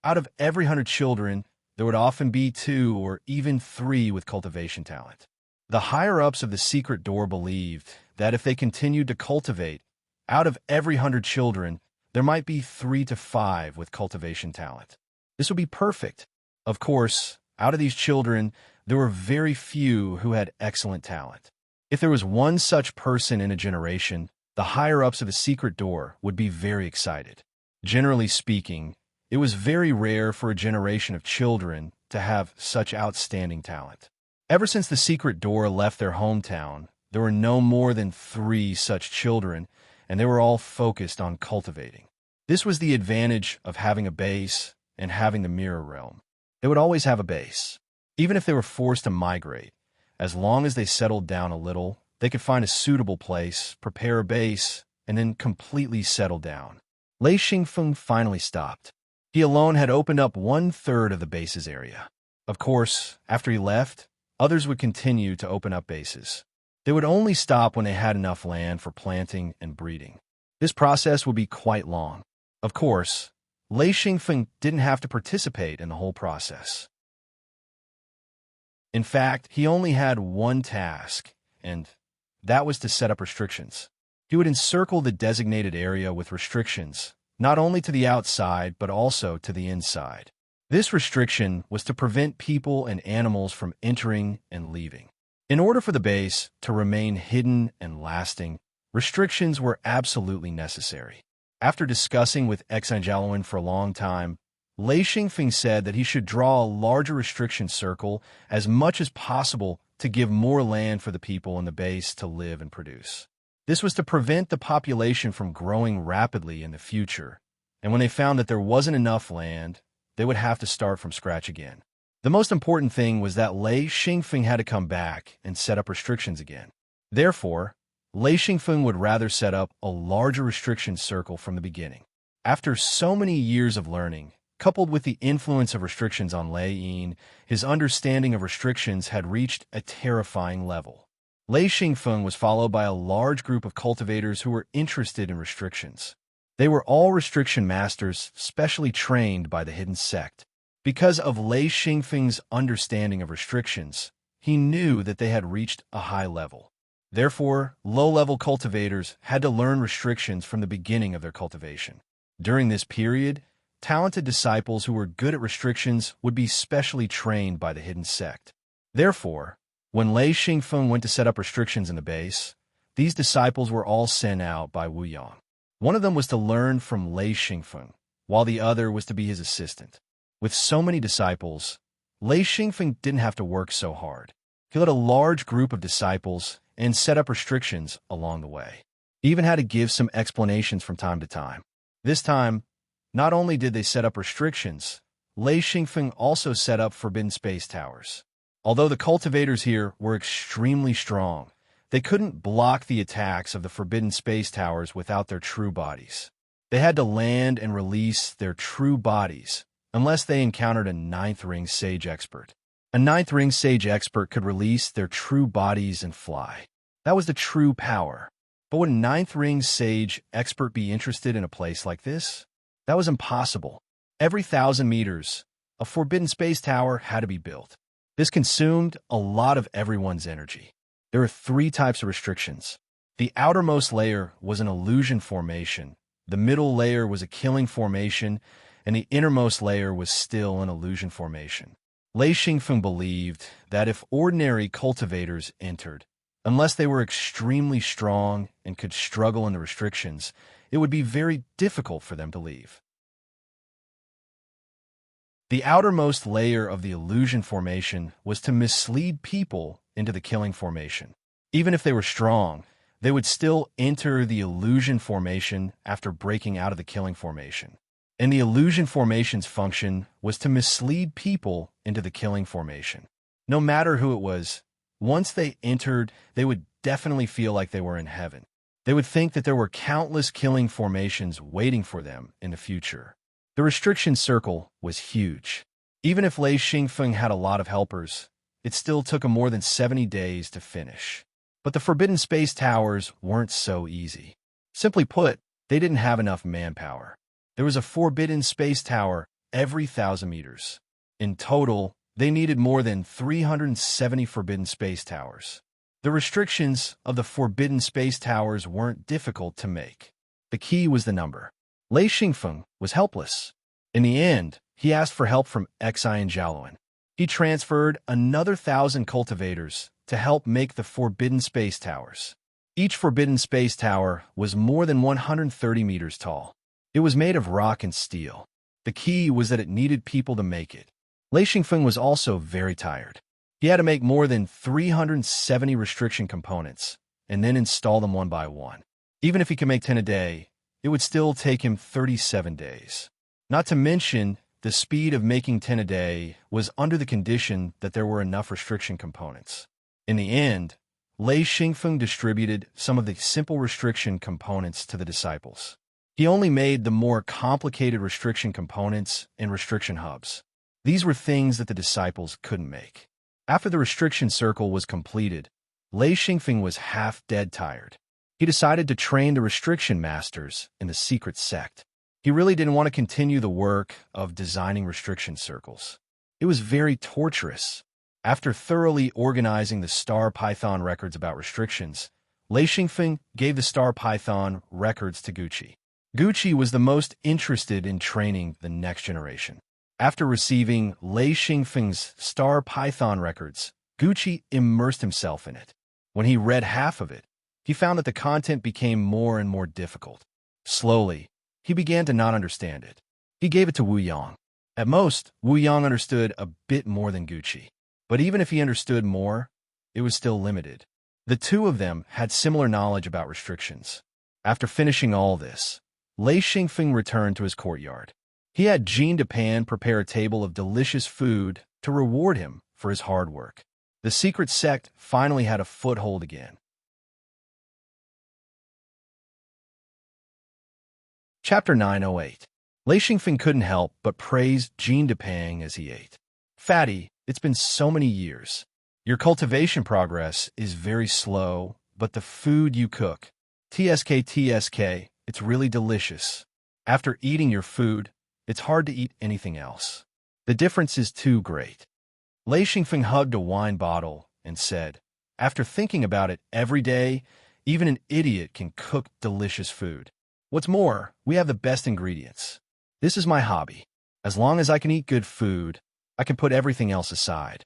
out of every 100 children, there would often be 2 or even 3 with cultivation talent. The higher-ups of the secret door believed that if they continued to cultivate, out of every 100 children, there might be 3 to 5 with cultivation talent. This would be perfect. Of course, out of these children, there were very few who had excellent talent. If there was one such person in a generation, the higher-ups of the secret door would be very excited. Generally speaking, it was very rare for a generation of children to have such outstanding talent. Ever since the secret door left their hometown, there were no more than 3 such children, and they were all focused on cultivating. This was the advantage of having a base and having the mirror realm. They would always have a base. Even if they were forced to migrate, as long as they settled down a little, they could find a suitable place, prepare a base, and then completely settle down. Lei Xingfeng finally stopped. He alone had opened up 1/3 of the base's area. Of course, after he left, others would continue to open up bases. They would only stop when they had enough land for planting and breeding. This process would be quite long. Of course, Lei Xingfeng didn't have to participate in the whole process. In fact, he only had one task, and that was to set up restrictions. He would encircle the designated area with restrictions, not only to the outside but also to the inside. This restriction was to prevent people and animals from entering and leaving. In order for the base to remain hidden and lasting, restrictions were absolutely necessary. After discussing with Exangeluan for a long time, Lei Xingfeng said that he should draw a larger restriction circle as much as possible to give more land for the people in the base to live and produce. This was to prevent the population from growing rapidly in the future, and when they found that there wasn't enough land, they would have to start from scratch again. The most important thing was that Lei Xingfeng had to come back and set up restrictions again. Therefore, Lei Xingfeng would rather set up a larger restriction circle from the beginning. After so many years of learning, coupled with the influence of restrictions on Lei Yin, his understanding of restrictions had reached a terrifying level. Lei Xingfeng was followed by a large group of cultivators who were interested in restrictions. They were all restriction masters specially trained by the hidden sect. Because of Lei Xingfeng's understanding of restrictions, he knew that they had reached a high level. Therefore, low-level cultivators had to learn restrictions from the beginning of their cultivation. During this period, talented disciples who were good at restrictions would be specially trained by the hidden sect. Therefore, when Lei Xingfeng went to set up restrictions in the base, these disciples were all sent out by Wu Yang. One of them was to learn from Lei Xingfeng, while the other was to be his assistant. With so many disciples, Lei Xingfeng didn't have to work so hard. He led a large group of disciples and set up restrictions along the way. He even had to give some explanations from time to time. This time, not only did they set up restrictions, Lei Xingfeng also set up forbidden space towers. Although the cultivators here were extremely strong, they couldn't block the attacks of the forbidden space towers without their true bodies. They had to land and release their true bodies unless they encountered a 9th ring sage expert. A 9th ring sage expert could release their true bodies and fly. That was the true power. But would a 9th ring sage expert be interested in a place like this? That was impossible. Every 1,000 meters, a forbidden space tower had to be built. This consumed a lot of everyone's energy. There are three types of restrictions. The outermost layer was an illusion formation, the middle layer was a killing formation, and the innermost layer was still an illusion formation. Lei Xingfeng believed that if ordinary cultivators entered, unless they were extremely strong and could struggle in the restrictions, it would be very difficult for them to leave. The outermost layer of the illusion formation was to mislead people into the killing formation. Even if they were strong, they would still enter the illusion formation after breaking out of the killing formation. And the illusion formation's function was to mislead people into the killing formation. No matter who it was, once they entered, they would definitely feel like they were in heaven. They would think that there were countless killing formations waiting for them in the future. The restriction circle was huge. Even if Lei Xingfeng had a lot of helpers, it still took him more than 70 days to finish. But the Forbidden Space Towers weren't so easy. Simply put, they didn't have enough manpower. There was a Forbidden Space Tower every 1,000 meters. In total, they needed more than 370 Forbidden Space Towers. The restrictions of the Forbidden Space Towers weren't difficult to make. The key was the number. Lei Xingfeng was helpless. In the end, he asked for help from Xi and Jiaoluan. He transferred another 1,000 cultivators to help make the Forbidden Space Towers. Each Forbidden Space Tower was more than 130 meters tall. It was made of rock and steel. The key was that it needed people to make it. Lei Xingfeng was also very tired. He had to make more than 370 restriction components and then install them one by one. Even if he could make 10 a day, it would still take him 37 days. Not to mention, the speed of making 10 a day was under the condition that there were enough restriction components. In the end, Lei Xingfeng distributed some of the simple restriction components to the disciples. He only made the more complicated restriction components and restriction hubs. These were things that the disciples couldn't make. After the restriction circle was completed, Lei Xingfeng was half-dead tired. He decided to train the restriction masters in the secret sect. He really didn't want to continue the work of designing restriction circles. It was very torturous. After thoroughly organizing the Star Python records about restrictions, Lei Xingfeng gave the Star Python records to Gucci. Gucci was the most interested in training the next generation. After receiving Lei Xingfeng's Star Python records, Gucci immersed himself in it. When he read half of it, he found that the content became more and more difficult. Slowly, he began to not understand it. He gave it to Wu Yang. At most, Wu Yang understood a bit more than Gucci. But even if he understood more, it was still limited. The two of them had similar knowledge about restrictions. After finishing all this, Lei Xingfeng returned to his courtyard. He had Jean Depan prepare a table of delicious food to reward him for his hard work. The secret sect finally had a foothold again. Chapter 908. Lei Xingfeng couldn't help but praise Jean Depang as he ate. Fatty, it's been so many years. Your cultivation progress is very slow, but the food you cook, TSK, it's really delicious. After eating your food, it's hard to eat anything else. The difference is too great. Lei Xingfeng hugged a wine bottle and said, after thinking about it every day, even an idiot can cook delicious food. What's more, we have the best ingredients. This is my hobby. As long as I can eat good food, I can put everything else aside.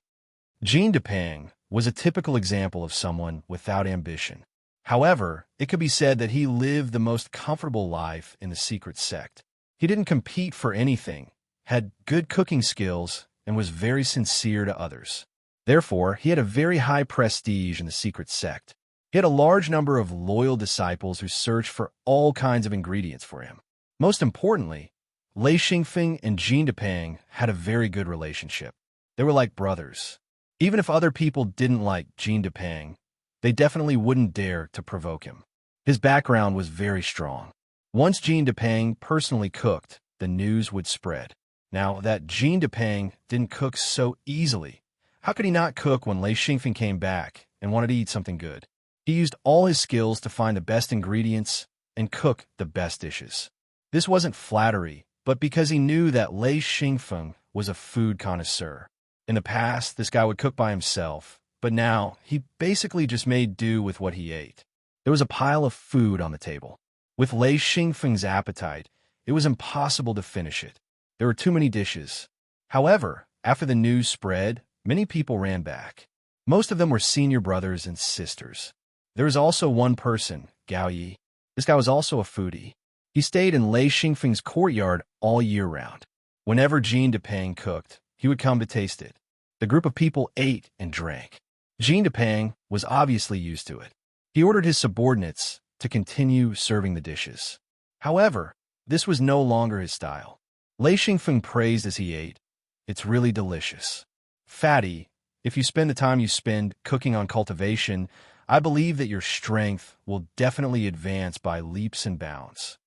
Jean Depang was a typical example of someone without ambition. However, it could be said that he lived the most comfortable life in the secret sect. He didn't compete for anything, had good cooking skills, and was very sincere to others. Therefore, he had a very high prestige in the secret sect. He had a large number of loyal disciples who searched for all kinds of ingredients for him. Most importantly, Lei Xingfeng and Jean Depang had a very good relationship. They were like brothers. Even if other people didn't like Jean Depang, they definitely wouldn't dare to provoke him. His background was very strong. Once Jean Depang personally cooked, the news would spread. Now that Jean Depang didn't cook so easily, how could he not cook when Lei Xingfeng came back and wanted to eat something good? He used all his skills to find the best ingredients and cook the best dishes. This wasn't flattery, but because he knew that Lei Xingfeng was a food connoisseur. In the past, this guy would cook by himself, but now he basically just made do with what he ate. There was a pile of food on the table. With Lei Xingfeng's appetite, it was impossible to finish it. There were too many dishes. However, after the news spread, many people ran back. Most of them were senior brothers and sisters. There was also one person, Gao Yi. This guy was also a foodie. He stayed in Lei Xingfeng's courtyard all year round. Whenever Jean Depang cooked, he would come to taste it. The group of people ate and drank. Jean Depang was obviously used to it. He ordered his subordinates to continue serving the dishes. However, this was no longer his style. Lei Xingfeng praised as he ate, "It's really delicious. Fatty, if you spend the time you spend cooking on cultivation, I believe that your strength will definitely advance by leaps and bounds."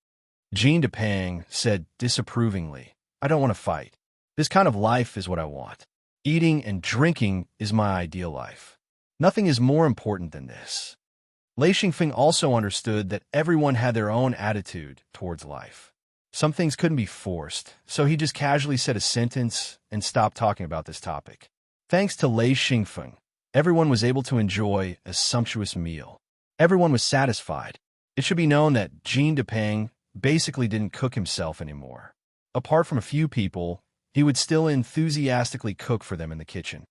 Jean Depang said disapprovingly, "I don't want to fight. This kind of life is what I want. Eating and drinking is my ideal life. Nothing is more important than this." Lei Xingfeng also understood that everyone had their own attitude towards life. Some things couldn't be forced, so he just casually said a sentence and stopped talking about this topic. Thanks to Lei Xingfeng, everyone was able to enjoy a sumptuous meal. Everyone was satisfied. It should be known that Jean Depang basically didn't cook himself anymore. Apart from a few people, he would still enthusiastically cook for them in the kitchen.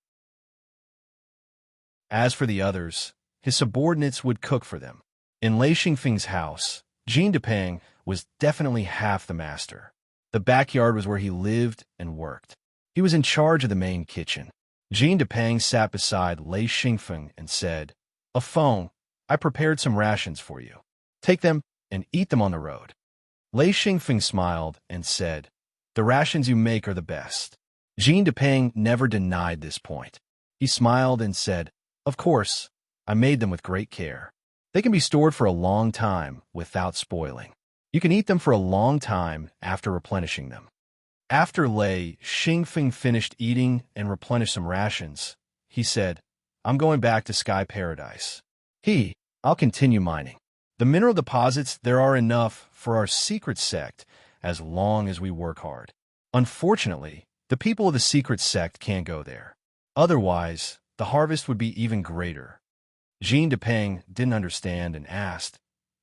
As for the others, his subordinates would cook for them. In Lei Xingfeng's house, Jean Depang was definitely half the master. The backyard was where he lived and worked. He was in charge of the main kitchen. Jean Depang sat beside Lei Xingfeng and said, "A phone, I prepared some rations for you. Take them and eat them on the road." Lei Xingfeng smiled and said, "The rations you make are the best." Jean Depang never denied this point. He smiled and said, "Of course, I made them with great care. They can be stored for a long time without spoiling. You can eat them for a long time after replenishing them." After Lei Xingfeng finished eating and replenished some rations, he said, "I'm going back to Sky Paradise. I'll continue mining. The mineral deposits there are enough for our secret sect as long as we work hard. Unfortunately, the people of the secret sect can't go there. Otherwise, the harvest would be even greater." Jean Depang didn't understand and asked,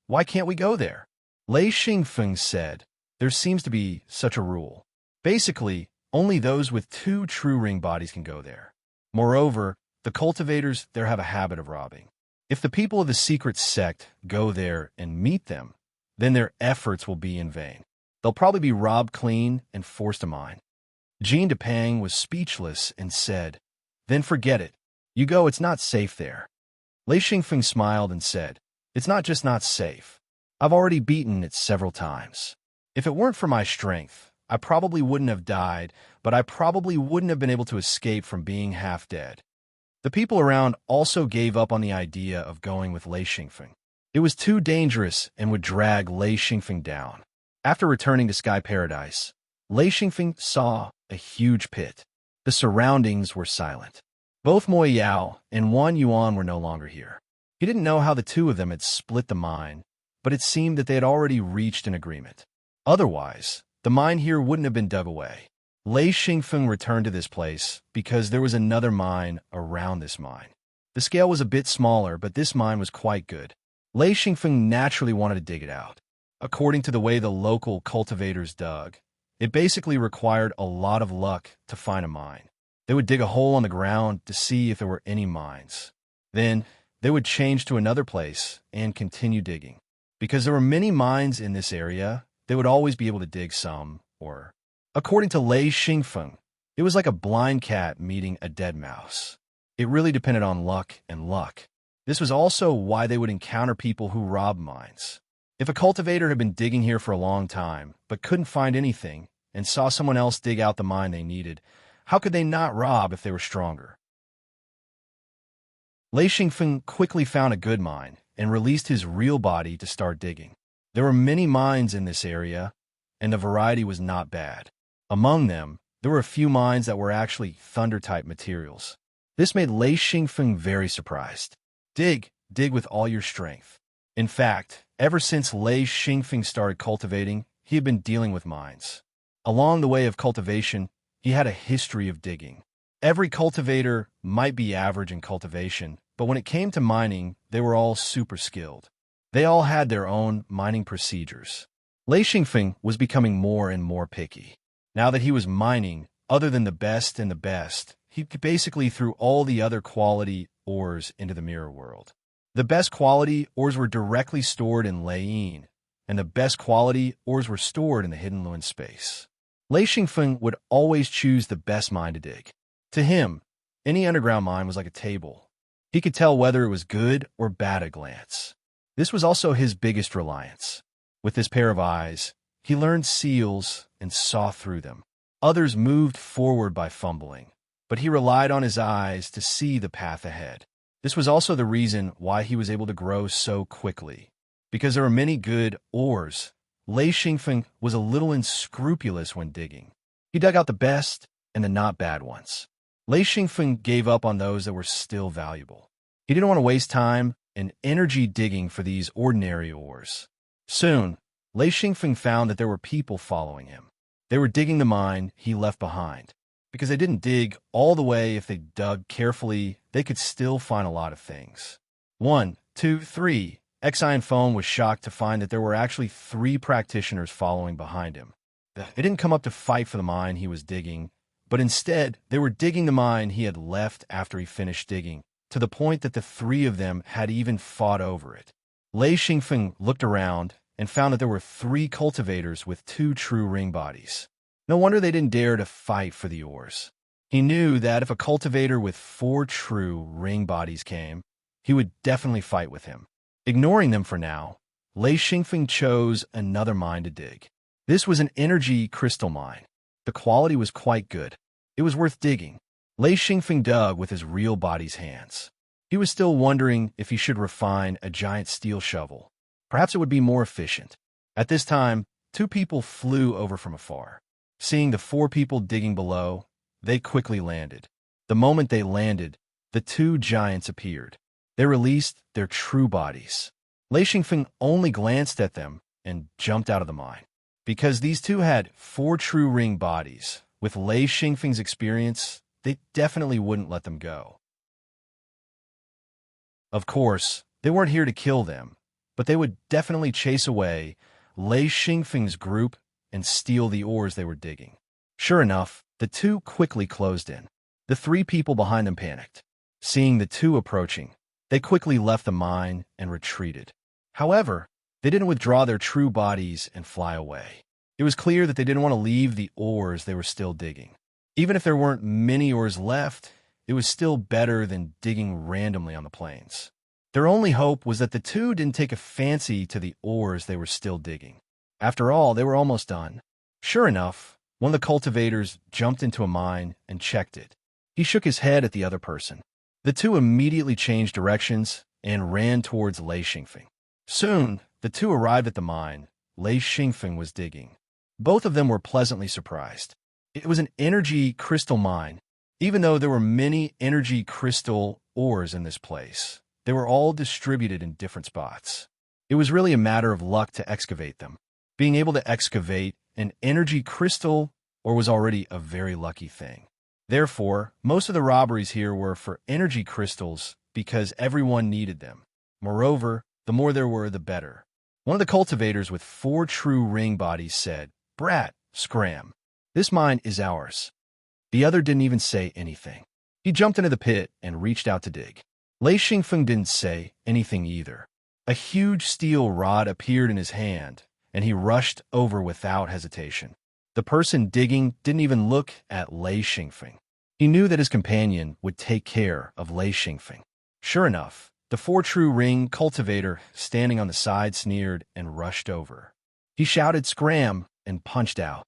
"Why can't we go there?" Lei Xingfeng said, "There seems to be such a rule. Basically, only those with 2 true ring bodies can go there. Moreover, the cultivators there have a habit of robbing. If the people of the secret sect go there and meet them, then their efforts will be in vain. They'll probably be robbed clean and forced to mine." Jean Depang was speechless and said, "Then forget it. You go, it's not safe there." Lei Xingfeng smiled and said, "It's not just not safe. I've already beaten it several times. If it weren't for my strength, I probably wouldn't have died, but I probably wouldn't have been able to escape from being half dead." The people around also gave up on the idea of going with Lei Xingfeng. It was too dangerous and would drag Lei Xingfeng down. After returning to Sky Paradise, Lei Xingfeng saw a huge pit. The surroundings were silent. Both Mo Yao and Wan Yuan were no longer here. He didn't know how the two of them had split the mine, but it seemed that they had already reached an agreement. Otherwise, the mine here wouldn't have been dug away. Lei Xingfeng returned to this place because there was another mine around this mine. The scale was a bit smaller, but this mine was quite good. Lei Xingfeng naturally wanted to dig it out. According to the way the local cultivators dug, it basically required a lot of luck to find a mine. They would dig a hole on the ground to see if there were any mines. Then, they would change to another place and continue digging. Because there were many mines in this area, they would always be able to dig some, or... According to Lei Xingfeng, it was like a blind cat meeting a dead mouse. It really depended on luck and luck. This was also why they would encounter people who robbed mines. If a cultivator had been digging here for a long time, but couldn't find anything, and saw someone else dig out the mine they needed, how could they not rob if they were stronger? Lei Xingfeng quickly found a good mine and released his real body to start digging. There were many mines in this area, and the variety was not bad. Among them, there were a few mines that were actually thunder-type materials. This made Lei Xingfeng very surprised. Dig with all your strength. In fact, ever since Lei Xingfeng started cultivating, he had been dealing with mines. Along the way of cultivation, he had a history of digging. Every cultivator might be average in cultivation, but when it came to mining, they were all super skilled. They all had their own mining procedures. Lei Xingfeng was becoming more and more picky. Now that he was mining, other than the best and the best, he basically threw all the other quality ores into the mirror world. The best quality ores were directly stored in Leiyin, and the best quality ores were stored in the Hidden Luin space. Lei Xingfeng would always choose the best mine to dig. To him, any underground mine was like a table. He could tell whether it was good or bad at a glance. This was also his biggest reliance. With this pair of eyes, he learned seals and saw through them. Others moved forward by fumbling, but he relied on his eyes to see the path ahead. This was also the reason why he was able to grow so quickly. Because there were many good ores, Lei Xingfeng was a little unscrupulous when digging. He dug out the best and the not bad ones. Lei Xingfeng gave up on those that were still valuable. He didn't want to waste time and energy digging for these ordinary ores. Soon, Lei Xingfeng found that there were people following him. They were digging the mine he left behind. Because they didn't dig all the way, if they dug carefully, they could still find a lot of things. 1, 2, 3. Xian Phone was shocked to find that there were actually 3 practitioners following behind him. They didn't come up to fight for the mine he was digging, but instead, they were digging the mine he had left after he finished digging, to the point that the 3 of them had even fought over it. Lei Xingfeng looked around and found that there were 3 cultivators with 2 true ring bodies. No wonder they didn't dare to fight for the ores. He knew that if a cultivator with 4 true ring bodies came, he would definitely fight with him. Ignoring them for now, Lei Xingfeng chose another mine to dig. This was an energy crystal mine. The quality was quite good. It was worth digging. Lei Xingfeng dug with his real body's hands. He was still wondering if he should refine a giant steel shovel. Perhaps it would be more efficient. At this time, 2 people flew over from afar. Seeing the 4 people digging below, they quickly landed. The moment they landed, the 2 giants appeared. They released their true bodies. Lei Xingfeng only glanced at them and jumped out of the mine. Because these 2 had 4 true ring bodies, with Lei Xingfeng's experience, they definitely wouldn't let them go. Of course, they weren't here to kill them, but they would definitely chase away Lei Xingfeng's group and steal the ores they were digging. Sure enough, the 2 quickly closed in. The 3 people behind them panicked. Seeing the 2 approaching, they quickly left the mine and retreated. However, they didn't withdraw their true bodies and fly away. It was clear that they didn't want to leave the ores they were still digging. Even if there weren't many ores left, it was still better than digging randomly on the plains. Their only hope was that the 2 didn't take a fancy to the ores they were still digging. After all, they were almost done. Sure enough, one of the cultivators jumped into a mine and checked it. He shook his head at the other person. The 2 immediately changed directions and ran towards Lei Xingfeng. Soon, the 2 arrived at the mine Lei Xingfeng was digging. Both of them were pleasantly surprised. It was an energy crystal mine. Even though there were many energy crystal ores in this place, they were all distributed in different spots. It was really a matter of luck to excavate them. Being able to excavate an energy crystal ore was already a very lucky thing. Therefore, most of the robberies here were for energy crystals because everyone needed them. Moreover, the more there were, the better. One of the cultivators with 4 true ring bodies said, "Brat, scram. This mine is ours." The other didn't even say anything. He jumped into the pit and reached out to dig. Lei Xingfeng didn't say anything either. A huge steel rod appeared in his hand, and he rushed over without hesitation. The person digging didn't even look at Lei Xingfeng. He knew that his companion would take care of Lei Xingfeng. Sure enough, the 4 true ring cultivator standing on the side sneered and rushed over. He shouted "Scram!" and punched out.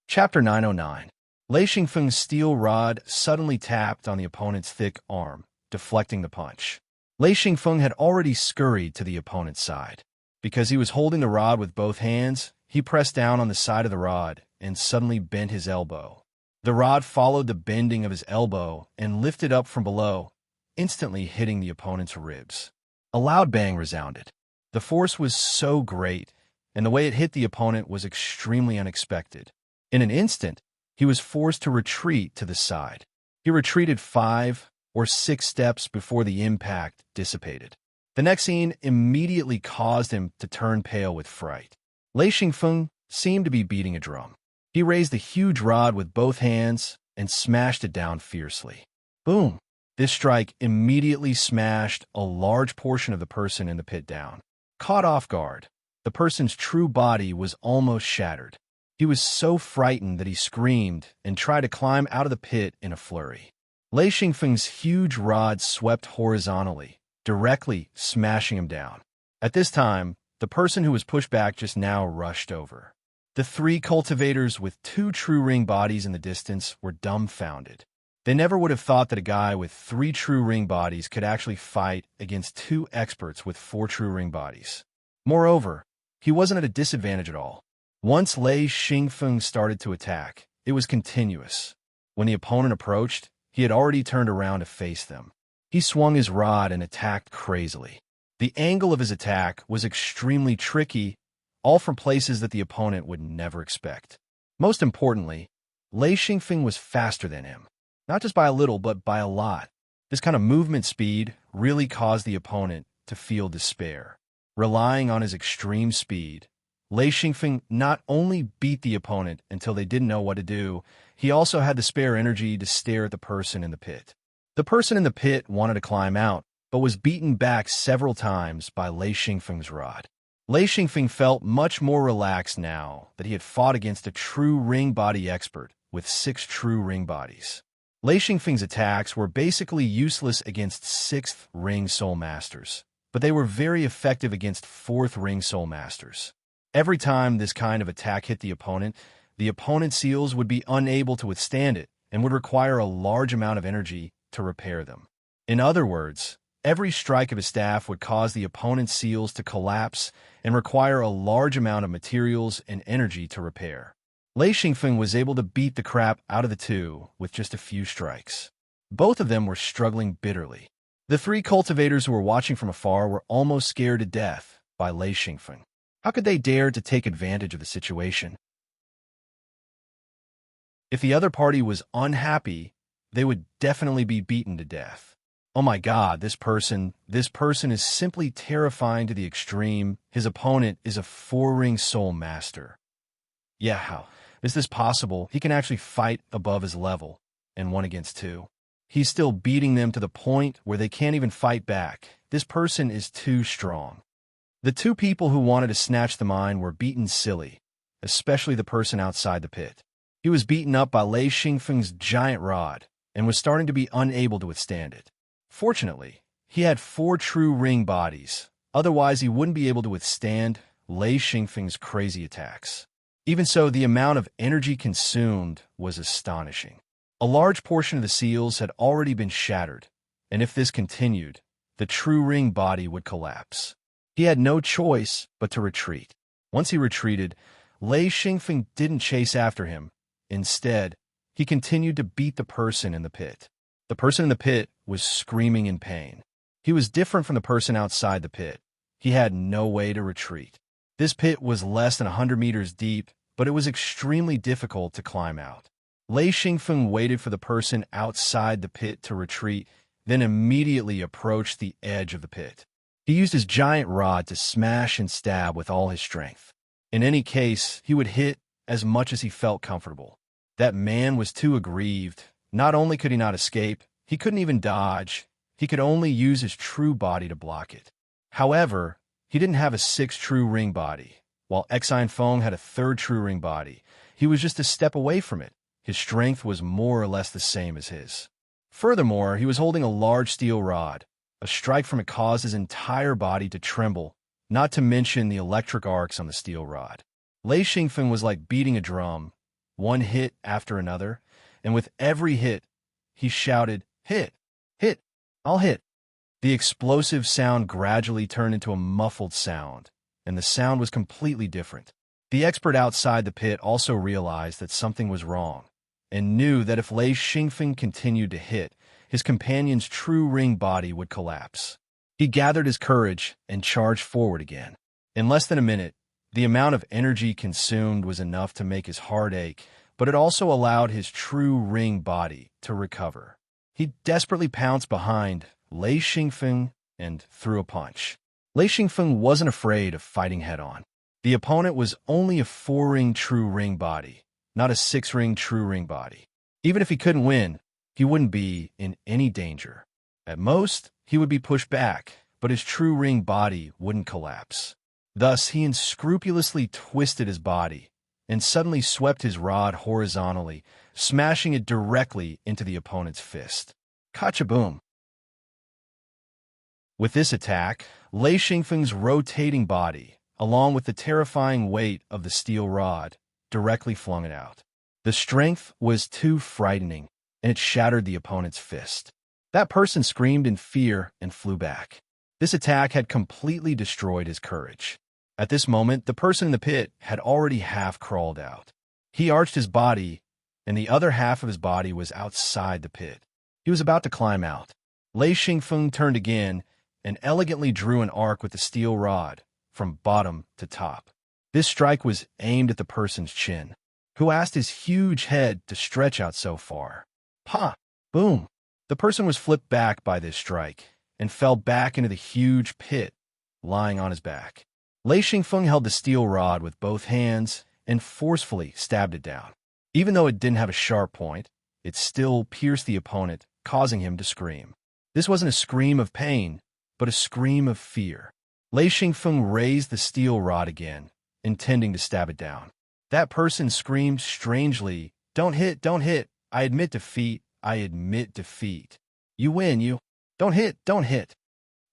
Chapter 909. Lei Xingfeng's steel rod suddenly tapped on the opponent's thick arm, deflecting the punch. Lei Xingfeng had already scurried to the opponent's side. Because he was holding the rod with both hands, he pressed down on the side of the rod and suddenly bent his elbow. The rod followed the bending of his elbow and lifted up from below, instantly hitting the opponent's ribs. A loud bang resounded. The force was so great, and the way it hit the opponent was extremely unexpected. In an instant, he was forced to retreat to the side. He retreated 5 or 6 steps before the impact dissipated. The next scene immediately caused him to turn pale with fright. Lei Xingfeng seemed to be beating a drum. He raised a huge rod with both hands and smashed it down fiercely. Boom! This strike immediately smashed a large portion of the person in the pit down. Caught off guard, the person's true body was almost shattered. He was so frightened that he screamed and tried to climb out of the pit in a flurry. Lei Xingfeng's huge rod swept horizontally, directly smashing him down. At this time, the person who was pushed back just now rushed over. The 3 cultivators with 2 true ring bodies in the distance were dumbfounded. They never would have thought that a guy with 3 true ring bodies could actually fight against 2 experts with 4 true ring bodies. Moreover, he wasn't at a disadvantage at all. Once Lei Xingfeng started to attack, it was continuous. When the opponent approached, he had already turned around to face them. He swung his rod and attacked crazily. The angle of his attack was extremely tricky, all from places that the opponent would never expect. Most importantly, Lei Xingfeng was faster than him. Not just by a little, but by a lot. This kind of movement speed really caused the opponent to feel despair. Relying on his extreme speed, Lei Xingfeng not only beat the opponent until they didn't know what to do, he also had the spare energy to stare at the person in the pit. The person in the pit wanted to climb out, but was beaten back several times by Lei Xingfeng's rod. Lei Xingfeng felt much more relaxed now that he had fought against a true ring body expert with 6 true ring bodies. Lei Xingfeng's attacks were basically useless against 6th ring soul masters, but they were very effective against 4th ring soul masters. Every time this kind of attack hit the opponent's seals would be unable to withstand it and would require a large amount of energy to repair them. In other words, every strike of his staff would cause the opponent's seals to collapse and require a large amount of materials and energy to repair. Lei Xingfeng was able to beat the crap out of the 2 with just a few strikes. Both of them were struggling bitterly. The 3 cultivators who were watching from afar were almost scared to death by Lei Xingfeng. How could they dare to take advantage of the situation? If the other party was unhappy, they would definitely be beaten to death. Oh my God, this person is simply terrifying to the extreme. His opponent is a 4-ring soul master. Yeah, how is this possible? He can actually fight above his level, and 1 against 2. He's still beating them to the point where they can't even fight back. This person is too strong. The 2 people who wanted to snatch the mine were beaten silly, especially the person outside the pit. He was beaten up by Lei Xingfeng's giant rod and was starting to be unable to withstand it. Fortunately, he had 4 true ring bodies, otherwise he wouldn't be able to withstand Lei Xingfeng's crazy attacks. Even so, the amount of energy consumed was astonishing. A large portion of the seals had already been shattered, and if this continued, the true ring body would collapse. He had no choice but to retreat. Once he retreated, Lei Xingfeng didn't chase after him. Instead, he continued to beat the person in the pit. The person in the pit was screaming in pain. He was different from the person outside the pit. He had no way to retreat. This pit was less than 100 meters deep, but it was extremely difficult to climb out. Lei Xingfeng waited for the person outside the pit to retreat, then immediately approached the edge of the pit. He used his giant rod to smash and stab with all his strength. In any case, he would hit as much as he felt comfortable. That man was too aggrieved. Not only could he not escape, he couldn't even dodge. He could only use his true body to block it. However, he didn't have a 6th true ring body. While Exine Feng had a 3rd true ring body, he was just a step away from it. His strength was more or less the same as his. Furthermore, he was holding a large steel rod. A strike from it caused his entire body to tremble, not to mention the electric arcs on the steel rod. Lei Xingfeng was like beating a drum, 1 hit after another, and with every hit, he shouted, "Hit! Hit! I'll hit!" The explosive sound gradually turned into a muffled sound, and the sound was completely different. The expert outside the pit also realized that something was wrong, and knew that if Lei Xingfeng continued to hit, his companion's true ring body would collapse. He gathered his courage and charged forward again. In less than a minute, the amount of energy consumed was enough to make his heart ache, but it also allowed his true ring body to recover. He desperately pounced behind Lei Xingfeng and threw a punch. Lei Xingfeng wasn't afraid of fighting head-on. The opponent was only a 4-ring true ring body, not a 6-ring true ring body. Even if he couldn't win, he wouldn't be in any danger. At most, he would be pushed back, but his true ring body wouldn't collapse. Thus, he unscrupulously twisted his body and suddenly swept his rod horizontally, smashing it directly into the opponent's fist. Ka-cha-boom! With this attack, Lei Xingfeng's rotating body, along with the terrifying weight of the steel rod, directly flung it out. The strength was too frightening, and it shattered the opponent's fist. That person screamed in fear and flew back. This attack had completely destroyed his courage. At this moment, the person in the pit had already half crawled out. He arched his body, and the other half of his body was outside the pit. He was about to climb out. Lei Xingfeng turned again and elegantly drew an arc with the steel rod from bottom to top. This strike was aimed at the person's chin, who asked his huge head to stretch out so far. Pa! Boom! The person was flipped back by this strike and fell back into the huge pit, lying on his back. Lei Xingfeng held the steel rod with both hands and forcefully stabbed it down. Even though it didn't have a sharp point, it still pierced the opponent, causing him to scream. This wasn't a scream of pain, but a scream of fear. Lei Xingfeng raised the steel rod again, intending to stab it down. That person screamed strangely, "Don't hit, don't hit. I admit defeat, I admit defeat. You win, you. Don't hit, don't hit."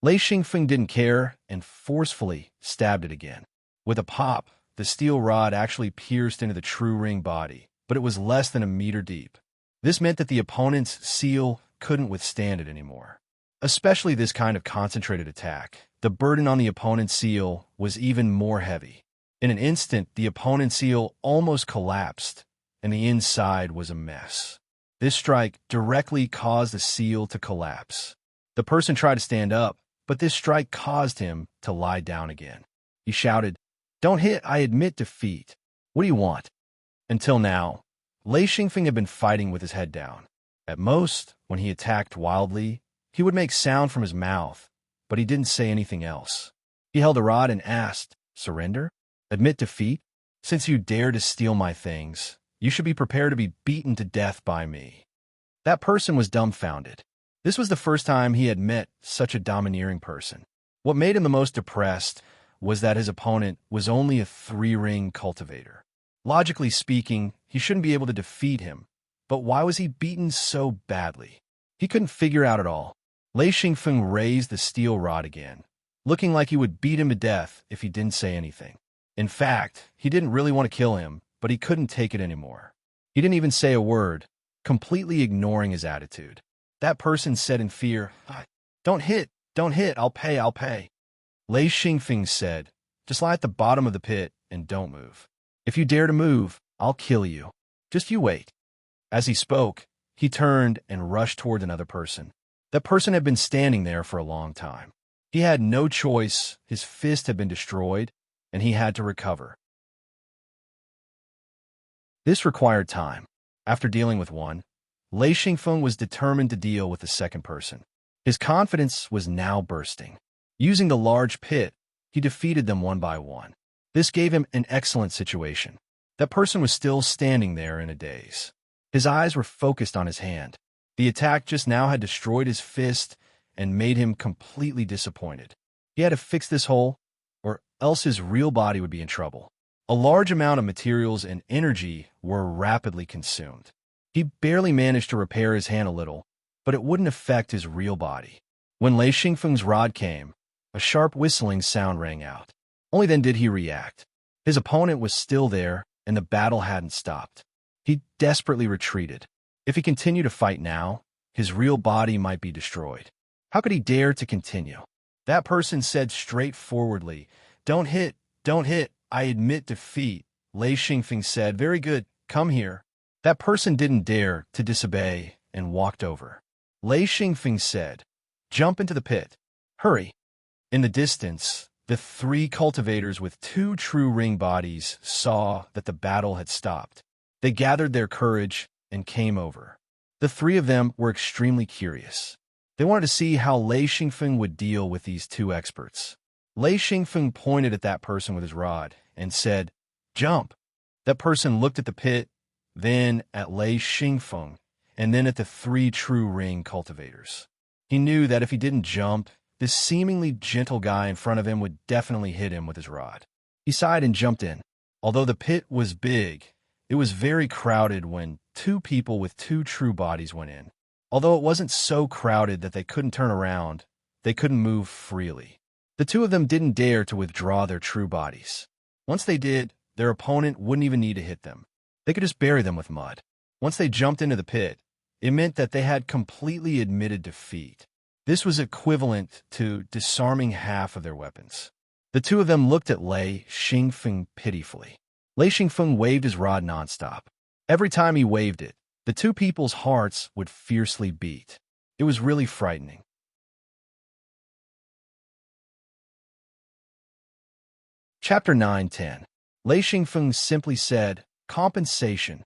Lei Xingfeng didn't care and forcefully stabbed it again. With a pop, the steel rod actually pierced into the true ring body, but it was less than a meter deep. This meant that the opponent's seal couldn't withstand it anymore. Especially this kind of concentrated attack, the burden on the opponent's seal was even more heavy. In an instant, the opponent's seal almost collapsed, and the inside was a mess. This strike directly caused the seal to collapse. The person tried to stand up, but this strike caused him to lie down again. He shouted, "Don't hit, I admit defeat. What do you want?" Until now, Lei Xingfeng had been fighting with his head down. At most, when he attacked wildly, he would make sound from his mouth, but he didn't say anything else. He held the rod and asked, "Surrender? Admit defeat? Since you dare to steal my things, you should be prepared to be beaten to death by me." That person was dumbfounded. This was the first time he had met such a domineering person. What made him the most depressed was that his opponent was only a 3-ring cultivator. Logically speaking, he shouldn't be able to defeat him, but why was he beaten so badly? He couldn't figure out at all. Lei Xingfeng raised the steel rod again, looking like he would beat him to death if he didn't say anything. In fact, he didn't really want to kill him, but he couldn't take it anymore. He didn't even say a word, completely ignoring his attitude. That person said in fear, don't hit, I'll pay, I'll pay." Lei Xingfeng said, "Just lie at the bottom of the pit and don't move. If you dare to move, I'll kill you. Just you wait." As he spoke, he turned and rushed toward another person. That person had been standing there for a long time. He had no choice, his fist had been destroyed, and he had to recover. This required time. After dealing with one, Lei Xingfeng was determined to deal with the second person. His confidence was now bursting. Using the large pit, he defeated them one by one. This gave him an excellent situation. That person was still standing there in a daze. His eyes were focused on his hand. The attack just now had destroyed his fist and made him completely disappointed. He had to fix this hole, or else his real body would be in trouble. A large amount of materials and energy were rapidly consumed. He barely managed to repair his hand a little, but it wouldn't affect his real body. When Lei Xingfeng's rod came, a sharp whistling sound rang out. Only then did he react. His opponent was still there, and the battle hadn't stopped. He desperately retreated. If he continued to fight now, his real body might be destroyed. How could he dare to continue? That person said straightforwardly, don't hit, I admit defeat." Lei Xingfeng said, "Very good, come here." That person didn't dare to disobey and walked over. Lei Xingfeng said, "Jump into the pit." Hurry! In the distance, the three cultivators with two true ring bodies saw that the battle had stopped. They gathered their courage and came over. The three of them were extremely curious. They wanted to see how Lei Xingfeng would deal with these two experts. Lei Xingfeng pointed at that person with his rod and said, "Jump!" That person looked at the pit, then at Lei Xingfeng, and then at the three true ring cultivators. He knew that if he didn't jump, this seemingly gentle guy in front of him would definitely hit him with his rod. He sighed and jumped in. Although the pit was big, it was very crowded when two people with two true bodies went in. Although it wasn't so crowded that they couldn't turn around, they couldn't move freely. The two of them didn't dare to withdraw their true bodies. Once they did, their opponent wouldn't even need to hit them. They could just bury them with mud. Once they jumped into the pit, it meant that they had completely admitted defeat. This was equivalent to disarming half of their weapons. The two of them looked at Lei Xingfeng pitifully. Lei Xingfeng waved his rod nonstop. Every time he waved it, the two people's hearts would fiercely beat. It was really frightening. Chapter 9-10. Lei Xingfeng simply said, "Compensation."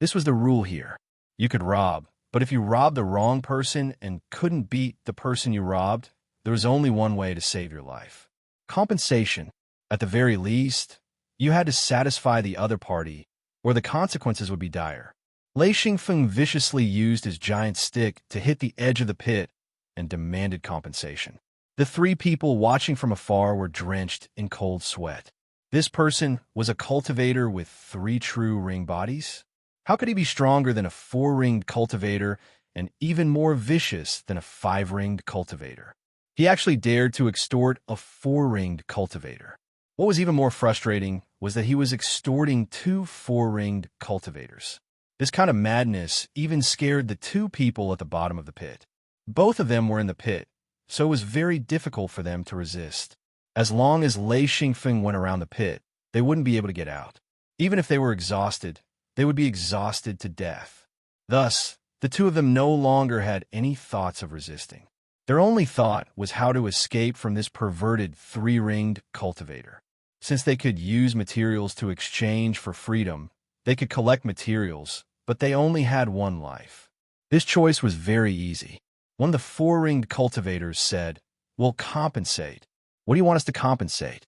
This was the rule here. You could rob, but if you robbed the wrong person and couldn't beat the person you robbed, there was only one way to save your life. Compensation. At the very least, you had to satisfy the other party, or the consequences would be dire. Lei Xingfeng viciously used his giant stick to hit the edge of the pit and demanded compensation. The three people watching from afar were drenched in cold sweat. This person was a cultivator with three true ring bodies? How could he be stronger than a four-ringed cultivator and even more vicious than a five-ringed cultivator? He actually dared to extort a four-ringed cultivator. What was even more frustrating was that he was extorting two four-ringed cultivators. This kind of madness even scared the two people at the bottom of the pit. Both of them were in the pit, so it was very difficult for them to resist. As long as Lei Xingfeng went around the pit, they wouldn't be able to get out. Even if they were exhausted, they would be exhausted to death. Thus, the two of them no longer had any thoughts of resisting. Their only thought was how to escape from this perverted three-ringed cultivator. Since they could use materials to exchange for freedom, they could collect materials, but they only had one life. This choice was very easy. One of the four-ringed cultivators said, "We'll compensate." "What do you want us to compensate?"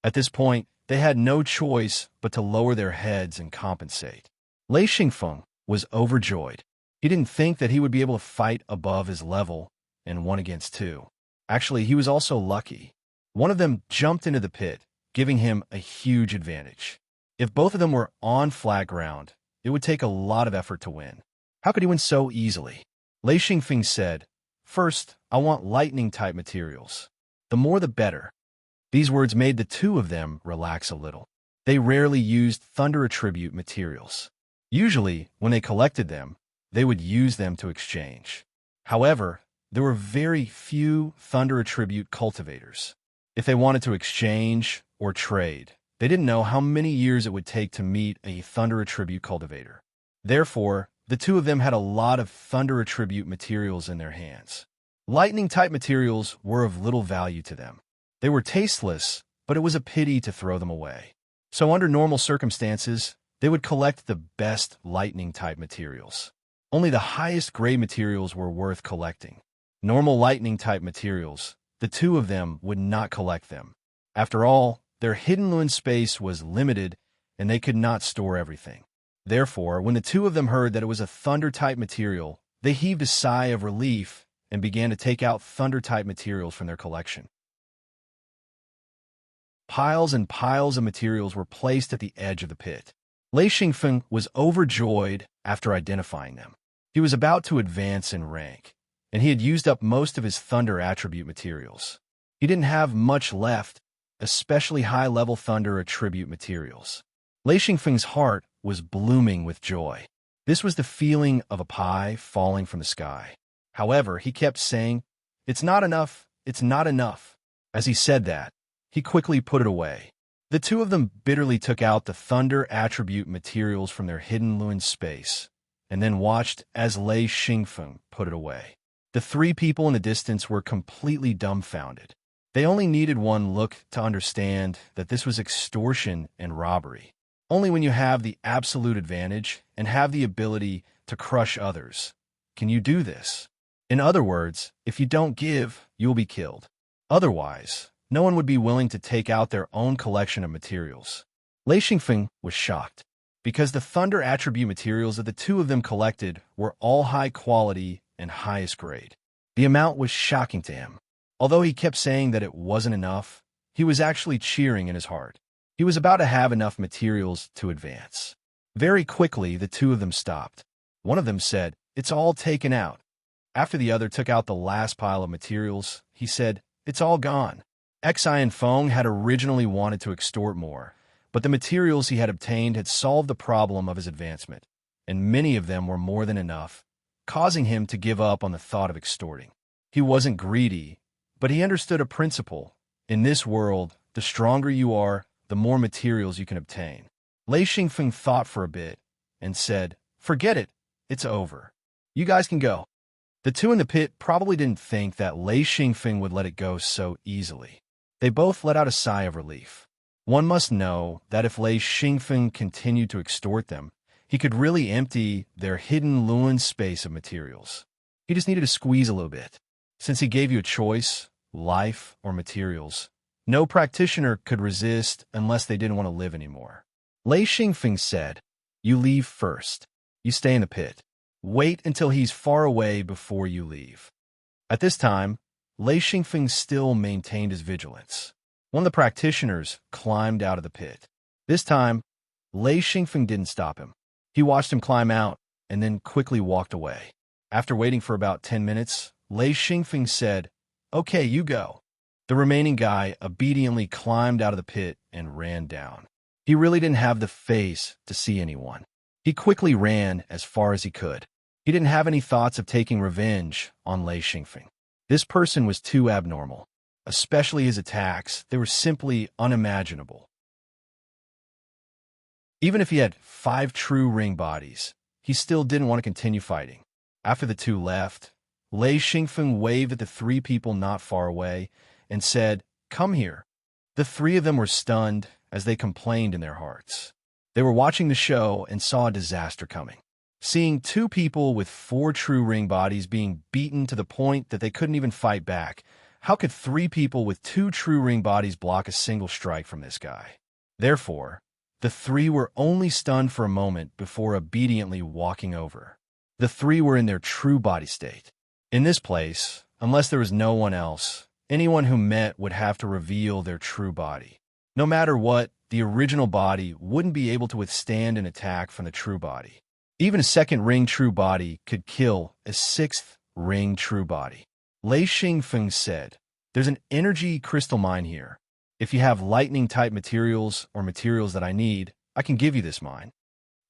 At this point, they had no choice but to lower their heads and compensate. Lei Xingfeng was overjoyed. He didn't think that he would be able to fight above his level and 1 against 2. Actually, he was also lucky. One of them jumped into the pit, giving him a huge advantage. If both of them were on flat ground, it would take a lot of effort to win. How could he win so easily? Lei Xingfeng said, "First, I want lightning-type materials. The more the better." These words made the two of them relax a little. They rarely used thunder attribute materials. Usually, when they collected them, they would use them to exchange. However, there were very few thunder attribute cultivators. If they wanted to exchange or trade, they didn't know how many years it would take to meet a thunder attribute cultivator. Therefore, the two of them had a lot of thunder attribute materials in their hands. Lightning-type materials were of little value to them. They were tasteless, but it was a pity to throw them away. So under normal circumstances, they would collect the best lightning-type materials. Only the highest grade materials were worth collecting. Normal lightning-type materials, the two of them would not collect them. After all, their hidden Lun space was limited, and they could not store everything. Therefore, when the two of them heard that it was a thunder-type material, they heaved a sigh of relief and began to take out thunder-type materials from their collection. Piles and piles of materials were placed at the edge of the pit. Lei Xingfeng was overjoyed after identifying them. He was about to advance in rank, and he had used up most of his thunder attribute materials. He didn't have much left, especially high-level thunder attribute materials. Lei Xingfeng's heart was blooming with joy. This was the feeling of a pie falling from the sky. However, he kept saying, "It's not enough, it's not enough." As he said that, he quickly put it away. The two of them bitterly took out the thunder attribute materials from their hidden Lun space, and then watched as Lei Xingfeng put it away. The three people in the distance were completely dumbfounded. They only needed one look to understand that this was extortion and robbery. Only when you have the absolute advantage and have the ability to crush others can you do this. In other words, if you don't give, you will be killed. Otherwise, no one would be willing to take out their own collection of materials. Lei Xingfeng was shocked, because the thunder attribute materials that the two of them collected were all high quality and highest grade. The amount was shocking to him. Although he kept saying that it wasn't enough, he was actually cheering in his heart. He was about to have enough materials to advance. Very quickly, the two of them stopped. One of them said, "It's all taken out." After the other took out the last pile of materials, he said, "It's all gone." Xi and Feng had originally wanted to extort more, but the materials he had obtained had solved the problem of his advancement, and many of them were more than enough, causing him to give up on the thought of extorting. He wasn't greedy, but he understood a principle. In this world, the stronger you are, the more materials you can obtain. Lei Xingfeng thought for a bit and said, "Forget it. It's over. You guys can go." The two in the pit probably didn't think that Lei Xingfeng would let it go so easily. They both let out a sigh of relief. One must know that if Lei Xingfeng continued to extort them, he could really empty their hidden Luan space of materials. He just needed to squeeze a little bit. Since he gave you a choice, life or materials, no practitioner could resist unless they didn't want to live anymore. Lei Xingfeng said, "You leave first. You stay in the pit. Wait until he's far away before you leave." At this time, Lei Xingfeng still maintained his vigilance. One of the practitioners climbed out of the pit. This time, Lei Xingfeng didn't stop him. He watched him climb out and then quickly walked away. After waiting for about 10 minutes, Lei Xingfeng said, "Okay, you go." The remaining guy obediently climbed out of the pit and ran down. He really didn't have the face to see anyone. He quickly ran as far as he could. He didn't have any thoughts of taking revenge on Lei Xingfeng. This person was too abnormal. Especially his attacks, they were simply unimaginable. Even if he had 5 true ring bodies, he still didn't want to continue fighting. After the two left, Lei Xingfeng waved at the 3 people not far away and said, "Come here." The 3 of them were stunned as they complained in their hearts. They were watching the show and saw a disaster coming. Seeing 2 people with 4 true ring bodies being beaten to the point that they couldn't even fight back, how could 3 people with 2 true ring bodies block a single strike from this guy? Therefore, the 3 were only stunned for a moment before obediently walking over. The 3 were in their true body state. In this place, unless there was no one else, anyone who met would have to reveal their true body. No matter what, the original body wouldn't be able to withstand an attack from the true body. Even a 2nd ring true body could kill a 6th ring true body. Lei Xingfeng said, "There's an energy crystal mine here. If you have lightning-type materials or materials that I need, I can give you this mine."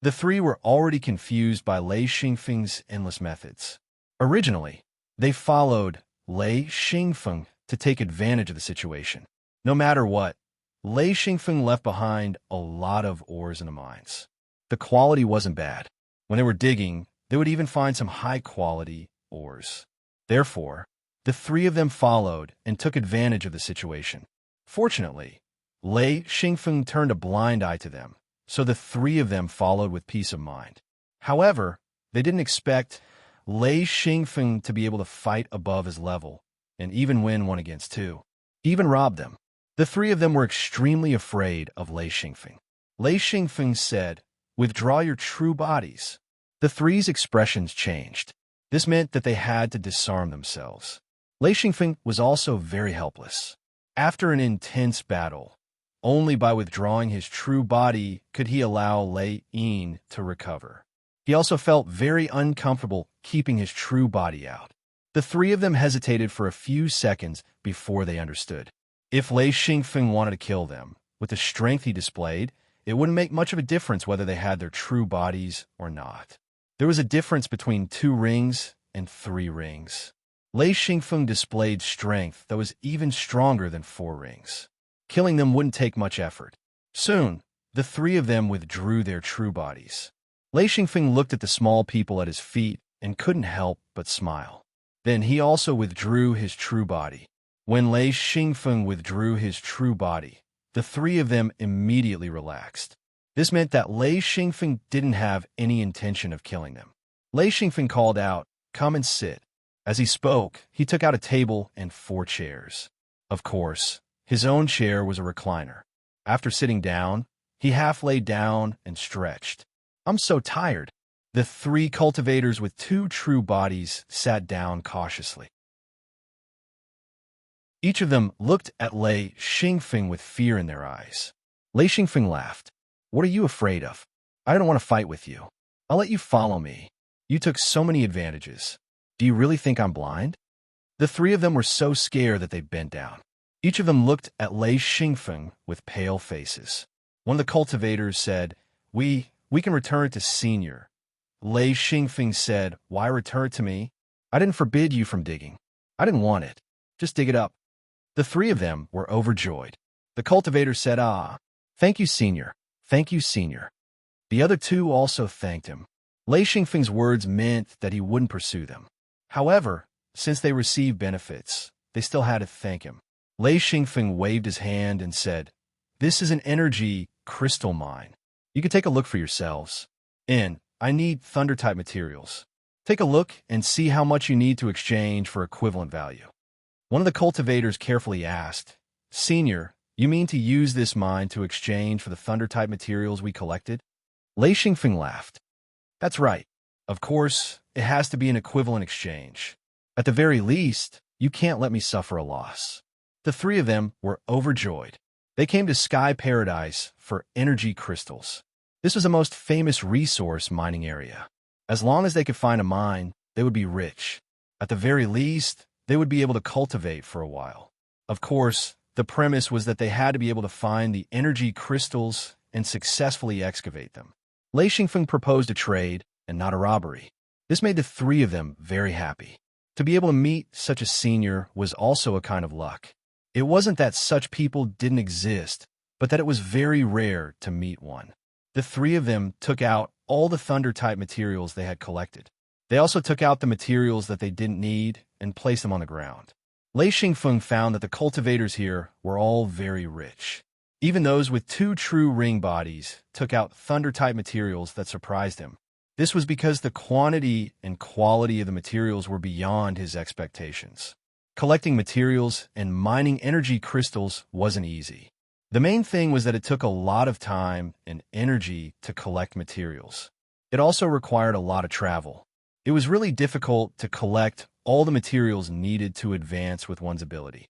The 3 were already confused by Lei Xingfeng's endless methods. Originally, they followed Lei Xingfeng to take advantage of the situation. No matter what, Lei Xingfeng left behind a lot of ores in the mines. The quality wasn't bad. When they were digging, they would even find some high-quality ores. Therefore, the 3 of them followed and took advantage of the situation. Fortunately, Lei Xingfeng turned a blind eye to them, so the 3 of them followed with peace of mind. However, they didn't expect Lei Xingfeng to be able to fight above his level and even win 1 against 2. He even robbed them. The 3 of them were extremely afraid of Lei Xingfeng. Lei Xingfeng said, "Withdraw your true bodies." The 3's expressions changed. This meant that they had to disarm themselves. Lei Xingfeng was also very helpless. After an intense battle, only by withdrawing his true body could he allow Lei Yin to recover. He also felt very uncomfortable keeping his true body out. The 3 of them hesitated for a few seconds before they understood. If Lei Xingfeng wanted to kill them, with the strength he displayed, it wouldn't make much of a difference whether they had their true bodies or not. There was a difference between 2 rings and 3 rings. Lei Xingfeng displayed strength that was even stronger than 4 rings. Killing them wouldn't take much effort. Soon, the 3 of them withdrew their true bodies. Lei Xingfeng looked at the small people at his feet and couldn't help but smile. Then he also withdrew his true body. When Lei Xingfeng withdrew his true body, the three of them immediately relaxed. This meant that Lei Xingfeng didn't have any intention of killing them. Lei Xingfeng called out, "Come and sit." As he spoke, he took out a table and 4 chairs. Of course, his own chair was a recliner. After sitting down, he half lay down and stretched. "I'm so tired." The 3 cultivators with 2 true bodies sat down cautiously. Each of them looked at Lei Xingfeng with fear in their eyes. Lei Xingfeng laughed. "What are you afraid of? I don't want to fight with you. I'll let you follow me. You took so many advantages. Do you really think I'm blind?" The 3 of them were so scared that they bent down. Each of them looked at Lei Xingfeng with pale faces. One of the cultivators said, We can return it to Senior." Lei Xingfeng said, "Why return it to me? I didn't forbid you from digging. I didn't want it. Just dig it up." The 3 of them were overjoyed. The cultivator said, Thank you, Senior. Thank you, Senior." The other 2 also thanked him. Lei Xingfeng's words meant that he wouldn't pursue them. However, since they received benefits, they still had to thank him. Lei Xingfeng waved his hand and said, "This is an energy crystal mine. You can take a look for yourselves. And I need thunder-type materials. Take a look and see how much you need to exchange for equivalent value." One of the cultivators carefully asked, "Senior, you mean to use this mine to exchange for the thunder-type materials we collected?" Lei Xingfeng laughed. "That's right. Of course, it has to be an equivalent exchange. At the very least, you can't let me suffer a loss." The 3 of them were overjoyed. They came to Sky Paradise for energy crystals. This was the most famous resource mining area. As long as they could find a mine, they would be rich. At the very least, they would be able to cultivate for a while. Of course, the premise was that they had to be able to find the energy crystals and successfully excavate them. Lei Xingfeng proposed a trade and not a robbery. This made the 3 of them very happy. To be able to meet such a senior was also a kind of luck. It wasn't that such people didn't exist, but that it was very rare to meet one. The 3 of them took out all the thunder-type materials they had collected. They also took out the materials that they didn't need and placed them on the ground. Lei Xingfeng found that the cultivators here were all very rich. Even those with 2 true ring bodies took out thunder-type materials that surprised him. This was because the quantity and quality of the materials were beyond his expectations. Collecting materials and mining energy crystals wasn't easy. The main thing was that it took a lot of time and energy to collect materials. It also required a lot of travel. It was really difficult to collect all the materials needed to advance with one's ability.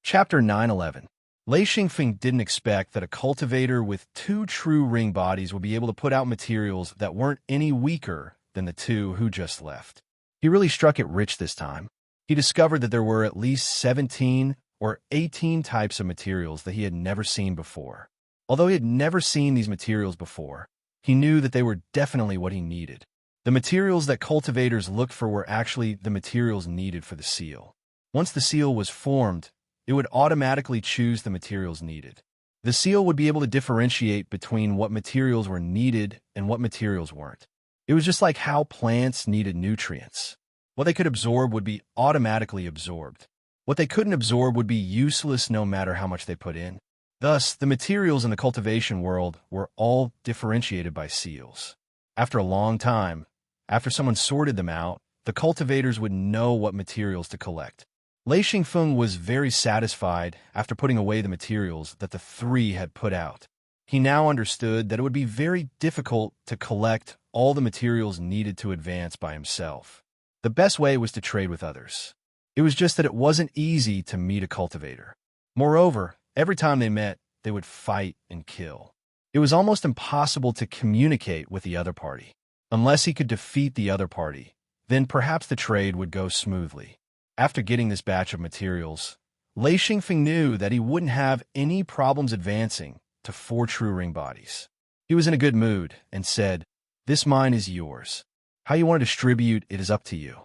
Chapter 911. Lei Xingfeng didn't expect that a cultivator with 2 true ring bodies would be able to put out materials that weren't any weaker than the 2 who just left. He really struck it rich this time. He discovered that there were at least 17 or 18 types of materials that he had never seen before. Although he had never seen these materials before, he knew that they were definitely what he needed. The materials that cultivators looked for were actually the materials needed for the seal. Once the seal was formed, it would automatically choose the materials needed. The seal would be able to differentiate between what materials were needed and what materials weren't. It was just like how plants needed nutrients. What they could absorb would be automatically absorbed. What they couldn't absorb would be useless no matter how much they put in. Thus, the materials in the cultivation world were all differentiated by seals. After a long time, after someone sorted them out, the cultivators would know what materials to collect. Lei Xingfeng was very satisfied after putting away the materials that the 3 had put out. He now understood that it would be very difficult to collect all the materials needed to advance by himself. The best way was to trade with others. It was just that it wasn't easy to meet a cultivator. Moreover, every time they met, they would fight and kill. It was almost impossible to communicate with the other party. Unless he could defeat the other party, then perhaps the trade would go smoothly. After getting this batch of materials, Lei Xingfeng knew that he wouldn't have any problems advancing to 4 true ring bodies. He was in a good mood and said, "This mine is yours. How you want to distribute it is up to you."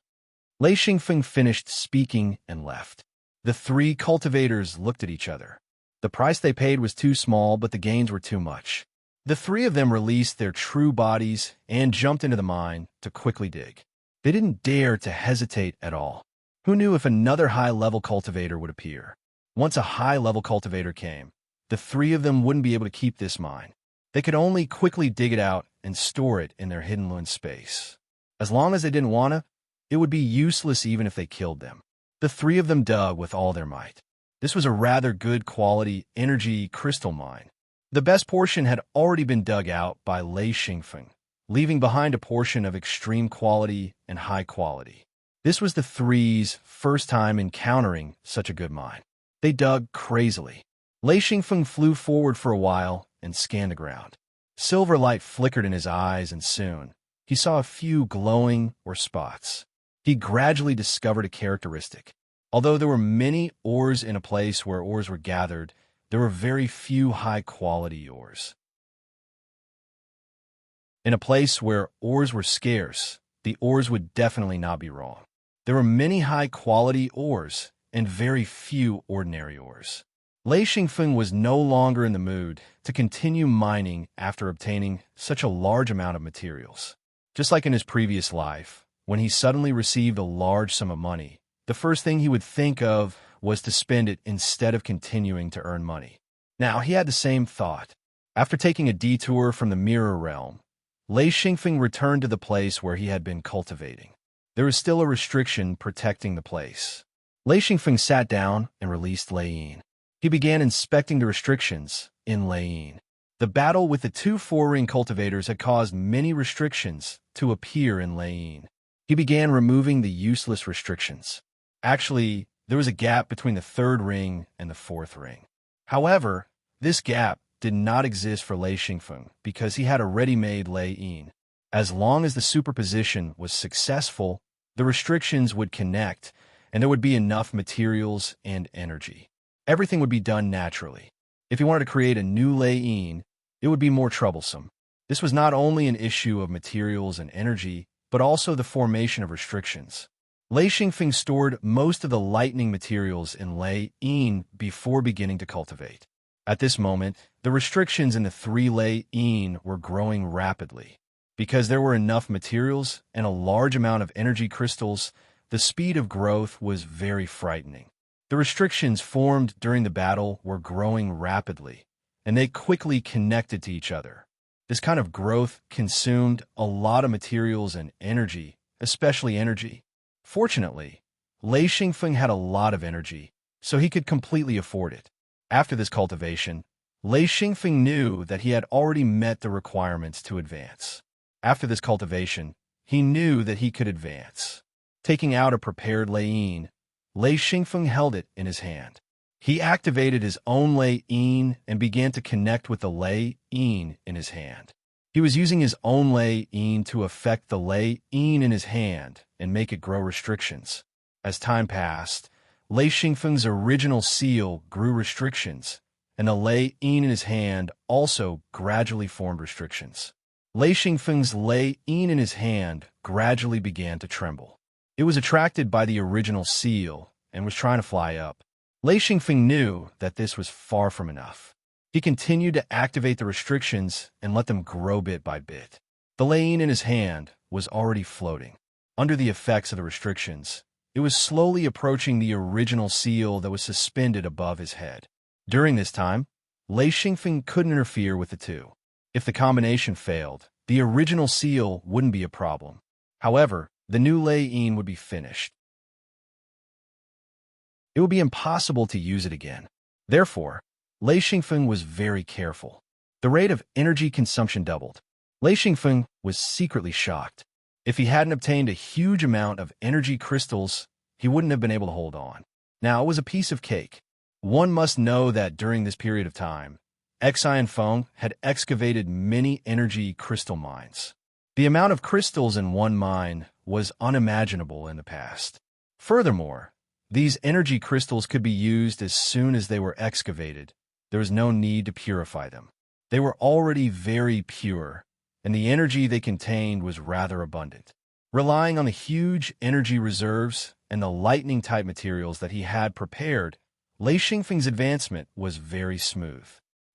Lei Xingfeng finished speaking and left. The 3 cultivators looked at each other. The price they paid was too small, but the gains were too much. The three of them released their true bodies and jumped into the mine to quickly dig. They didn't dare to hesitate at all. Who knew if another high-level cultivator would appear? Once a high-level cultivator came, the three of them wouldn't be able to keep this mine. They could only quickly dig it out and store it in their hidden loon space. As long as they didn't want to, it would be useless even if they killed them. The three of them dug with all their might. This was a rather good quality energy crystal mine. The best portion had already been dug out by Lei Xingfeng, leaving behind a portion of extreme quality and high quality. This was the three's first time encountering such a good mine. They dug crazily. Lei Xingfeng flew forward for a while and scanned the ground. Silver light flickered in his eyes, and soon he saw a few glowing spots. He gradually discovered a characteristic. Although there were many ores in a place where ores were gathered, there were very few high-quality ores. In a place where ores were scarce, the ores would definitely not be wrong. There were many high-quality ores and very few ordinary ores. Lei Xingfeng was no longer in the mood to continue mining after obtaining such a large amount of materials. Just like in his previous life, when he suddenly received a large sum of money, the first thing he would think of was to spend it instead of continuing to earn money. Now, he had the same thought. After taking a detour from the mirror realm, Lei Xingfeng returned to the place where he had been cultivating. There was still a restriction protecting the place. Lei Xingfeng sat down and released Lei Yin. He began inspecting the restrictions in Lei Yin. The battle with the two four-ring cultivators had caused many restrictions to appear in Lei Yin. He began removing the useless restrictions. Actually, there was a gap between the third ring and the fourth ring. However, this gap did not exist for Lei Xingfeng because he had a ready-made Lei Yin. As long as the superposition was successful, the restrictions would connect, and there would be enough materials and energy. Everything would be done naturally. If he wanted to create a new Lei Yin, it would be more troublesome. This was not only an issue of materials and energy, but also the formation of restrictions. Lei Xingfeng stored most of the lightning materials in Lei Yin before beginning to cultivate. At this moment, the restrictions in the three Lei Yin were growing rapidly. Because there were enough materials and a large amount of energy crystals, the speed of growth was very frightening. The restrictions formed during the battle were growing rapidly, and they quickly connected to each other. This kind of growth consumed a lot of materials and energy, especially energy. Fortunately, Lei Xingfeng had a lot of energy, so he could completely afford it. After this cultivation, Lei Xingfeng knew that he had already met the requirements to advance. After this cultivation, he knew that he could advance. Taking out a prepared Lei Yin, Lei Xingfeng held it in his hand. He activated his own Lei Yin and began to connect with the Lei Yin in his hand. He was using his own Lei Yin to affect the Lei Yin in his hand and make it grow restrictions. As time passed, Lei Xingfeng's original seal grew restrictions, and the Lei Yin in his hand also gradually formed restrictions. Lei Xingfeng's Lei Yin in his hand gradually began to tremble. It was attracted by the original seal and was trying to fly up. Lei Xingfeng knew that this was far from enough. He continued to activate the restrictions and let them grow bit by bit. The Lei Yin in his hand was already floating. Under the effects of the restrictions, it was slowly approaching the original seal that was suspended above his head. During this time, Lei Xingfeng couldn't interfere with the two. If the combination failed, the original seal wouldn't be a problem. However, the new Lei Yin would be finished. It would be impossible to use it again. Therefore, Lei Xingfeng was very careful. The rate of energy consumption doubled. Lei Xingfeng was secretly shocked. If he hadn't obtained a huge amount of energy crystals, he wouldn't have been able to hold on. Now, it was a piece of cake. One must know that during this period of time, Xi and Feng had excavated many energy crystal mines. The amount of crystals in one mine was unimaginable in the past. Furthermore, these energy crystals could be used as soon as they were excavated. There was no need to purify them. They were already very pure, and the energy they contained was rather abundant. Relying on the huge energy reserves and the lightning-type materials that he had prepared, Lei Xingfeng's advancement was very smooth.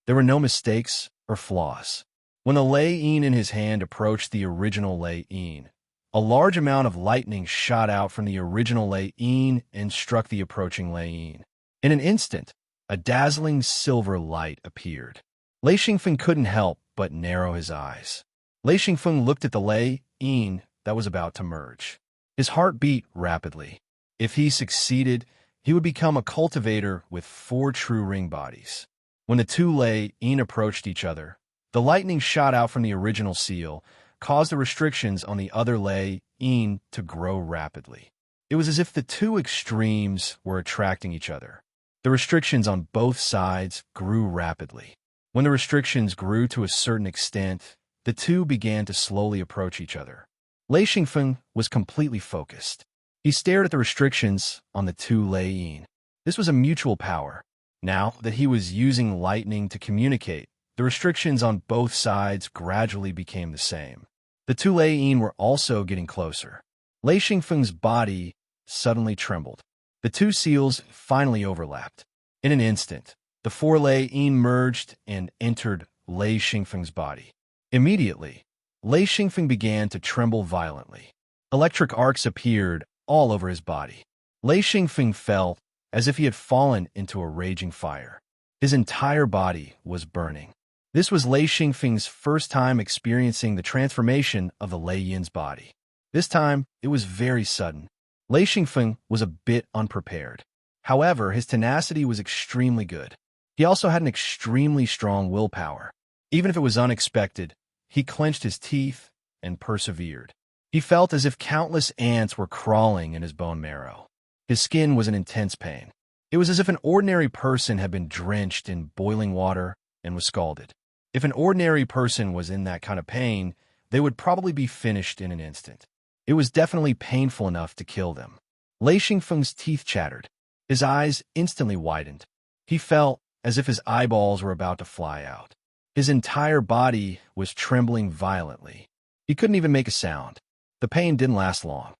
There were no mistakes or flaws. When the Lei Yin in his hand approached the original Lei Yin, a large amount of lightning shot out from the original Lei Yin and struck the approaching Lei Yin. In an instant, a dazzling silver light appeared. Lei Xingfeng couldn't help but narrow his eyes. Lei Xingfeng looked at the Lei Yin that was about to merge. His heart beat rapidly. If he succeeded, he would become a cultivator with 4 true ring bodies. When the two Lei Yin approached each other, the lightning shot out from the original seal, caused the restrictions on the other Lei Yin to grow rapidly. It was as if the two extremes were attracting each other. The restrictions on both sides grew rapidly. When the restrictions grew to a certain extent, the two began to slowly approach each other. Lei Xingfeng was completely focused. He stared at the restrictions on the two Lei Yin. This was a mutual power. Now that he was using lightning to communicate, the restrictions on both sides gradually became the same. The two Lei Yin were also getting closer. Lei Xingfeng's body suddenly trembled. The two seals finally overlapped. In an instant, the 4 Lei Yin merged and entered Lei Xingfeng's body. Immediately, Lei Xingfeng began to tremble violently. Electric arcs appeared all over his body. Lei Xingfeng felt as if he had fallen into a raging fire. His entire body was burning. This was Lei Xingfeng's first time experiencing the transformation of the Lei Yin's body. This time, it was very sudden. Lei Xingfeng was a bit unprepared. However, his tenacity was extremely good. He also had an extremely strong willpower. Even if it was unexpected, he clenched his teeth and persevered. He felt as if countless ants were crawling in his bone marrow. His skin was in intense pain. It was as if an ordinary person had been drenched in boiling water and was scalded. If an ordinary person was in that kind of pain, they would probably be finished in an instant. It was definitely painful enough to kill them. Lei Xingfeng's teeth chattered. His eyes instantly widened. He felt as if his eyeballs were about to fly out. His entire body was trembling violently. He couldn't even make a sound. The pain didn't last long.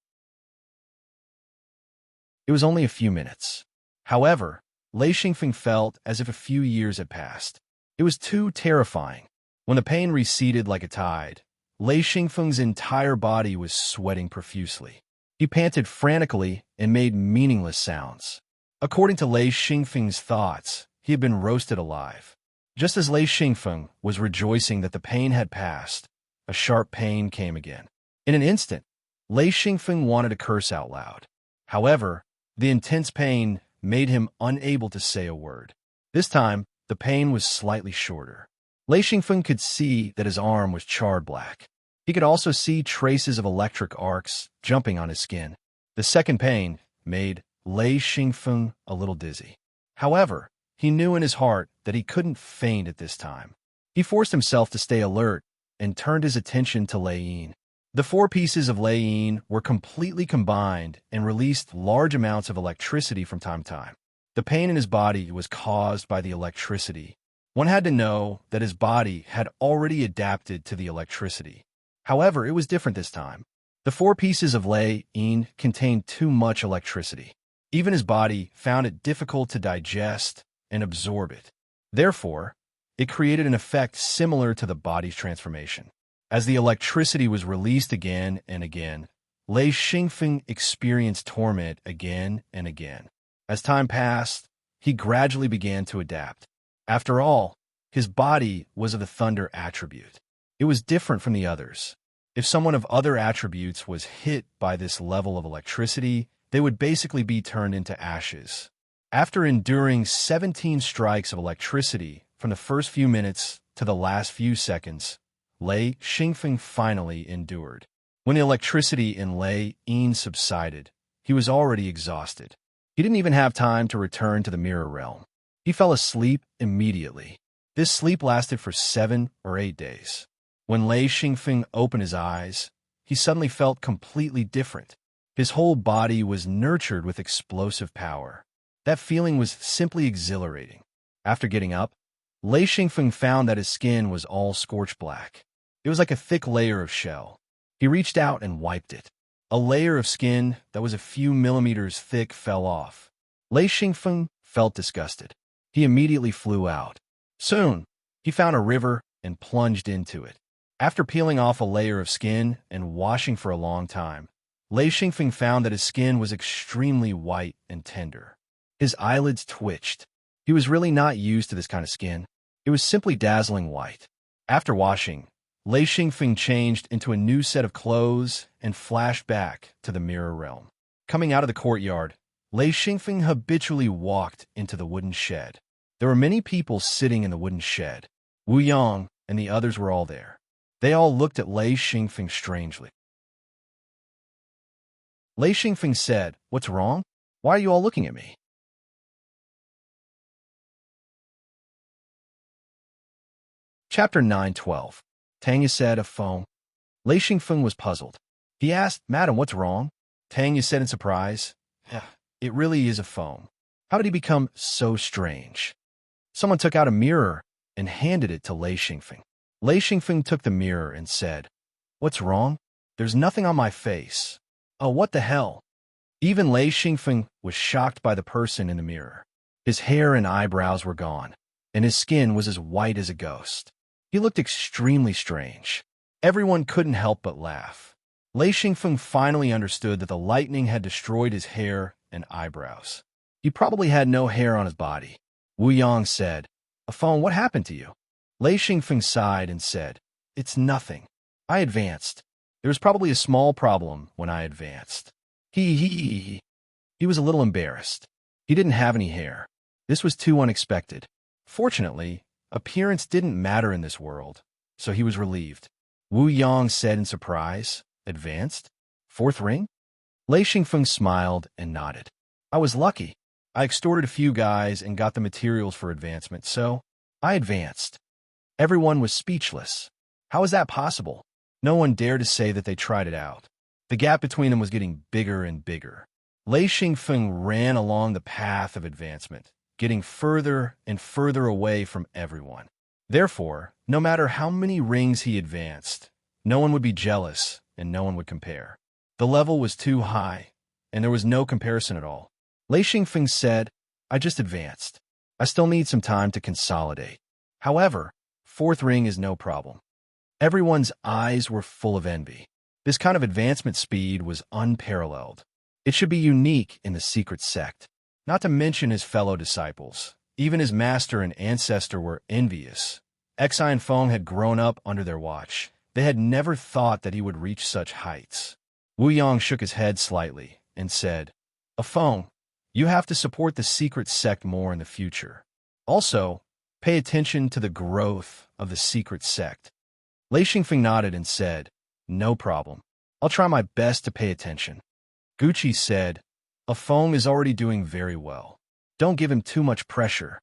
It was only a few minutes. However, Lei Xingfeng felt as if a few years had passed. It was too terrifying. When the pain receded like a tide, Lei Xingfeng's entire body was sweating profusely. He panted frantically and made meaningless sounds. According to Lei Xingfeng's thoughts, he had been roasted alive. Just as Lei Xingfeng was rejoicing that the pain had passed, a sharp pain came again. In an instant, Lei Xingfeng wanted to curse out loud. However, the intense pain made him unable to say a word. This time, the pain was slightly shorter. Lei Xingfeng could see that his arm was charred black. He could also see traces of electric arcs jumping on his skin. The second pain made Lei Xingfeng a little dizzy. However, he knew in his heart that he couldn't faint at this time. He forced himself to stay alert and turned his attention to Lei Yin. The 4 pieces of Lei Yin were completely combined and released large amounts of electricity from time to time. The pain in his body was caused by the electricity. One had to know that his body had already adapted to the electricity. However, it was different this time. The 4 pieces of Lei Yin contained too much electricity. Even his body found it difficult to digest and absorb it. Therefore, it created an effect similar to the body's transformation. As the electricity was released again and again, Lei Xingfeng experienced torment again and again. As time passed, he gradually began to adapt. After all, his body was of the thunder attribute. It was different from the others. If someone of other attributes was hit by this level of electricity, they would basically be turned into ashes. After enduring 17 strikes of electricity from the first few minutes to the last few seconds, Lei Xingfeng finally endured. When the electricity in Lei Yin subsided, he was already exhausted. He didn't even have time to return to the mirror realm. He fell asleep immediately. This sleep lasted for 7 or 8 days. When Lei Xingfeng opened his eyes, he suddenly felt completely different. His whole body was nurtured with explosive power. That feeling was simply exhilarating. After getting up, Lei Xingfeng found that his skin was all scorched black. It was like a thick layer of shell. He reached out and wiped it. A layer of skin that was a few millimeters thick fell off. Lei Xingfeng felt disgusted. He immediately flew out. Soon, he found a river and plunged into it. After peeling off a layer of skin and washing for a long time, Lei Xingfeng found that his skin was extremely white and tender. His eyelids twitched. He was really not used to this kind of skin. It was simply dazzling white. After washing, Lei Xingfeng changed into a new set of clothes and flashed back to the mirror realm. Coming out of the courtyard, Lei Xingfeng habitually walked into the wooden shed. There were many people sitting in the wooden shed. Wu Yang and the others were all there. They all looked at Lei Xingfeng strangely. Lei Xingfeng said, "What's wrong? Why are you all looking at me?" Chapter 9:12. Tanya said, "A phone." Lei Xingfeng was puzzled. He asked, "Madam, what's wrong?" Tanya said in surprise, "Yeah, it really is a phone. How did he become so strange?" Someone took out a mirror and handed it to Lei Xingfeng. Lei Xingfeng took the mirror and said, "What's wrong? There's nothing on my face." "Oh, what the hell?" Even Lei Xingfeng was shocked by the person in the mirror. His hair and eyebrows were gone, and his skin was as white as a ghost. He looked extremely strange. Everyone couldn't help but laugh. Lei Xingfeng finally understood that the lightning had destroyed his hair and eyebrows. He probably had no hair on his body. Wu Yang said, "A phone, what happened to you?" Lei Xingfeng sighed and said, "It's nothing. I advanced. There was probably a small problem when I advanced." He was a little embarrassed. He didn't have any hair. This was too unexpected. Fortunately, appearance didn't matter in this world, so he was relieved. Wu Yang said in surprise, "Advanced? Fourth ring?" Lei Xingfeng smiled and nodded. "I was lucky. I extorted a few guys and got the materials for advancement, so I advanced." Everyone was speechless. How was that possible? No one dared to say that they tried it out. The gap between them was getting bigger and bigger. Lei Xingfeng ran along the path of advancement, getting further and further away from everyone. Therefore, no matter how many rings he advanced, no one would be jealous and no one would compare. The level was too high, and there was no comparison at all. Lei Xingfeng said, "I just advanced. I still need some time to consolidate. However, fourth ring is no problem." Everyone's eyes were full of envy. This kind of advancement speed was unparalleled. It should be unique in the secret sect. Not to mention his fellow disciples. Even his master and ancestor were envious. Xi and Feng had grown up under their watch. They had never thought that he would reach such heights. Wu Yang shook his head slightly and said, "A Feng, you have to support the secret sect more in the future. Also, pay attention to the growth of the secret sect." Lei Xingfeng nodded and said, "No problem. I'll try my best to pay attention." Gucci said, "A Feng is already doing very well. Don't give him too much pressure."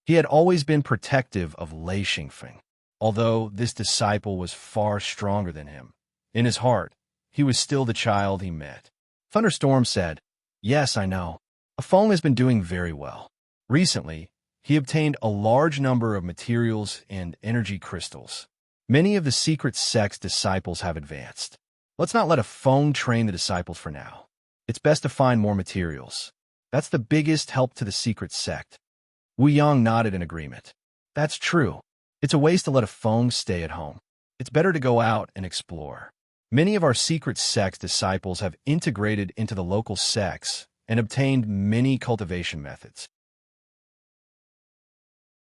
He had always been protective of Lei Xingfeng, although this disciple was far stronger than him. In his heart, he was still the child he met. Thunderstorm said, "Yes, I know. A Feng has been doing very well. Recently, he obtained a large number of materials and energy crystals. Many of the secret sect's disciples have advanced. Let's not let a Feng train the disciples for now. It's best to find more materials. That's the biggest help to the secret sect." Wu Yang nodded in agreement. "That's true. It's a waste to let a Feng stay at home. It's better to go out and explore." Many of our secret sect's disciples have integrated into the local sects and obtained many cultivation methods.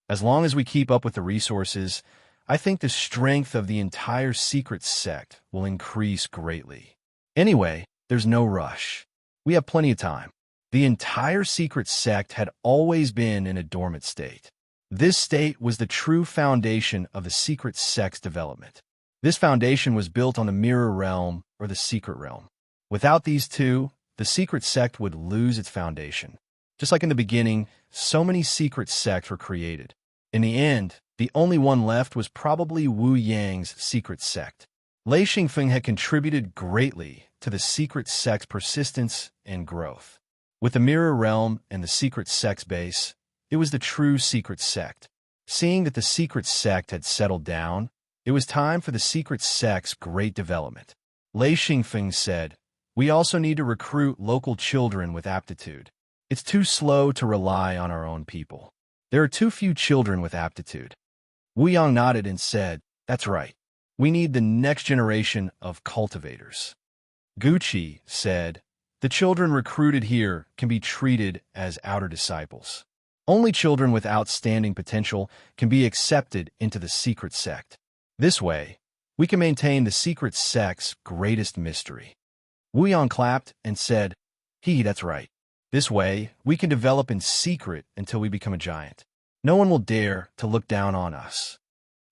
As long as we keep up with the resources, I think the strength of the entire secret sect will increase greatly. Anyway, there's no rush. We have plenty of time. The entire secret sect had always been in a dormant state. This state was the true foundation of the secret sect's development. This foundation was built on the mirror realm or the secret realm. Without these two, the secret sect would lose its foundation. Just like in the beginning, so many secret sects were created. In the end, the only one left was probably Wu Yang's secret sect. Lei Xingfeng had contributed greatly to the secret sect's persistence and growth. With the mirror realm and the secret sect's base, it was the true secret sect. Seeing that the secret sect had settled down, it was time for the secret sect's great development. Lei Xingfeng said, "We also need to recruit local children with aptitude. It's too slow to rely on our own people. There are too few children with aptitude." Wu Yang nodded and said, "That's right. We need the next generation of cultivators." Gucci said, "The children recruited here can be treated as outer disciples. Only children with outstanding potential can be accepted into the secret sect. This way, we can maintain the secret sect's greatest mystery." Wu Yang clapped and said, "That's right. This way, we can develop in secret until we become a giant. No one will dare to look down on us."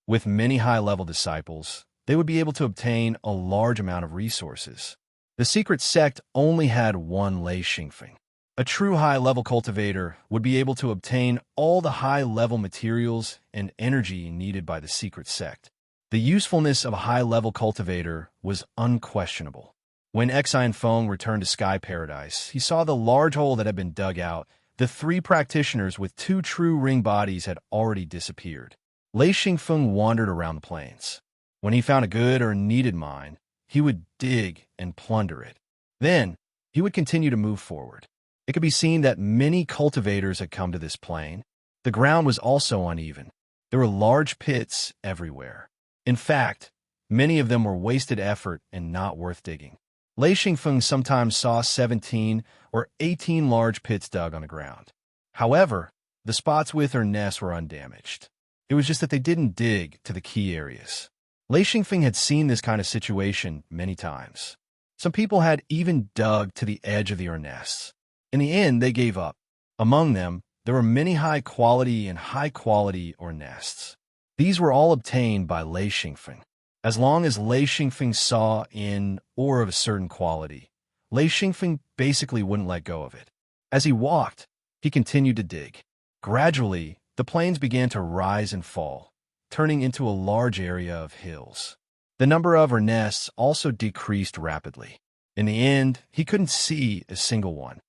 With many high-level disciples, they would be able to obtain a large amount of resources. The secret sect only had one Lei Xingfeng. A true high-level cultivator would be able to obtain all the high-level materials and energy needed by the secret sect. The usefulness of a high-level cultivator was unquestionable. When Xian Feng returned to Sky Paradise, he saw the large hole that had been dug out. The 3 practitioners with 2 true ring bodies had already disappeared. Lei Xingfeng wandered around the plains. When he found a good or needed mine, he would dig and plunder it. Then, he would continue to move forward. It could be seen that many cultivators had come to this plain. The ground was also uneven. There were large pits everywhere. In fact, many of them were wasted effort and not worth digging. Lei Xingfeng sometimes saw 17 or 18 large pits dug on the ground. However, the spots with or nests were undamaged. It was just that they didn't dig to the key areas. Lei Xingfeng had seen this kind of situation many times. Some people had even dug to the edge of their nests. In the end, they gave up. Among them, there were many high-quality and high-quality ore nests. These were all obtained by Lei Xingfeng. As long as Lei Xingfeng saw in ore of a certain quality, Lei Xingfeng basically wouldn't let go of it. As he walked, he continued to dig. Gradually, the plains began to rise and fall, turning into a large area of hills. The number of ore nests also decreased rapidly. In the end, he couldn't see a single one.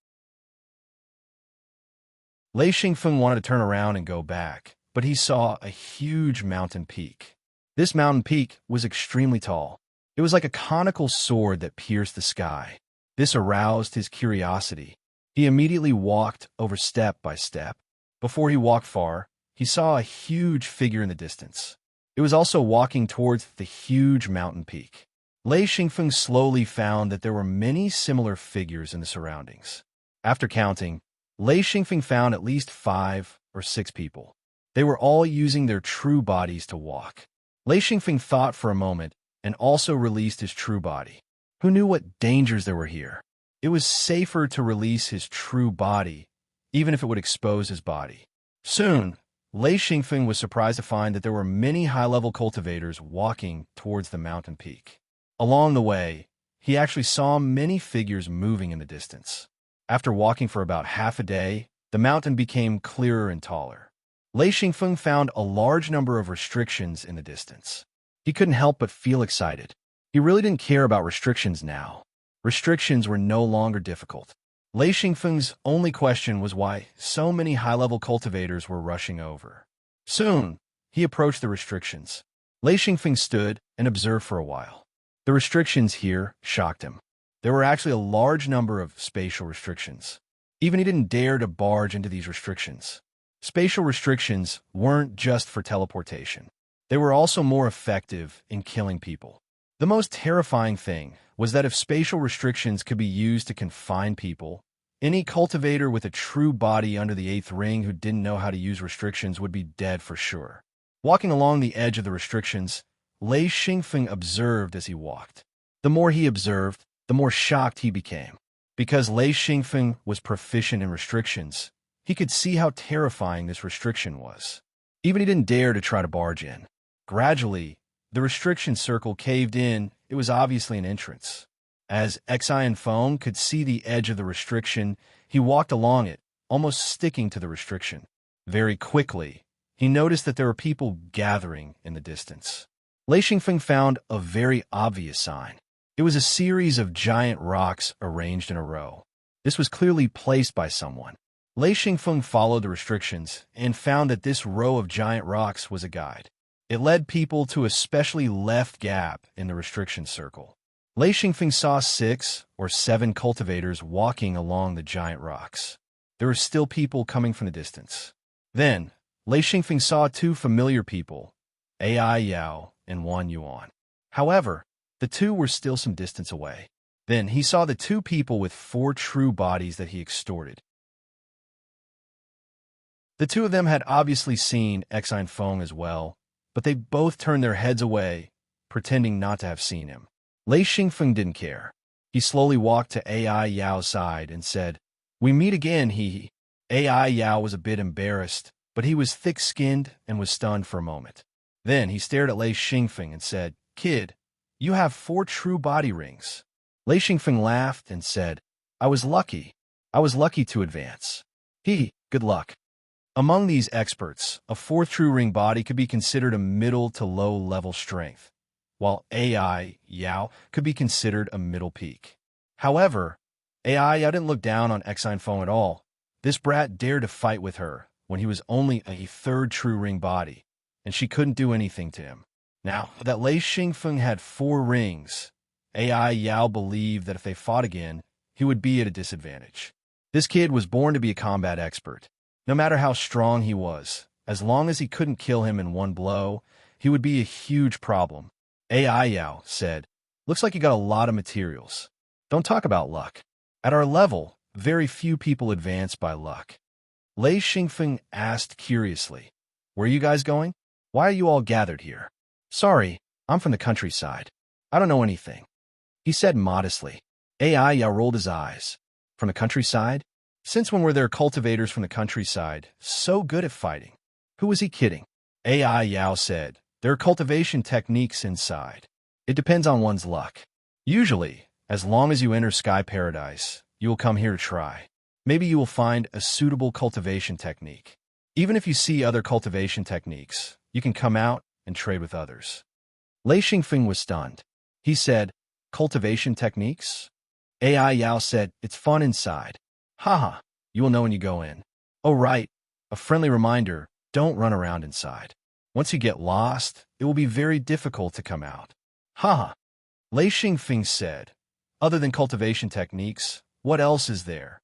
Lei Xingfeng wanted to turn around and go back, but he saw a huge mountain peak. This mountain peak was extremely tall. It was like a conical sword that pierced the sky. This aroused his curiosity. He immediately walked over step by step. Before he walked far, he saw a huge figure in the distance. It was also walking towards the huge mountain peak. Lei Xingfeng slowly found that there were many similar figures in the surroundings. After counting, Lei Xingfeng found at least 5 or 6 people. They were all using their true bodies to walk. Lei Xingfeng thought for a moment and also released his true body. Who knew what dangers there were here? It was safer to release his true body, even if it would expose his body. Soon, Lei Xingfeng was surprised to find that there were many high-level cultivators walking towards the mountain peak. Along the way, he actually saw many figures moving in the distance. After walking for about half a day, the mountain became clearer and taller. Lei Xingfeng found a large number of restrictions in the distance. He couldn't help but feel excited. He really didn't care about restrictions now. Restrictions were no longer difficult. Lei Xingfeng's only question was why so many high-level cultivators were rushing over. Soon, he approached the restrictions. Lei Xingfeng stood and observed for a while. The restrictions here shocked him. There were actually a large number of spatial restrictions. Even he didn't dare to barge into these restrictions. Spatial restrictions weren't just for teleportation. They were also more effective in killing people. The most terrifying thing was that if spatial restrictions could be used to confine people, any cultivator with a true body under the 8th ring who didn't know how to use restrictions would be dead for sure. Walking along the edge of the restrictions, Lei Xingfeng observed as he walked. The more he observed, the more shocked he became. Because Lei Xingfeng was proficient in restrictions, he could see how terrifying this restriction was. Even he didn't dare to try to barge in. Gradually, the restriction circle caved in. It was obviously an entrance. As Xian Feng could see the edge of the restriction, he walked along it, almost sticking to the restriction. Very quickly, he noticed that there were people gathering in the distance. Lei Xingfeng found a very obvious sign. It was a series of giant rocks arranged in a row. This was clearly placed by someone. Lei Xingfeng followed the restrictions and found that this row of giant rocks was a guide. It led people to a specially left gap in the restriction circle. Lei Xingfeng saw 6 or 7 cultivators walking along the giant rocks. There were still people coming from the distance. Then, Lei Xingfeng saw 2 familiar people AI Yao and Wan Yuan. However, the two were still some distance away. Then he saw the two people with 4 true bodies that he extorted. The two of them had obviously seen Exine Feng as well, but they both turned their heads away, pretending not to have seen him. Lei Xingfeng didn't care. He slowly walked to AI Yao's side and said, "We meet again, he." AI Yao was a bit embarrassed, but he was thick-skinned and was stunned for a moment. Then he stared at Lei Xingfeng and said, "Kid, you have 4 true body rings." Lei Xingfeng laughed and said, I was lucky. I was lucky to advance. Good luck." Among these experts, a 4th true ring body could be considered a middle to low-level strength, while AI Yao could be considered a middle peak. However, AI Yao didn't look down on Exine Feng at all. This brat dared to fight with her when he was only a 3rd true ring body, and she couldn't do anything to him. Now that Lei Xingfeng had 4 rings, AI Yao believed that if they fought again, he would be at a disadvantage. This kid was born to be a combat expert. No matter how strong he was, as long as he couldn't kill him in one blow, he would be a huge problem. AI Yao said, "Looks like you got a lot of materials. Don't talk about luck. At our level, very few people advance by luck." Lei Xingfeng asked curiously, "Where are you guys going? Why are you all gathered here?" "Sorry, I'm from the countryside. I don't know anything," he said modestly. AI Yao rolled his eyes. "From the countryside? Since when were there cultivators from the countryside so good at fighting?" Who was he kidding? AI Yao said, "There are cultivation techniques inside. It depends on one's luck. Usually, as long as you enter Sky Paradise, you will come here to try. Maybe you will find a suitable cultivation technique. Even if you see other cultivation techniques, you can come out and trade with others." Lei Xingfeng was stunned. He said, "Cultivation techniques?" AI Yao said, "It's fun inside. Haha, you will know when you go in." "Oh right, a friendly reminder, don't run around inside. Once you get lost, it will be very difficult to come out." "Haha." Lei Xingfeng said, "Other than cultivation techniques, what else is there?"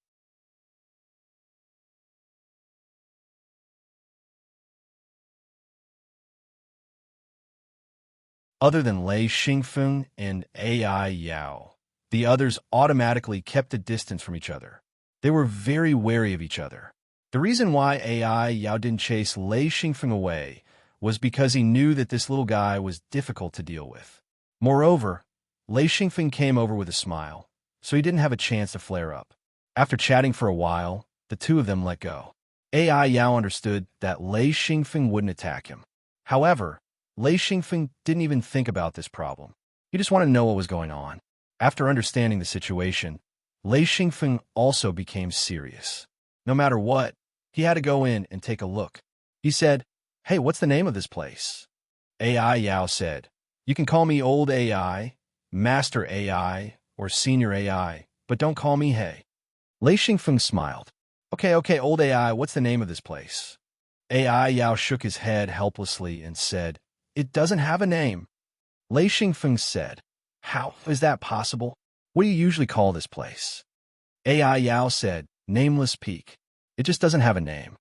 Other than Lei Xingfeng and AI Yao, the others automatically kept a distance from each other. They were very wary of each other. The reason why AI Yao didn't chase Lei Xingfeng away was because he knew that this little guy was difficult to deal with. Moreover, Lei Xingfeng came over with a smile, so he didn't have a chance to flare up. After chatting for a while, the two of them let go. AI Yao understood that Lei Xingfeng wouldn't attack him. However, Lei Xingfeng didn't even think about this problem. He just wanted to know what was going on. After understanding the situation, Lei Xingfeng also became serious. No matter what, he had to go in and take a look. He said, "Hey, what's the name of this place?" AI Yao said, "You can call me Old AI, Master AI, or Senior AI, but don't call me Hey." Lei Xingfeng smiled. Okay, Old AI, what's the name of this place?" AI Yao shook his head helplessly and said, "It doesn't have a name." Lei Xingfeng said, "How is that possible? What do you usually call this place?" AI Yao said, "Nameless Peak. It just doesn't have a name."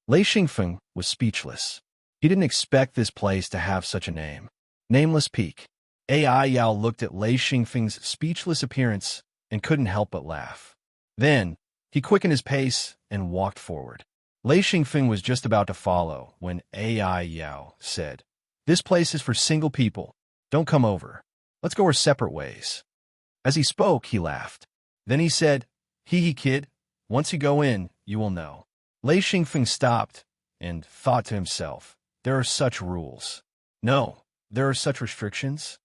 Lei Xingfeng was speechless. He didn't expect this place to have such a name. Nameless Peak. AI Yao looked at Lei Xingfeng's speechless appearance and couldn't help but laugh. Then, he quickened his pace and walked forward. Lei Xingfeng was just about to follow when AI Yao said, "This place is for single people. Don't come over. Let's go our separate ways." As he spoke, he laughed. Then he said, Kid, once you go in, you will know." Lei Xingfeng stopped and thought to himself, there are such rules. No, there are such restrictions.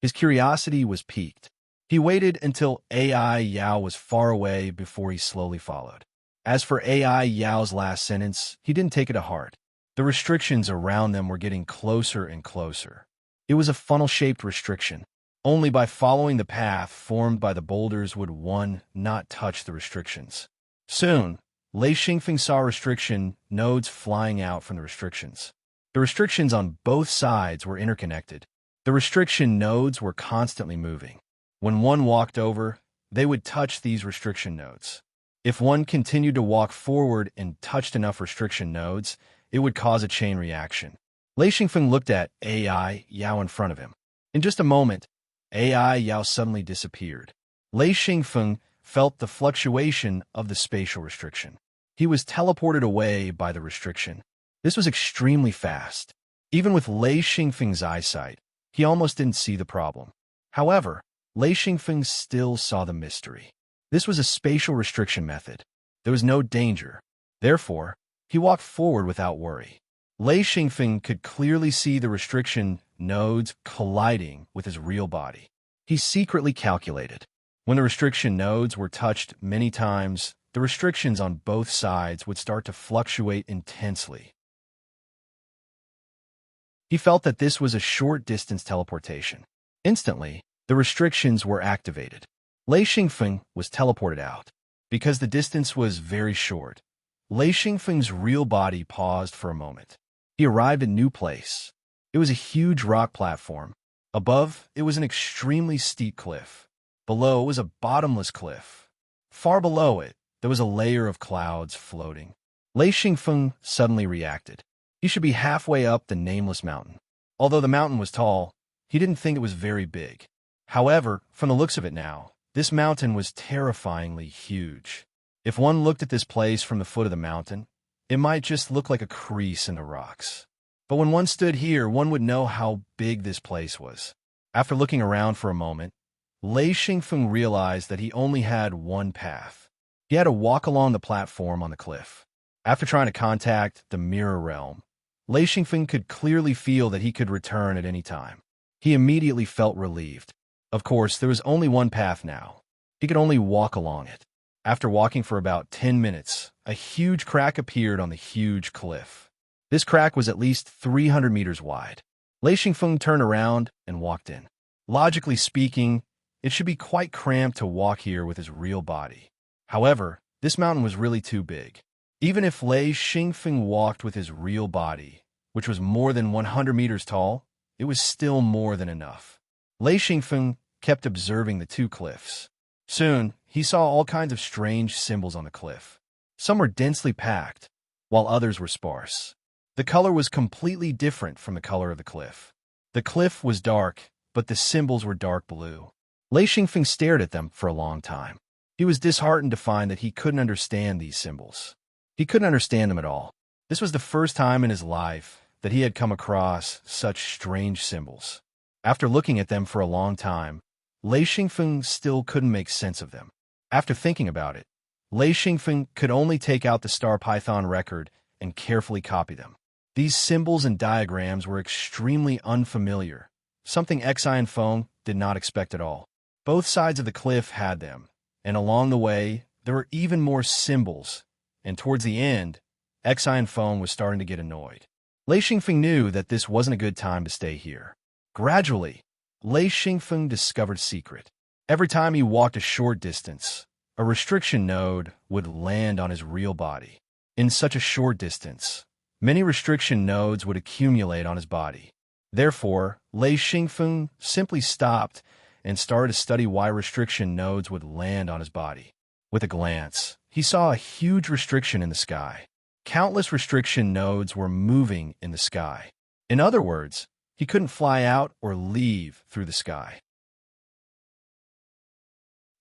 His curiosity was piqued. He waited until AI Yao was far away before he slowly followed. As for AI Yao's last sentence, he didn't take it to heart. The restrictions around them were getting closer and closer. It was a funnel-shaped restriction. Only by following the path formed by the boulders would one not touch the restrictions. Soon, Lei Xingfeng saw restriction nodes flying out from the restrictions. The restrictions on both sides were interconnected. The restriction nodes were constantly moving. When one walked over, they would touch these restriction nodes. If one continued to walk forward and touched enough restriction nodes, it would cause a chain reaction. Lei Xingfeng looked at AI Yao in front of him. In just a moment, AI Yao suddenly disappeared. Lei Xingfeng felt the fluctuation of the spatial restriction. He was teleported away by the restriction. This was extremely fast. Even with Lei Xingfeng's eyesight, he almost didn't see the problem. However, Lei Xingfeng still saw the mystery. This was a spatial restriction method. There was no danger. Therefore, he walked forward without worry. Lei Xingfeng could clearly see the restriction nodes colliding with his real body. He secretly calculated. When the restriction nodes were touched many times, the restrictions on both sides would start to fluctuate intensely. He felt that this was a short-distance teleportation. Instantly, the restrictions were activated. Lei Xingfeng was teleported out. Because the distance was very short, Lei Xingfeng's real body paused for a moment. He arrived at a new place. It was a huge rock platform. Above, it was an extremely steep cliff. Below was a bottomless cliff. Far below it, there was a layer of clouds floating. Lei Xingfeng suddenly reacted. He should be halfway up the nameless mountain. Although the mountain was tall, he didn't think it was very big. However, from the looks of it now, this mountain was terrifyingly huge. If one looked at this place from the foot of the mountain, it might just look like a crease in the rocks. But when one stood here, one would know how big this place was. After looking around for a moment, Lei Xingfeng realized that he only had one path. He had to walk along the platform on the cliff. After trying to contact the mirror realm, Lei Xingfeng could clearly feel that he could return at any time. He immediately felt relieved. Of course, there was only one path now. He could only walk along it. After walking for about 10 minutes, a huge crack appeared on the huge cliff. This crack was at least 300 meters wide. Lei Xingfeng turned around and walked in. Logically speaking, it should be quite cramped to walk here with his real body. However, this mountain was really too big. Even if Lei Xingfeng walked with his real body, which was more than 100 meters tall, it was still more than enough. Lei Xingfeng kept observing the two cliffs. Soon, he saw all kinds of strange symbols on the cliff. Some were densely packed, while others were sparse. The color was completely different from the color of the cliff. The cliff was dark, but the symbols were dark blue. Lei Xingfeng stared at them for a long time. He was disheartened to find that he couldn't understand these symbols. He couldn't understand them at all. This was the first time in his life that he had come across such strange symbols. After looking at them for a long time, Lei Xingfeng still couldn't make sense of them. After thinking about it, Lei Xingfeng could only take out the Star Python record and carefully copy them. These symbols and diagrams were extremely unfamiliar, something Xi and Feng did not expect at all. Both sides of the cliff had them, and along the way, there were even more symbols, and towards the end, Xi and Feng was starting to get annoyed. Lei Xingfeng knew that this wasn't a good time to stay here. Gradually, Lei Xingfeng discovered a secret. Every time he walked a short distance, a restriction node would land on his real body. In such a short distance, many restriction nodes would accumulate on his body. Therefore, Lei Xingfeng simply stopped and started to study why restriction nodes would land on his body. With a glance, he saw a huge restriction in the sky. Countless restriction nodes were moving in the sky. In other words, he couldn't fly out or leave through the sky.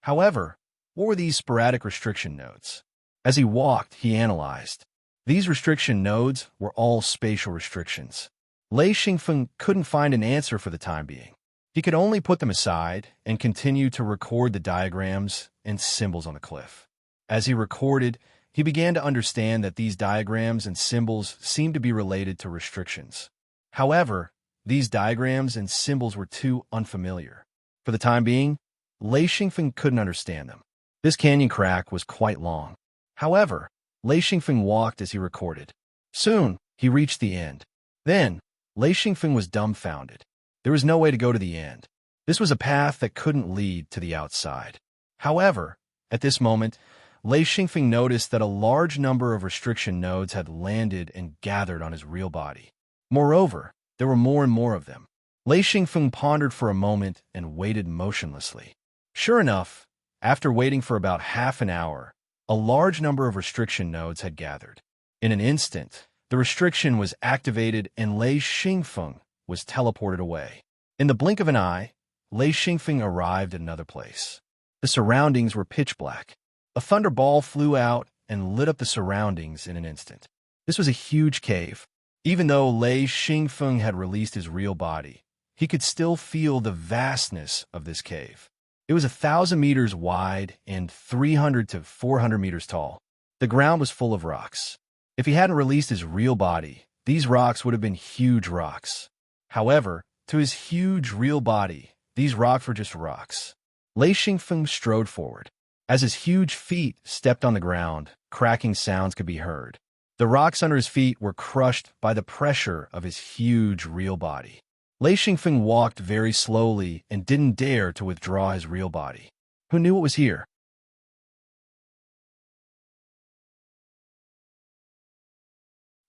However, what were these sporadic restriction nodes? As he walked, he analyzed. These restriction nodes were all spatial restrictions. Lei Xingfeng couldn't find an answer for the time being. He could only put them aside and continue to record the diagrams and symbols on the cliff. As he recorded, he began to understand that these diagrams and symbols seemed to be related to restrictions. However, these diagrams and symbols were too unfamiliar. For the time being, Lei Xingfeng couldn't understand them. This canyon crack was quite long. However, Lei Xingfeng walked as he recorded. Soon, he reached the end. Then, Lei Xingfeng was dumbfounded. There was no way to go to the end. This was a path that couldn't lead to the outside. However, at this moment, Lei Xingfeng noticed that a large number of restriction nodes had landed and gathered on his real body. Moreover, there were more and more of them. Lei Xingfeng pondered for a moment and waited motionlessly. Sure enough, after waiting for about half an hour, a large number of restriction nodes had gathered. In an instant, The restriction was activated and Lei Xingfeng was teleported away. In the blink of an eye, Lei Xingfeng arrived at another place. The surroundings were pitch black. A thunderball flew out and lit up the surroundings in an instant. This was a huge cave. Even though Lei Xingfeng had released his real body, he could still feel the vastness of this cave. It was 1,000 meters wide and 300 to 400 meters tall. The ground was full of rocks. If he hadn't released his real body, these rocks would have been huge rocks. However, to his huge real body, these rocks were just rocks. Lei Xingfeng strode forward. As his huge feet stepped on the ground, cracking sounds could be heard. The rocks under his feet were crushed by the pressure of his huge real body. Lei Xingfeng walked very slowly and didn't dare to withdraw his real body. Who knew what was here?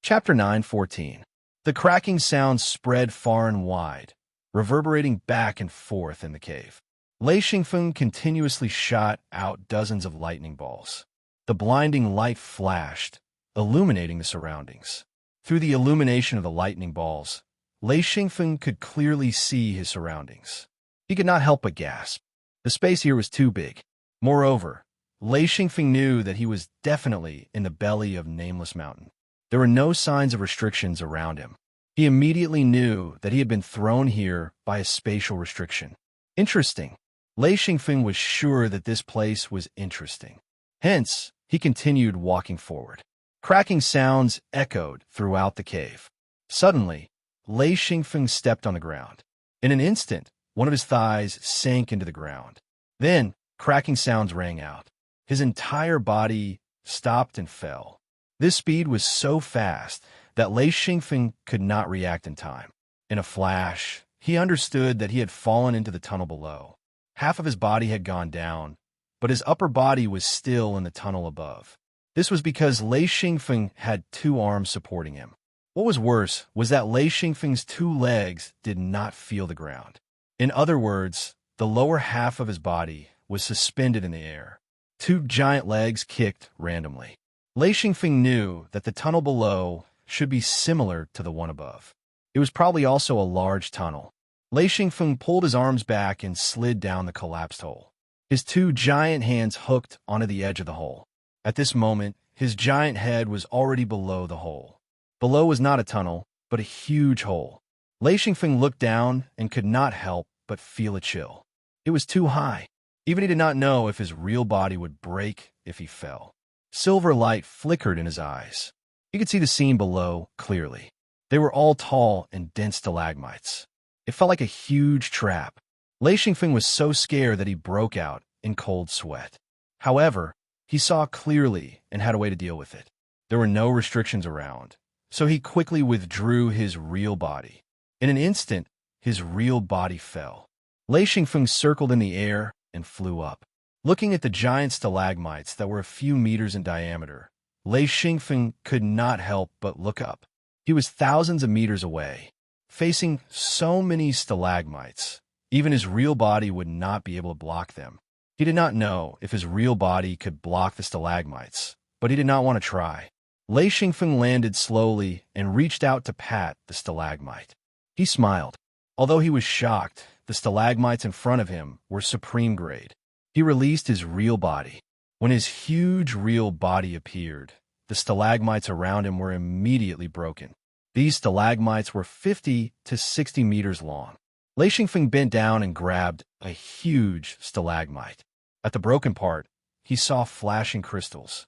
Chapter 9:14. The cracking sound spread far and wide, reverberating back and forth in the cave. Lei Xingfeng continuously shot out dozens of lightning balls. The blinding light flashed, illuminating the surroundings. Through the illumination of the lightning balls, Lei Xingfeng could clearly see his surroundings. He could not help but gasp. The space here was too big. Moreover, Lei Xingfeng knew that he was definitely in the belly of Nameless Mountain. There were no signs of restrictions around him. He immediately knew that he had been thrown here by a spatial restriction. Interesting. Lei Xingfeng was sure that this place was interesting. Hence, he continued walking forward. Cracking sounds echoed throughout the cave. Suddenly, Lei Xingfeng stepped on the ground. In an instant, one of his thighs sank into the ground. Then, cracking sounds rang out. His entire body stopped and fell. This speed was so fast that Lei Xingfeng could not react in time. In a flash, he understood that he had fallen into the tunnel below. Half of his body had gone down, but his upper body was still in the tunnel above. This was because Lei Xingfeng had 2 arms supporting him. What was worse was that Lei Xingfeng's 2 legs did not feel the ground. In other words, the lower half of his body was suspended in the air. 2 giant legs kicked randomly. Lei Xingfeng knew that the tunnel below should be similar to the one above. It was probably also a large tunnel. Lei Xingfeng pulled his arms back and slid down the collapsed hole. His 2 giant hands hooked onto the edge of the hole. At this moment, his giant head was already below the hole. Below was not a tunnel, but a huge hole. Lei Xingfeng looked down and could not help but feel a chill. It was too high. Even he did not know if his real body would break if he fell. Silver light flickered in his eyes. He could see the scene below clearly. They were all tall and dense stalagmites. It felt like a huge trap. Lei Xingfeng was so scared that he broke out in cold sweat. However, he saw clearly and had a way to deal with it. There were no restrictions around, so he quickly withdrew his real body. In an instant, his real body fell. Lei Xingfeng circled in the air and flew up. Looking at the giant stalagmites that were a few meters in diameter, Lei Xingfeng could not help but look up. He was thousands of meters away. Facing so many stalagmites, even his real body would not be able to block them. He did not know if his real body could block the stalagmites, but he did not want to try. Lei Xingfeng landed slowly and reached out to pat the stalagmite. He smiled. Although he was shocked, the stalagmites in front of him were supreme grade. He released his real body. When his huge real body appeared, the stalagmites around him were immediately broken. These stalagmites were 50 to 60 meters long. Lei Xingfeng bent down and grabbed a huge stalagmite. At the broken part, he saw flashing crystals.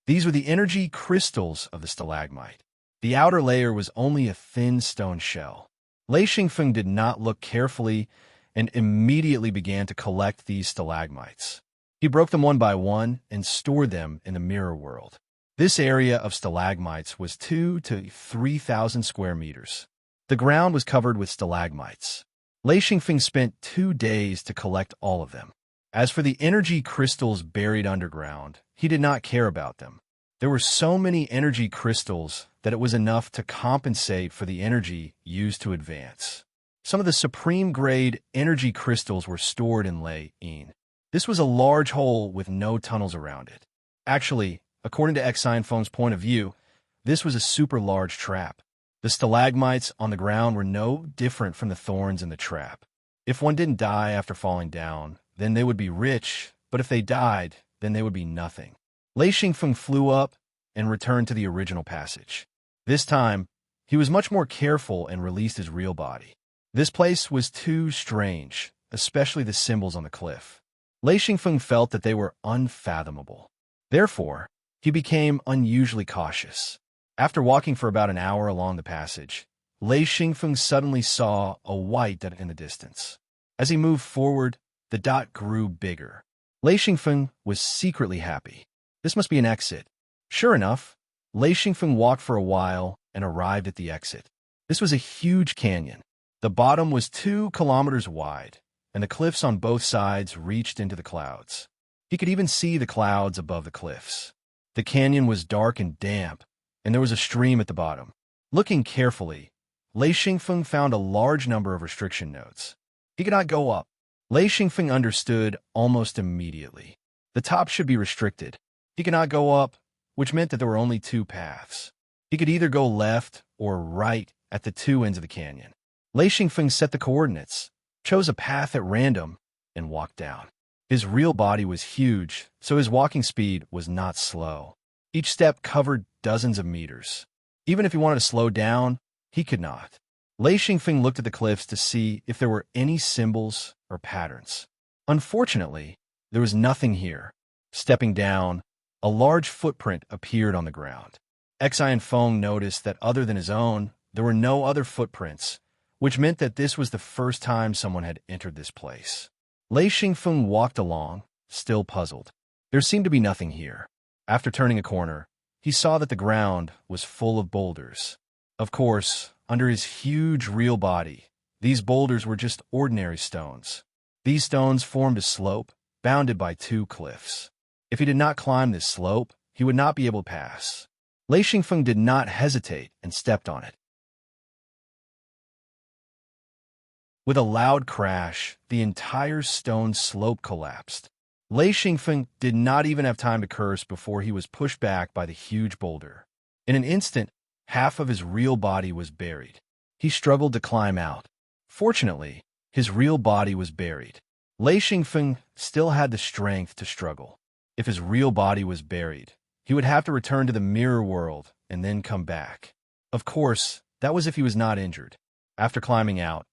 These were the energy crystals of the stalagmite. The outer layer was only a thin stone shell. Lei Xingfeng did not look carefully and immediately began to collect these stalagmites. He broke them one by one and stored them in the mirror world. This area of stalagmites was 2,000 to 3,000 square meters. The ground was covered with stalagmites. Lei Xingfeng spent 2 days to collect all of them. As for the energy crystals buried underground, he did not care about them. There were so many energy crystals that it was enough to compensate for the energy used to advance. Some of the supreme-grade energy crystals were stored in Lei Yin. This was a large hole with no tunnels around it. Actually, According to Xion's point of view, this was a super large trap. The stalagmites on the ground were no different from the thorns in the trap. If one didn't die after falling down, then they would be rich, but if they died, then they would be nothing. Lei Xingfeng flew up and returned to the original passage. This time, he was much more careful and released his real body. This place was too strange, especially the symbols on the cliff. Lei Xingfeng felt that they were unfathomable. Therefore, he became unusually cautious. After walking for about an hour along the passage, Lei Xingfeng suddenly saw a white dot in the distance. As he moved forward, the dot grew bigger. Lei Xingfeng was secretly happy. This must be an exit. Sure enough, Lei Xingfeng walked for a while and arrived at the exit. This was a huge canyon. The bottom was 2 kilometers wide, and the cliffs on both sides reached into the clouds. He could even see the clouds above the cliffs. The canyon was dark and damp, and there was a stream at the bottom. Looking carefully, Lei Xingfeng found a large number of restriction notes. He could not go up. Lei Xingfeng understood almost immediately. The top should be restricted. He could not go up, which meant that there were only 2 paths. He could either go left or right at the 2 ends of the canyon. Lei Xingfeng set the coordinates, chose a path at random, and walked down. His real body was huge, so his walking speed was not slow. Each step covered dozens of meters. Even if he wanted to slow down, he could not. Lei Xingfeng looked at the cliffs to see if there were any symbols or patterns. Unfortunately, there was nothing here. Stepping down, a large footprint appeared on the ground. Xian noticed that other than his own, there were no other footprints, which meant that this was the first time someone had entered this place. Lei Xingfeng walked along, still puzzled. There seemed to be nothing here. After turning a corner, he saw that the ground was full of boulders. Of course, under his huge real body, these boulders were just ordinary stones. These stones formed a slope, bounded by 2 cliffs. If he did not climb this slope, he would not be able to pass. Lei Xingfeng did not hesitate and stepped on it. With a loud crash, the entire stone slope collapsed. Lei Xingfeng did not even have time to curse before he was pushed back by the huge boulder. In an instant, half of his real body was buried. He struggled to climb out. Fortunately, his real body was buried. Lei Xingfeng still had the strength to struggle. If his real body was buried, he would have to return to the mirror world and then come back. Of course, that was if he was not injured. After climbing out,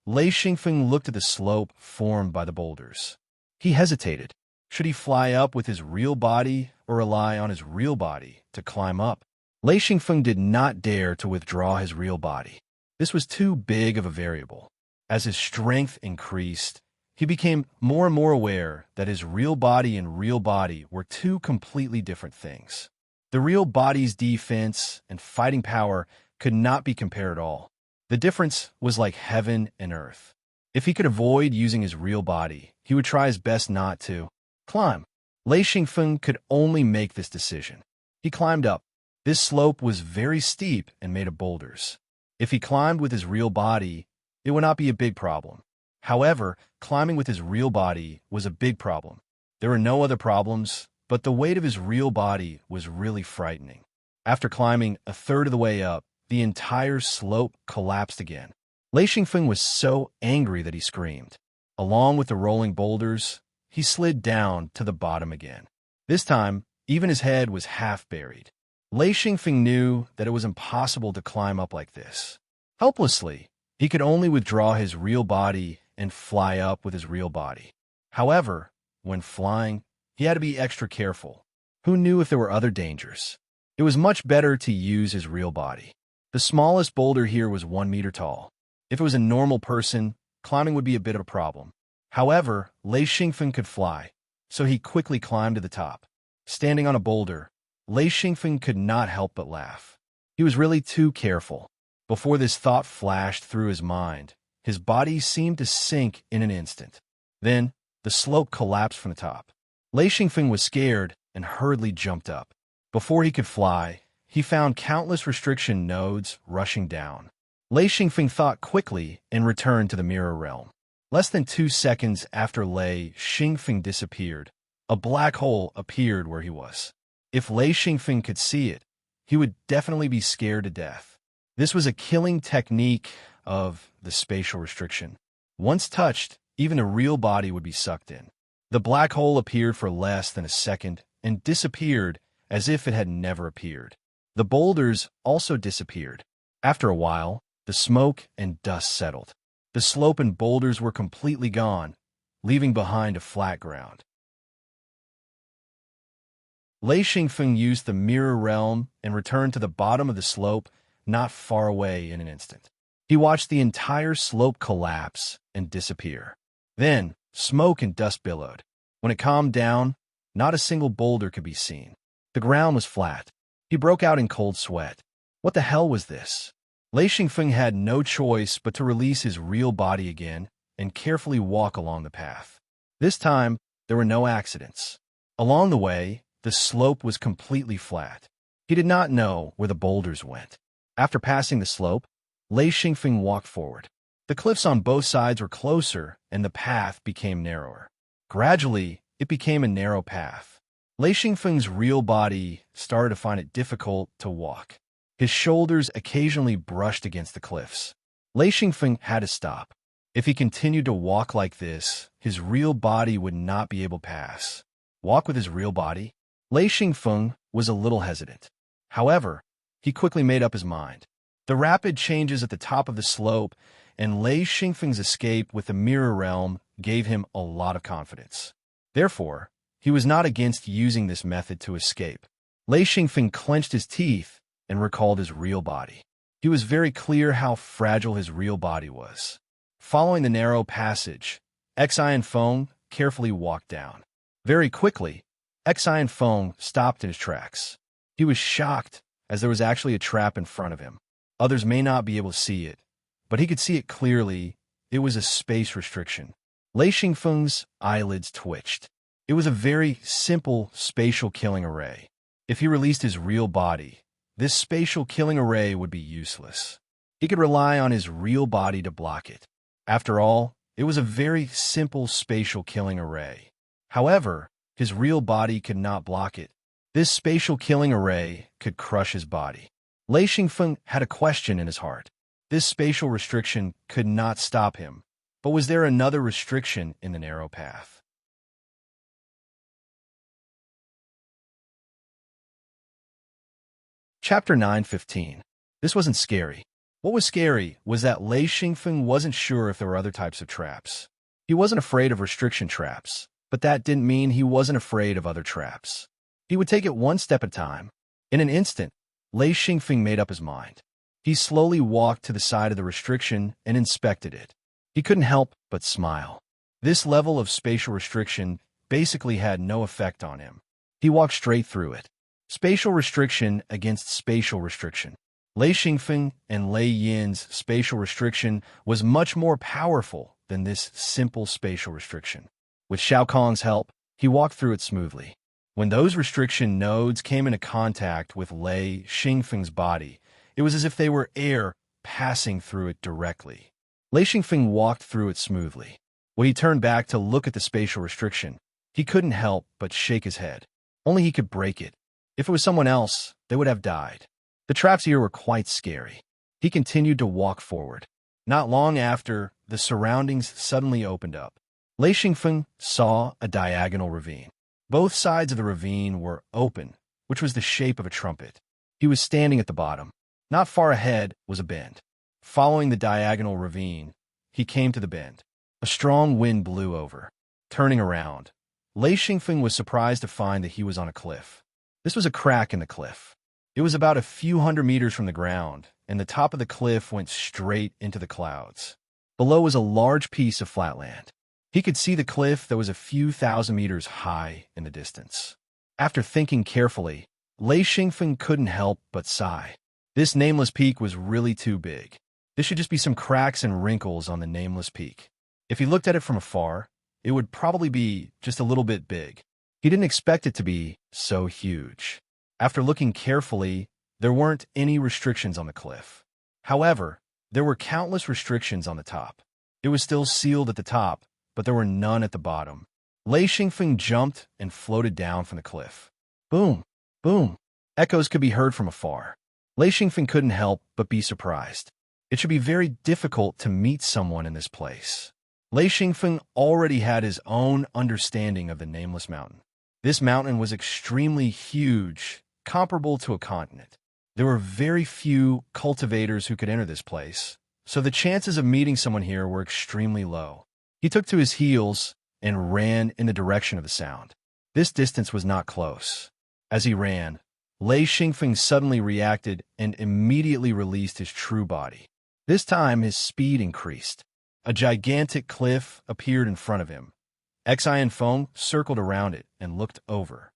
Lei Xingfeng looked at the slope formed by the boulders. He hesitated. Should he fly up with his real body or rely on his real body to climb up? Lei Xingfeng did not dare to withdraw his real body. This was too big of a variable. As his strength increased, he became more and more aware that his real body and real body were 2 completely different things. The real body's defense and fighting power could not be compared at all. The difference was like heaven and earth. If he could avoid using his real body, he would try his best not to climb. Lei Xingfeng could only make this decision. He climbed up. This slope was very steep and made of boulders. If he climbed with his real body, it would not be a big problem. However, climbing with his real body was a big problem. There were no other problems, but the weight of his real body was really frightening. After climbing a third of the way up, the entire slope collapsed again. Lei Xingfeng was so angry that he screamed. Along with the rolling boulders, he slid down to the bottom again. This time, even his head was half buried. Lei Xingfeng knew that it was impossible to climb up like this. Helplessly, he could only withdraw his real body and fly up with his real body. However, when flying, he had to be extra careful. Who knew if there were other dangers? It was much better to use his real body. The smallest boulder here was 1 meter tall. If it was a normal person, climbing would be a bit of a problem. However, Lei Xingfeng could fly, so he quickly climbed to the top. Standing on a boulder, Lei Xingfeng could not help but laugh. He was really too careful. Before this thought flashed through his mind, his body seemed to sink in an instant. Then, the slope collapsed from the top. Lei Xingfeng was scared and hurriedly jumped up. Before he could fly, he found countless restriction nodes rushing down. Lei Xingfeng thought quickly and returned to the mirror realm. Less than 2 seconds after Lei Xingfeng disappeared, a black hole appeared where he was. If Lei Xingfeng could see it, he would definitely be scared to death. This was a killing technique of the spatial restriction. Once touched, even a real body would be sucked in. The black hole appeared for less than a second and disappeared as if it had never appeared. The boulders also disappeared. After a while, the smoke and dust settled. The slope and boulders were completely gone, leaving behind a flat ground. Lei Xingfeng used the mirror realm and returned to the bottom of the slope not far away in an instant. He watched the entire slope collapse and disappear. Then, smoke and dust billowed. When it calmed down, not a single boulder could be seen. The ground was flat. He broke out in cold sweat. What the hell was this? Lei Xingfeng had no choice but to release his real body again and carefully walk along the path. This time, there were no accidents. Along the way, the slope was completely flat. He did not know where the boulders went. After passing the slope, Lei Xingfeng walked forward. The cliffs on both sides were closer, and the path became narrower. Gradually, it became a narrow path. Lei Xingfeng's real body started to find it difficult to walk. His shoulders occasionally brushed against the cliffs. Lei Xingfeng had to stop. If he continued to walk like this, his real body would not be able to pass. Walk with his real body? Lei Xingfeng was a little hesitant. However, he quickly made up his mind. The rapid changes at the top of the slope and Lei Xingfeng's escape with the mirror realm gave him a lot of confidence. Therefore, he was not against using this method to escape. Lei Xingfeng clenched his teeth and recalled his real body. He was very clear how fragile his real body was. Following the narrow passage, Xian Feng carefully walked down. Very quickly, Xian Feng stopped in his tracks. He was shocked as there was actually a trap in front of him. Others may not be able to see it, but he could see it clearly. It was a space restriction. Lei Xingfeng's eyelids twitched. It was a very simple spatial killing array. If he released his real body, this spatial killing array would be useless. He could rely on his real body to block it. After all, it was a very simple spatial killing array. However, his real body could not block it. This spatial killing array could crush his body. Lei Xingfeng had a question in his heart. This spatial restriction could not stop him, but was there another restriction in the narrow path? Chapter 9:15. This wasn't scary. What was scary was that Lei Xingfeng wasn't sure if there were other types of traps. He wasn't afraid of restriction traps, but that didn't mean he wasn't afraid of other traps. He would take it one step at a time. In an instant, Lei Xingfeng made up his mind. He slowly walked to the side of the restriction and inspected it. He couldn't help but smile. This level of spatial restriction basically had no effect on him. He walked straight through it. Spatial restriction against spatial restriction. Lei Xingfeng and Lei Yin's spatial restriction was much more powerful than this simple spatial restriction. With Xiao Kong's help, he walked through it smoothly. When those restriction nodes came into contact with Lei Xingfeng's body, it was as if they were air passing through it directly. Lei Xingfeng walked through it smoothly. When he turned back to look at the spatial restriction, he couldn't help but shake his head. Only he could break it. If it was someone else, they would have died. The traps here were quite scary. He continued to walk forward. Not long after, the surroundings suddenly opened up. Lei Xingfeng saw a diagonal ravine. Both sides of the ravine were open, which was the shape of a trumpet. He was standing at the bottom. Not far ahead was a bend. Following the diagonal ravine, he came to the bend. A strong wind blew over. Turning around, Lei Xingfeng was surprised to find that he was on a cliff. This was a crack in the cliff. It was about a few hundred meters from the ground, and the top of the cliff went straight into the clouds. Below was a large piece of flat land. He could see the cliff that was a few thousand meters high in the distance. After thinking carefully, Lei Xingfeng couldn't help but sigh. This nameless peak was really too big. This should just be some cracks and wrinkles on the nameless peak. If he looked at it from afar, it would probably be just a little bit big. He didn't expect it to be so huge. After looking carefully, there weren't any restrictions on the cliff. However, there were countless restrictions on the top. It was still sealed at the top, but there were none at the bottom. Lei Xingfeng jumped and floated down from the cliff. Boom! Boom! Echoes could be heard from afar. Lei Xingfeng couldn't help but be surprised. It should be very difficult to meet someone in this place. Lei Xingfeng already had his own understanding of the nameless mountain. This mountain was extremely huge, comparable to a continent. There were very few cultivators who could enter this place, so the chances of meeting someone here were extremely low. He took to his heels and ran in the direction of the sound. This distance was not close. As he ran, Lei Xingfeng suddenly reacted and immediately released his true body. This time, his speed increased. A gigantic cliff appeared in front of him. Xian Feng circled around it and looked over.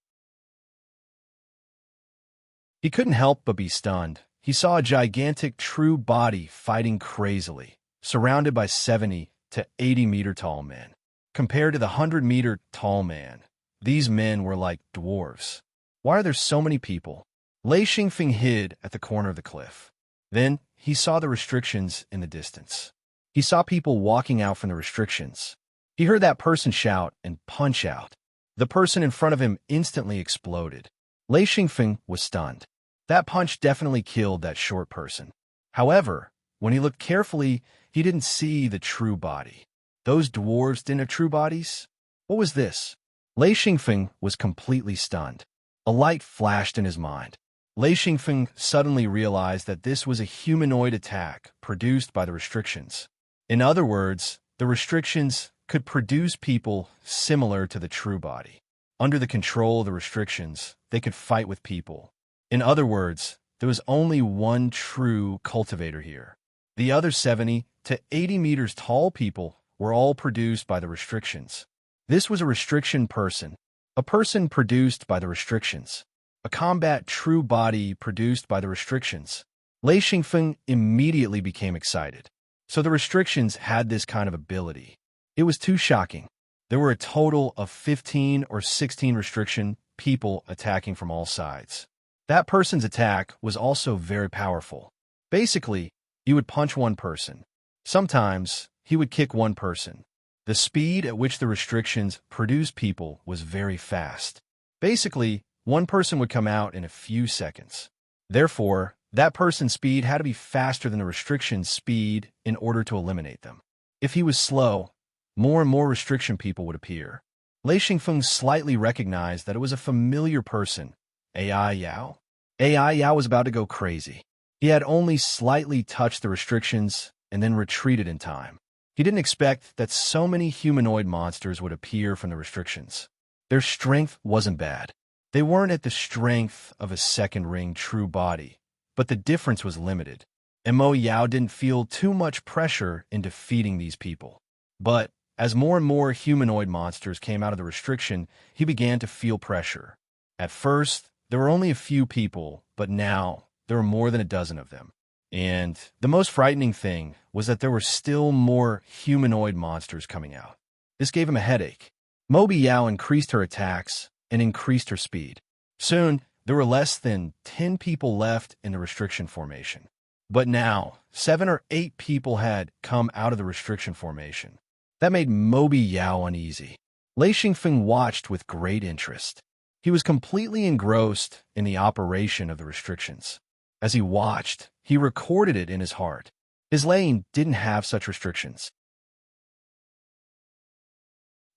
He couldn't help but be stunned. He saw a gigantic true body fighting crazily, surrounded by 70 to 80-meter tall men. Compared to the 100-meter tall man, these men were like dwarves. Why are there so many people? Lei Xingfeng hid at the corner of the cliff. Then he saw the restrictions in the distance. He saw people walking out from the restrictions. He heard that person shout and punch out. The person in front of him instantly exploded. Lei Xingfeng was stunned. That punch definitely killed that short person. However, when he looked carefully, he didn't see the true body. Those dwarves didn't have true bodies? What was this? Lei Xingfeng was completely stunned. A light flashed in his mind. Lei Xingfeng suddenly realized that this was a humanoid attack produced by the restrictions. In other words, the restrictions could produce people similar to the true body. Under the control of the restrictions, they could fight with people. In other words, there was only one true cultivator here. The other 70 to 80 meters tall people were all produced by the restrictions. This was a restriction person, a person produced by the restrictions, a combat true body produced by the restrictions. Lei Xingfeng immediately became excited. So the restrictions had this kind of ability. It was too shocking. There were a total of 15 or 16 restriction people attacking from all sides. That person's attack was also very powerful. Basically, he would punch one person. Sometimes, he would kick one person. The speed at which the restrictions produced people was very fast. Basically, one person would come out in a few seconds. Therefore, that person's speed had to be faster than the restriction's speed in order to eliminate them. If he was slow, more and more restriction people would appear. Lei Xingfeng slightly recognized that it was a familiar person, AI Yao. AI Yao was about to go crazy. He had only slightly touched the restrictions and then retreated in time. He didn't expect that so many humanoid monsters would appear from the restrictions. Their strength wasn't bad. They weren't at the strength of a second-ring true body, but the difference was limited. Mo Yao didn't feel too much pressure in defeating these people. But as more and more humanoid monsters came out of the restriction, he began to feel pressure. At first, there were only a few people, but now there were more than a dozen of them. And the most frightening thing was that there were still more humanoid monsters coming out. This gave him a headache. Mobi Yao increased her attacks and increased her speed. Soon, there were less than 10 people left in the restriction formation. But now, 7 or 8 people had come out of the restriction formation. That made Mobi Yao uneasy. Lei Xingfeng watched with great interest. He was completely engrossed in the operation of the restrictions. As he watched, he recorded it in his heart. His lane didn't have such restrictions.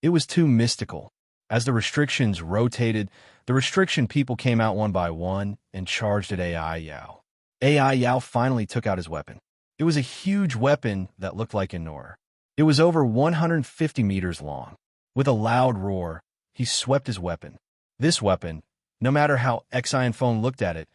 It was too mystical. As the restrictions rotated, the restriction people came out one by one and charged at AI Yao. AI Yao finally took out his weapon. It was a huge weapon that looked like Enor. It was over 150 meters long. With a loud roar, he swept his weapon. This weapon, no matter how Xian Feng looked at it,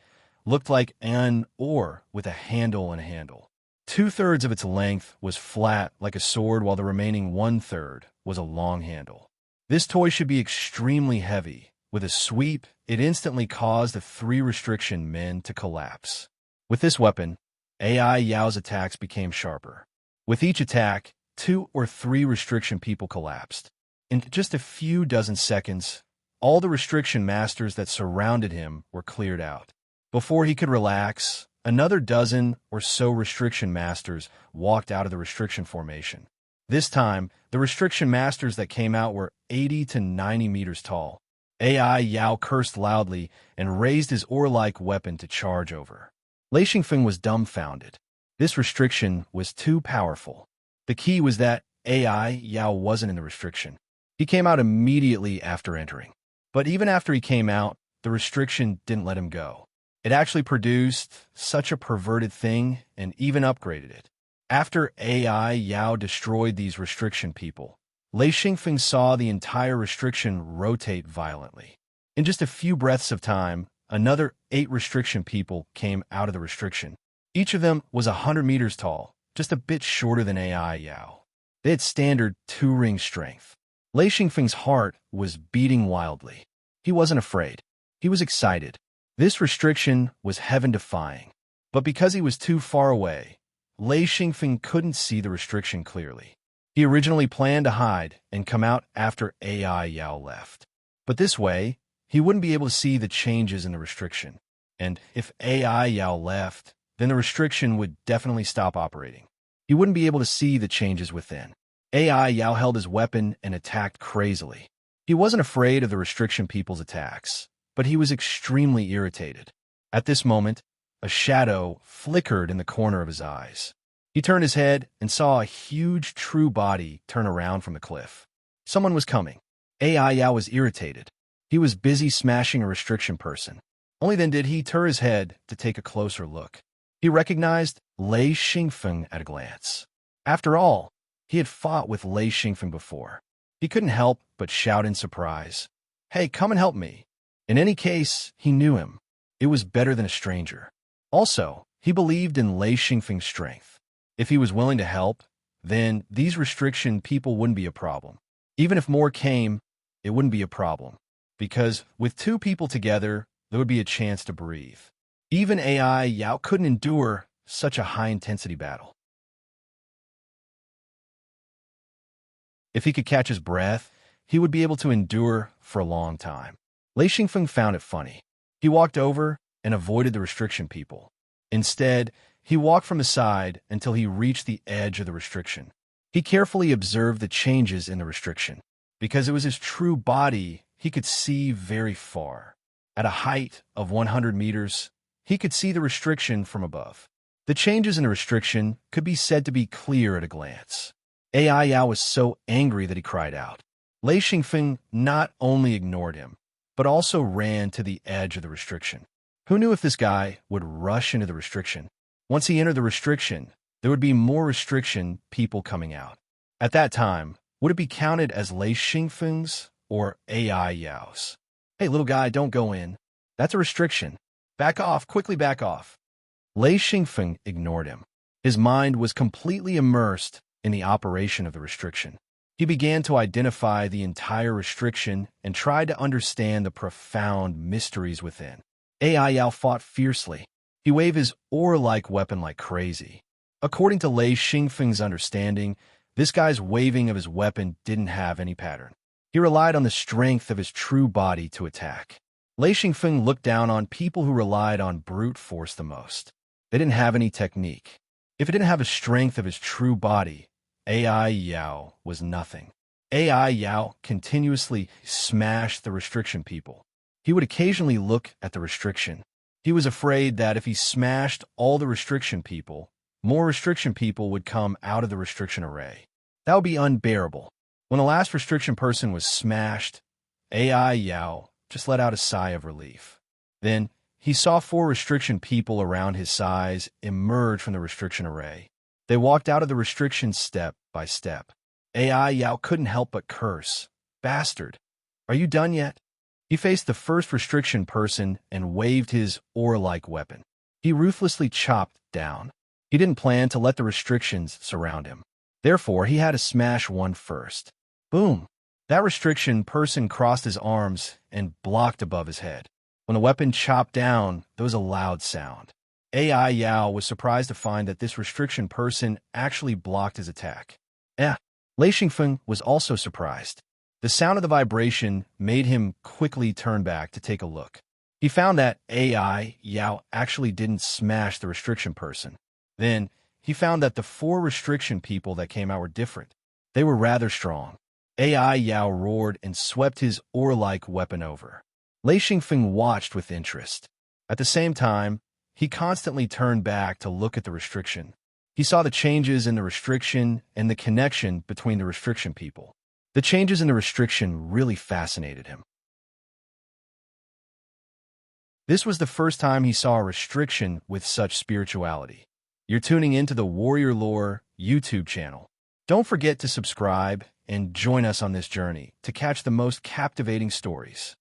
looked like an oar with a handle and a handle. 2/3 of its length was flat like a sword, while the remaining 1/3 was a long handle. This toy should be extremely heavy. With a sweep, it instantly caused the 3 restriction men to collapse. With this weapon, AI Yao's attacks became sharper. With each attack, 2 or 3 restriction people collapsed. In just a few dozen seconds, all the restriction masters that surrounded him were cleared out. Before he could relax, another dozen or so restriction masters walked out of the restriction formation. This time, the restriction masters that came out were 80 to 90 meters tall. AI Yao cursed loudly and raised his oar-like weapon to charge over. Lei Xingfeng was dumbfounded. This restriction was too powerful. The key was that AI Yao wasn't in the restriction. He came out immediately after entering. But even after he came out, the restriction didn't let him go. It actually produced such a perverted thing and even upgraded it. After AI Yao destroyed these restriction people, Lei Xingfeng saw the entire restriction rotate violently. In just a few breaths of time, another 8 restriction people came out of the restriction. Each of them was 100 meters tall, just a bit shorter than AI Yao. They had standard 2-ring strength. Lei Xingfeng's heart was beating wildly. He wasn't afraid. He was excited. This restriction was heaven-defying. But because he was too far away, Lei Xingfeng couldn't see the restriction clearly. He originally planned to hide and come out after AI Yao left. But this way, he wouldn't be able to see the changes in the restriction. And if AI Yao left, then the restriction would definitely stop operating. He wouldn't be able to see the changes within. AI Yao held his weapon and attacked crazily. He wasn't afraid of the restriction people's attacks, but he was extremely irritated. At this moment, a shadow flickered in the corner of his eyes. He turned his head and saw a huge true body turn around from the cliff. Someone was coming. AI Yao was irritated. He was busy smashing a restriction person. Only then did he turn his head to take a closer look. He recognized Lei Xingfeng at a glance. After all, he had fought with Lei Xingfeng before. He couldn't help but shout in surprise, "Hey, come and help me." In any case, he knew him. It was better than a stranger. Also, he believed in Lei Xingfeng's strength. If he was willing to help, then these restriction people wouldn't be a problem. Even if more came, it wouldn't be a problem. Because with 2 people together, there would be a chance to breathe. Even AI Yao couldn't endure such a high-intensity battle. If he could catch his breath, he would be able to endure for a long time. Lei Xingfeng found it funny. He walked over and avoided the restriction people. Instead, he walked from the side until he reached the edge of the restriction. He carefully observed the changes in the restriction. Because it was his true body, he could see very far. At a height of 100 meters, he could see the restriction from above. The changes in the restriction could be said to be clear at a glance. AI Yao was so angry that he cried out. Lei Xingfeng not only ignored him, but also ran to the edge of the restriction. Who knew if this guy would rush into the restriction? Once he entered the restriction, there would be more restriction people coming out. At that time, would it be counted as Lei Xingfeng's or AI Yao's? "Hey, little guy, don't go in. That's a restriction. Back off, quickly back off." Lei Xingfeng ignored him. His mind was completely immersed in the operation of the restriction. He began to identify the entire restriction and tried to understand the profound mysteries within. AI Yao fought fiercely. He waved his oar-like weapon like crazy. According to Lei Xingfeng's understanding, this guy's waving of his weapon didn't have any pattern. He relied on the strength of his true body to attack. Lei Xingfeng looked down on people who relied on brute force the most. They didn't have any technique. If it didn't have the strength of his true body, AI Yao was nothing. AI Yao continuously smashed the restriction people. He would occasionally look at the restriction. He was afraid that if he smashed all the restriction people, more restriction people would come out of the restriction array. That would be unbearable. When the last restriction person was smashed, AI Yao just let out a sigh of relief. Then, he saw 4 restriction people around his size emerge from the restriction array. They walked out of the restriction step by step. AI Yao couldn't help but curse. "Bastard! Are you done yet?" He faced the first restriction person and waved his oar-like weapon. He ruthlessly chopped down. He didn't plan to let the restrictions surround him. Therefore, he had to smash one first. Boom! That restriction person crossed his arms and blocked above his head. When the weapon chopped down, there was a loud sound. AI Yao was surprised to find that this restriction person actually blocked his attack. Lei Xingfeng was also surprised. The sound of the vibration made him quickly turn back to take a look. He found that AI Yao actually didn't smash the restriction person. Then, he found that the 4 restriction people that came out were different. They were rather strong. AI Yao roared and swept his oar-like weapon over. Lei Xingfeng watched with interest. At the same time, he constantly turned back to look at the restriction. He saw the changes in the restriction and the connection between the restriction people. The changes in the restriction really fascinated him. This was the first time he saw a restriction with such spirituality. You're tuning into the Warrior Lore YouTube channel. Don't forget to subscribe and join us on this journey to catch the most captivating stories.